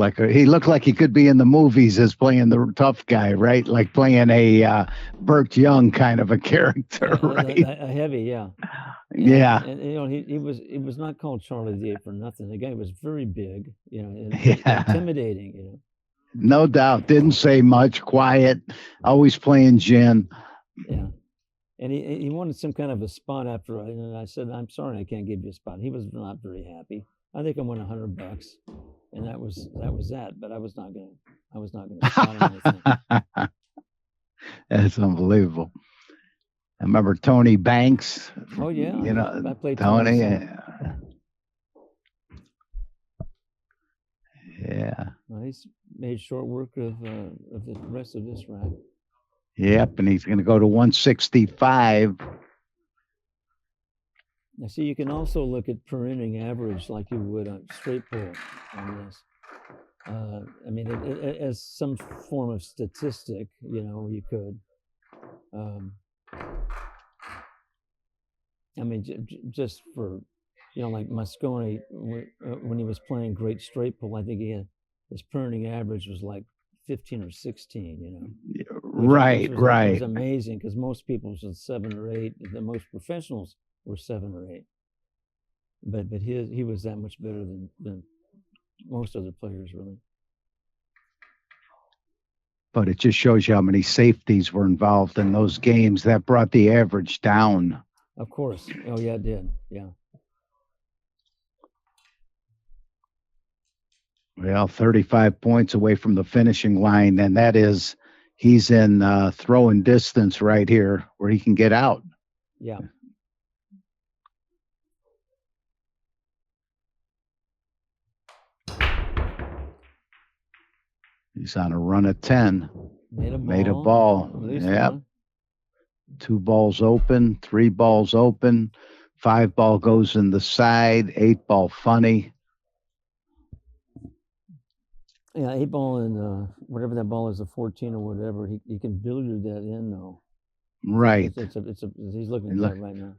like he could be in the movies as playing the tough guy, right? Like playing a Burt Young kind of a character, right? a heavy, yeah. Yeah, And you know, he was not called Charlie the Ape for nothing. The guy was very big, you know, and yeah, intimidating, you know. no doubt. Didn't say much, quiet, always playing gin. Yeah. And he wanted some kind of a spot after and I said, I'm sorry, I can't give you a spot. He was not very happy. I think I won $100, and that was that. But I was not gonna spot him anything. That's unbelievable. I remember Tony Banks. Oh yeah, You know, I played Tony. some. Yeah. Well, he's made short work of the rest of this rack. Yep, and he's going to go to 165. Now, see, you can also look at per inning average like you would on straight pull on this. I mean, as some form of statistic, you know, you could. I mean, just for, you know, like Moscone, when he was playing great straight pull, I think his per inning average was like 15 or 16, you know. Right. It was amazing because most people was 7 or 8. The most professionals were 7 or 8. But he was that much better than most other players, really. But it just shows you how many safeties were involved in those games. That brought the average down. Of course. Oh, yeah, it did. Yeah. Well, 35 points away from the finishing line, and that is he's in throwing distance right here where he can get out. Yeah. He's on a run of 10. Made a ball. Yep. 2 balls open, 3 balls open, 5 ball goes in the side, 8 ball funny. Yeah, 8 ball and whatever that ball is, a 14 or whatever. He can billiard that in though. Right. He's looking at that right now.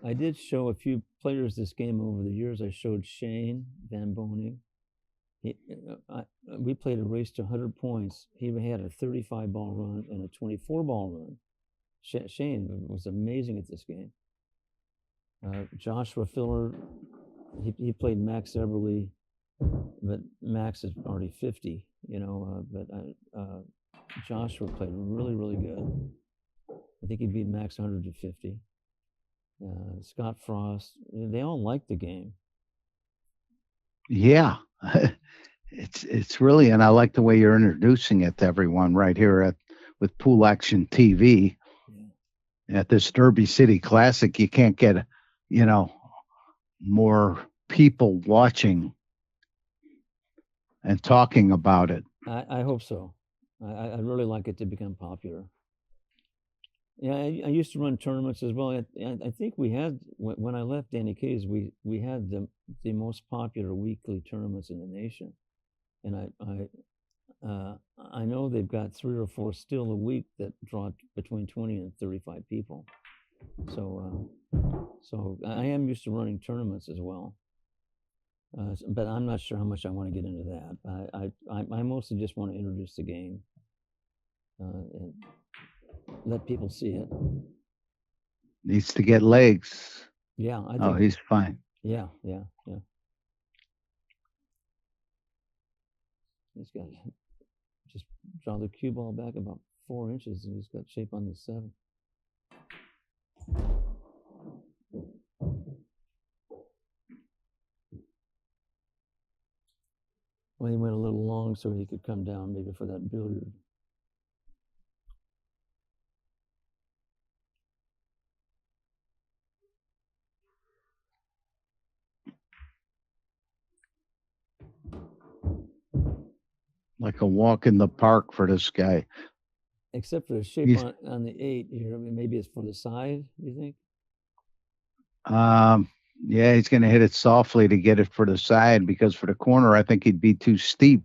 I did show a few players this game over the years. I showed Shane Van Boning. We played a race to 100 points. He had a 35 ball run and a 24 ball run. Shane was amazing at this game. Joshua Filler, he played Max Eberly, but Max is already 50, you know. But Joshua played really, really good. I think he beat Max 100 to 50. Scott Frost, they all liked the game. Yeah, it's really, and I like the way you're introducing it to everyone right here with Pool Action TV. Yeah. At this Derby City Classic, you can't get, you know, more people watching and talking about it. I hope so. I really like it to become popular. Yeah, I used to run tournaments as well. I think we had, when I left Danny Kaye's, we had the most popular weekly tournaments in the nation, and I know they've got 3 or 4 still a week that draw between 20 and 35 people. So I am used to running tournaments as well, but I'm not sure how much I want to get into that. I mostly just want to introduce the game. And let people see it. Needs to get legs. Yeah. I think, he's fine. Yeah. He's got just draw the cue ball back about 4 inches, and he's got shape on the 7. Well, he went a little long so he could come down maybe for that billiard. Like a walk in the park for this guy. Except for the shape on the 8 here. I mean, maybe it's for the side, you think? Yeah, he's going to hit it softly to get it for the side, because for the corner, I think he'd be too steep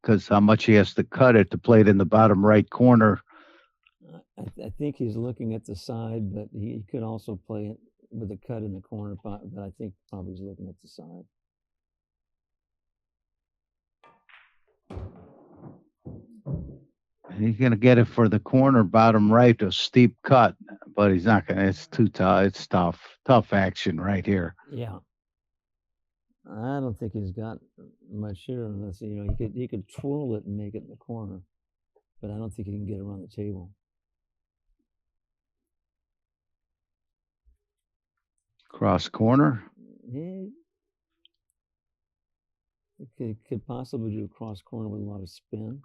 because how much he has to cut it to play it in the bottom right corner. I think he's looking at the side, but he could also play it with a cut in the corner. But I think probably he's looking at the side. He's going to get it for the corner, bottom right, a steep cut, but he's not going to. It's too tough. It's tough action right here. Yeah. I don't think he's got much here unless he could twirl it and make it in the corner, but I don't think he can get around the table. Cross corner. He could possibly do a cross corner with a lot of spin.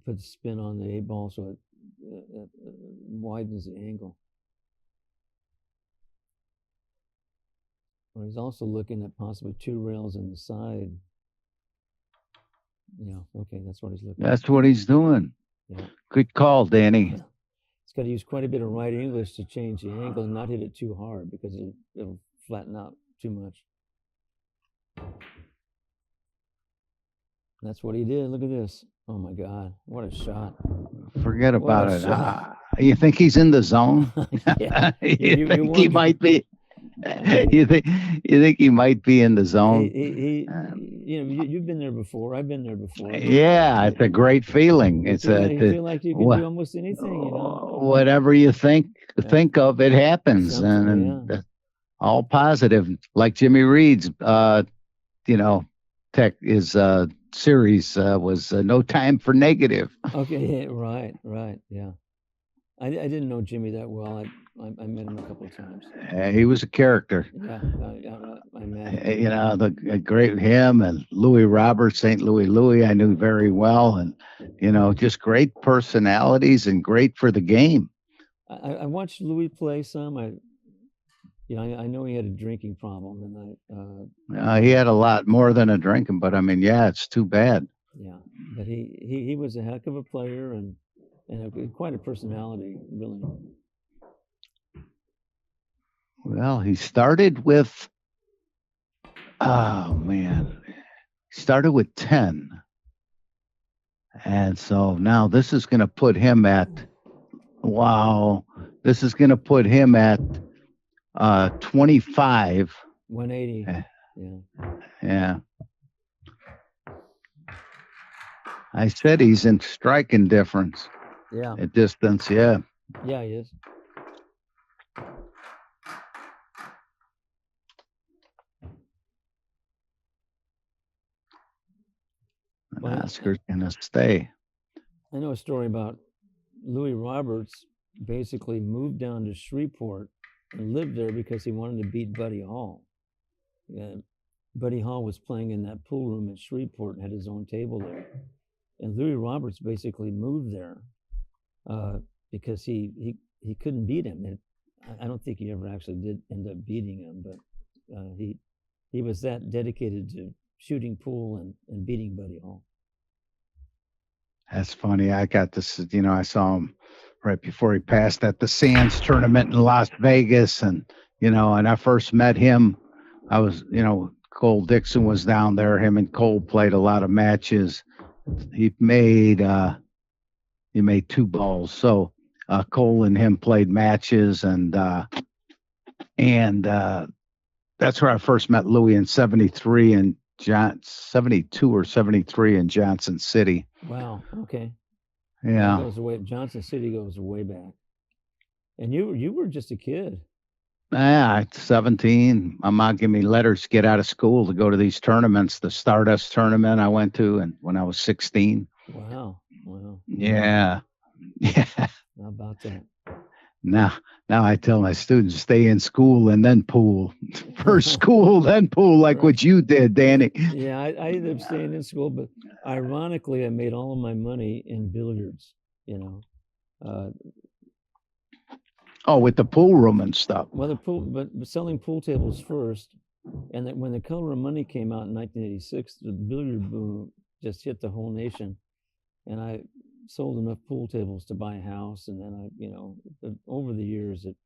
Put the spin on the 8-ball so it widens the angle. Or he's also looking at possibly 2 rails in the side. Yeah, okay, that's what he's looking at. That's what he's doing. Yeah. Good call, Danny. He's got to use quite a bit of right English to change the angle and not hit it too hard because it'll flatten out too much. That's what he did. Look at this. Oh my God, what a shot. Forget about it. You think he's in the zone? Yeah. you think he might be? You think he might be in the zone? You've been there before. I've been there before. Yeah, it's a great feeling. You feel like you can do almost anything. Whatever you think of, it happens, and all positive. Like Jimmy Reed's, his series was no time for negative. Okay, right, yeah. I didn't know Jimmy that well. I met him a couple of times. He was a character. Yeah, I met. The great him and Louis Roberts, St. Louis, I knew very well, and just great personalities and great for the game. I watched Louis play some. I know he had a drinking problem, and he had a lot more than a drinking, but it's too bad. Yeah, but he was a heck of a player and quite a personality, really. Well, he started with, started with 10. And so now this is going to put him at, 25. 180. Yeah. I said he's in striking difference. Yeah. At distance, yeah. Yeah, he is. And Oscar's going to stay. I know a story about Louis Roberts basically moved down to Shreveport and lived there because he wanted to beat Buddy Hall. Buddy Hall was playing in that pool room in Shreveport and had his own table there. And Louis Roberts basically moved there because he couldn't beat him. And I don't think he ever actually did end up beating him, but he was that dedicated to shooting pool and beating Buddy Hall. That's funny. I got this, I saw him right before he passed at the Sands tournament in Las Vegas. And, and I first met him. I was, Cole Dixon was down there. Him and Cole played a lot of matches. He made 2 balls. So Cole and him played matches, and that's where I first met Louis in 73 and 72 or 73 in Johnson City. Wow. Okay. Yeah. Johnson City goes way back. And you were just a kid. Yeah, 17. My mom gave me letters to get out of school to go to these tournaments. The Stardust tournament I went to, and when I was 16. Wow. Yeah. How about that? Now I tell my students, stay in school and then pool. First school, then pool, like what you did, Danny. Yeah, I ended up staying in school, but ironically, I made all of my money in billiards, with the pool room and stuff. Well, but selling pool tables first, and then when the Color of Money came out in 1986, the billiard boom just hit the whole nation, and I sold enough pool tables to buy a house, and then over the years it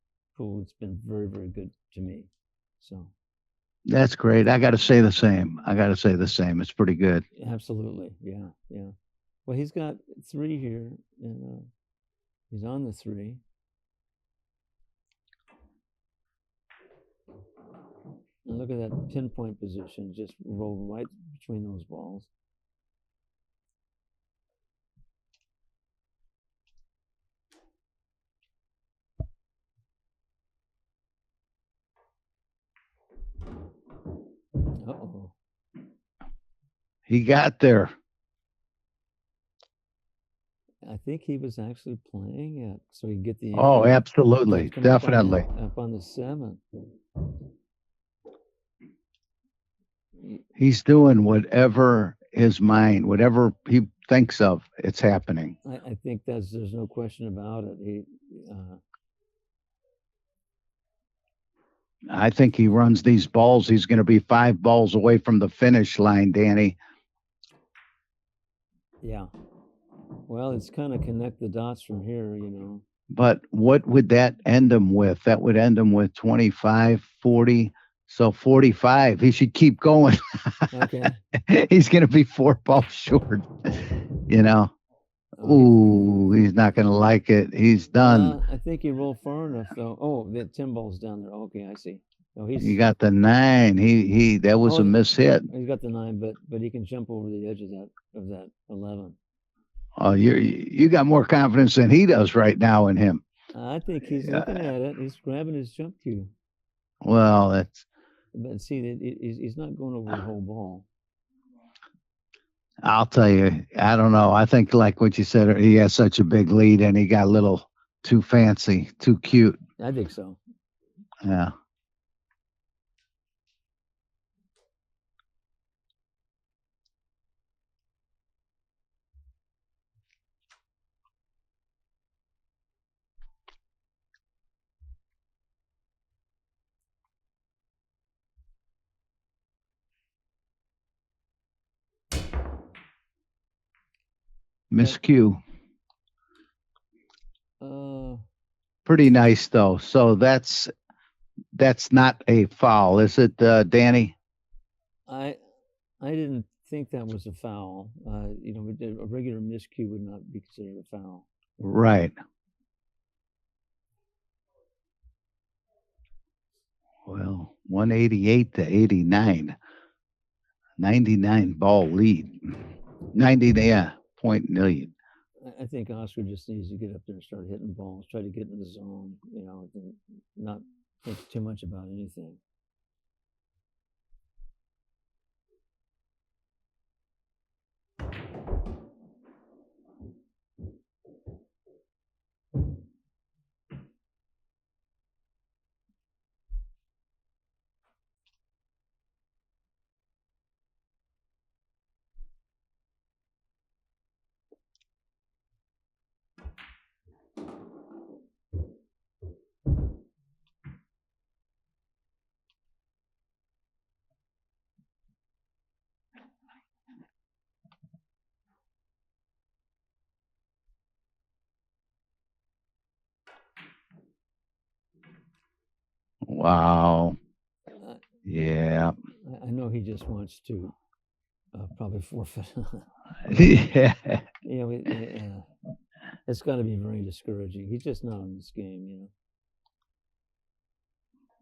pool. It's been very, very good to me. So That's great. I got to say the same. It's pretty good. absolutely, yeah, yeah. Well, he's got 3 here, and he's on the 3. And look at that pinpoint position, just rolled right between those balls. Uh-oh. He got there. I think he was actually playing it so he could get the Oh, angle. absolutely. Come up on the- Definitely. Up on the 7. He's doing whatever his mind, whatever he thinks of, it's happening. I think there's no question about it. I think he runs these balls. He's going to be 5 balls away from the finish line, Danny. Yeah. Well, it's kind of connect the dots from here, you know. But what would that end him with? That would end him with 25, 40. So 45. He should keep going. Okay. He's going to be 4 balls short. You know. Ooh, he's not going to like it. He's done. I think he rolled far enough, though. Oh, that 10 ball's down there. Okay, I see. No, He got the 9. He that was a miss hit. He's got the 9, but he can jump over the edge of that 11. Oh, you got more confidence than he does right now in him. I think he's looking at it. He's grabbing his jump cue. Well, that's. But see, he's not going over the whole ball. I'll tell you, I don't know. I think, like what you said, he has such a big lead and he got a little too fancy, too cute. I think so. Yeah. Miscue. Pretty nice though. So that's not a foul, is it, Danny? I didn't think that was a foul. You know, a regular miscue would not be considered a foul. Right. Well, 188 to 89. 99 ball lead. 90 point million. I think Oscar just needs to get up there and start hitting balls, try to get in the zone, you know, and not think too much about anything. Wow. Yeah. I know he just wants to probably forfeit. Yeah. You know, it's got to be very discouraging. He's just not in this game, you know.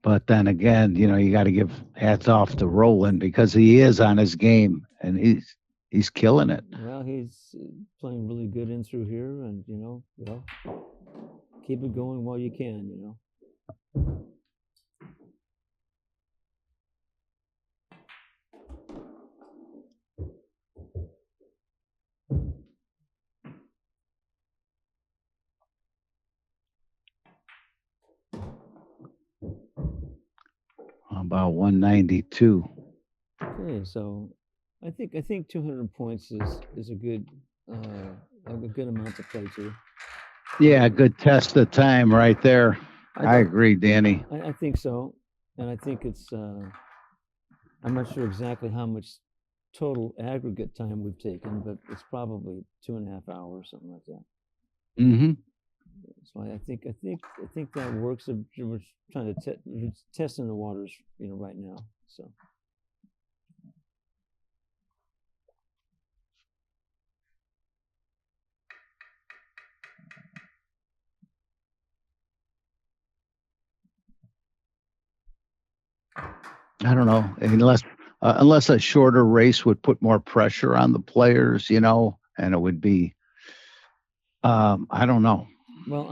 But then again, you know, you got to give hats off to Roland because he is on his game and he's killing it. Well, he's playing really good in through here, and you know, well, keep it going while you can, you know. About 192. Okay, so I think 200 points is a good amount to play to. Yeah, good test of time right there. I agree, Danny. I think so, and I think it's. I'm not sure exactly how much total aggregate time we've taken, but it's probably 2.5 hours, something like that. Mm-hmm. So I think that works. We're trying to we're testing the waters, right now. So. I don't know, unless a shorter race would put more pressure on the players, and it would be, I don't know. Well,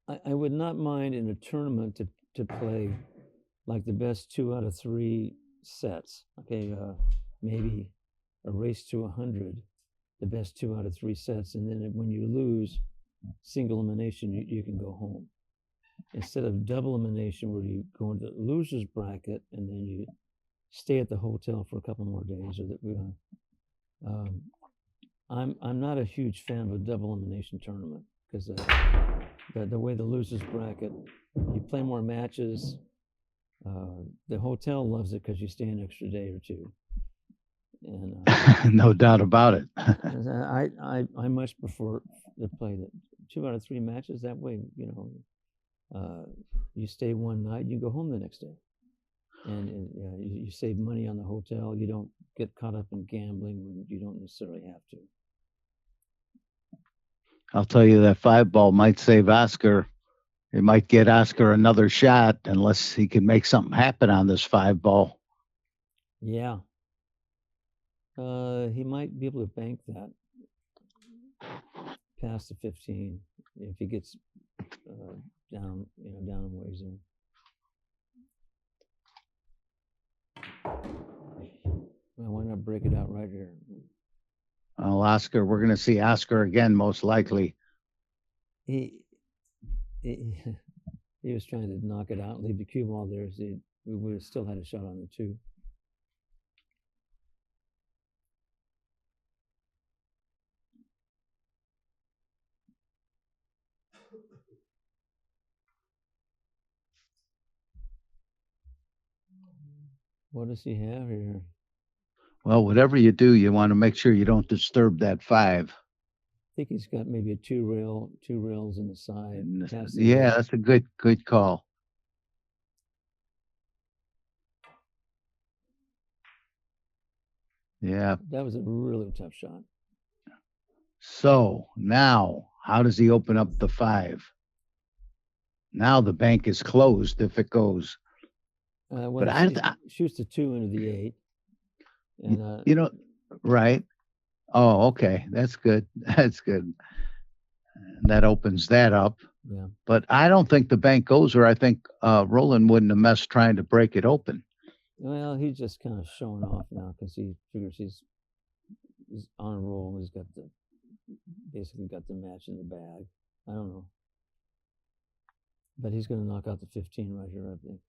I would not mind in a tournament to play like the best 2 out of 3 sets. Okay, maybe a race to 100, the best 2 out of 3 sets, and then when you lose, single elimination, you can go home. Instead of double elimination, where you go into the losers bracket and then you stay at the hotel for a couple more days, I'm not a huge fan of a double elimination tournament because the way the losers bracket, you play more matches. The hotel loves it because you stay an extra day or two. And no doubt about it. I much prefer to play the 2 out of 3 matches. That way, you stay one night, you go home the next day, and you save money on the hotel. You don't get caught up in gambling when you don't necessarily have to. I'll tell you that 5-ball might save Oscar. It might get Oscar another shot unless he can make something happen on this 5-ball. Yeah. He might be able to bank that past the 15 if he gets down in ways there. Well, why not break it out right here? Well, Oscar, we're going to see Oscar again, most likely. He was trying to knock it out and leave the cue ball there. So we would have still had a shot on the 2. What does he have here? Well, whatever you do, you want to make sure you don't disturb that 5. I think he's got maybe a 2 rails in the side. Yeah, that's a good call. Yeah. That was a really tough shot. So now, how does he open up the 5? Now the bank is closed if it goes. But he shoots the 2 into the 8. And, right. Oh, okay. That's good. That's good. That opens that up. Yeah. But I don't think the bank goes, or I think Roland wouldn't have messed trying to break it open. Well, he's just kind of showing off now because he figures he's on a roll. He's basically got the match in the bag. I don't know. But he's going to knock out the 15 right here, I think.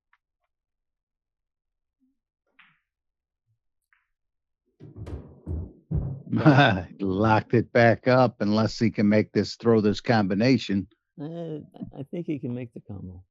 Locked it back up unless he can throw this combination. I think he can make the combo.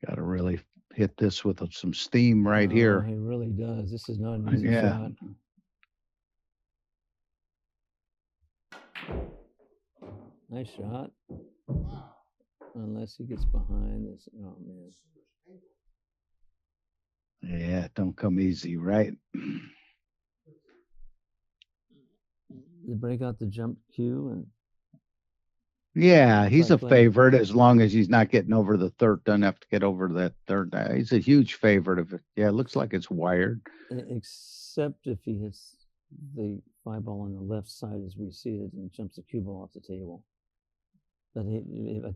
Got to really hit this with some steam right here. He really does. This is not an easy shot. Nice shot. Unless he gets behind this. Oh, man. Yeah, don't come easy, right? They break out the jump cue and. Yeah, he's a favorite as long as he's not getting over the third. Doesn't have to get over that third. He's a huge favorite of it. Yeah, it looks like it's wired. Except if he hits the 5-ball on the left side as we see it and jumps the cue ball off the table. But I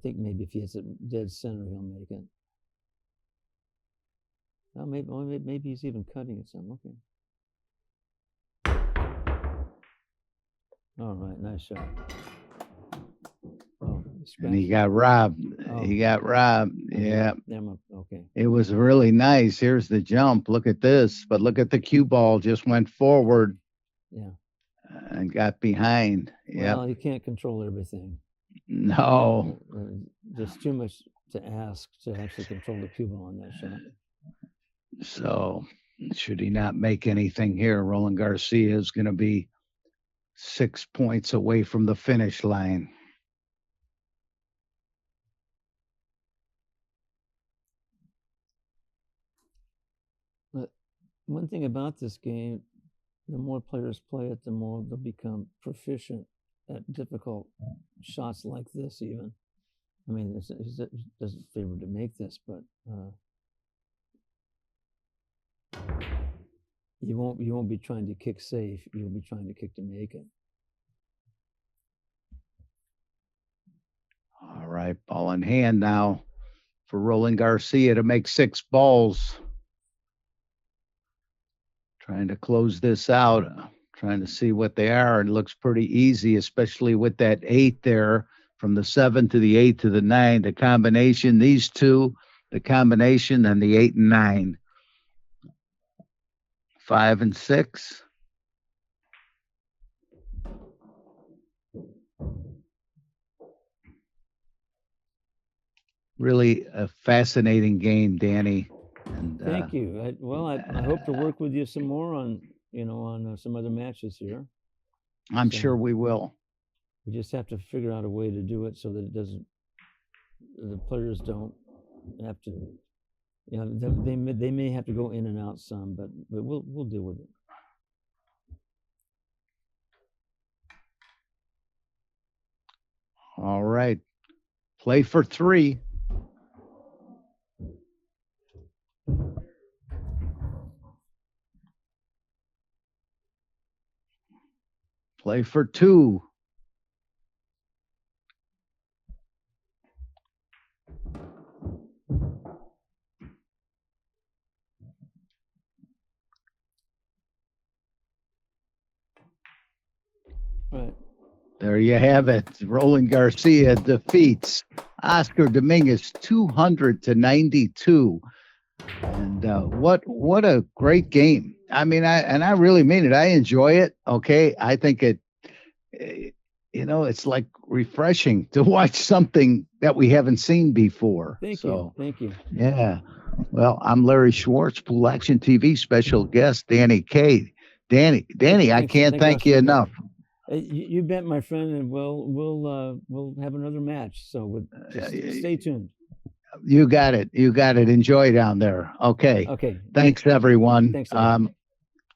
think maybe if he hits it dead center, he'll make it. Well, maybe he's even cutting it some. Okay. All right, nice shot. Oh, And he got robbed. Oh. He got robbed. Yeah. Okay. It was really nice. Here's the jump. Look at this. But look at the cue ball. Just went forward. Yeah. And got behind. Yeah. Well, you can't control everything. No. There's too much to ask to actually control the cue ball on that shot. So, should he not make anything here, Roland Garcia is going to be 6 points away from the finish line. But one thing about this game, the more players play it, the more they'll become proficient at difficult shots like this. Even, I mean, it doesn't favor to make this, but you won't be trying to kick safe. You'll be trying to kick to make it. All right, ball in hand now for Roland Garcia to make 6 balls. Trying to close this out, trying to see what they are. It looks pretty easy, especially with that 8 there, from the 7 to the 8 to the 9. The combination, these two, the combination, and the 8 and 9. 5 and 6. Really a fascinating game, Danny. And, thank you. I hope to work with you some more on some other matches here. I'm sure we will. We just have to figure out a way to do it so that the players don't have to, they may have to go in and out some, but we'll deal with it. All right. Play for 3. Play for 2. Right. There you have it. Roland Garcia defeats Oscar Dominguez 200-92. And what a great game. I mean, I really mean it. I enjoy it. Okay. I think it's like refreshing to watch something that we haven't seen before. Thank you. Yeah. Well, I'm Larry Schwartz, Pool Action TV special guest, Danny K. Danny, I can't thank you enough. You bet, my friend, and we'll have another match. So stay tuned. You got it. Enjoy down there. Okay. Okay. Thanks, everyone. Thanks.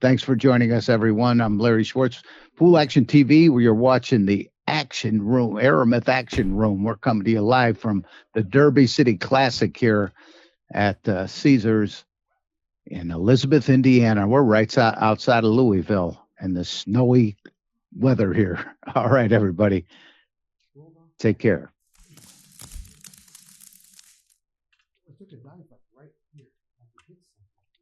Thanks for joining us, everyone. I'm Larry Schwartz, Pool Action TV, where you're watching the Action Room, Aramith Action Room. We're coming to you live from the Derby City Classic here at Caesars in Elizabeth, Indiana. We're right outside of Louisville and the snowy weather here. All right, everybody. Take care. I took a dive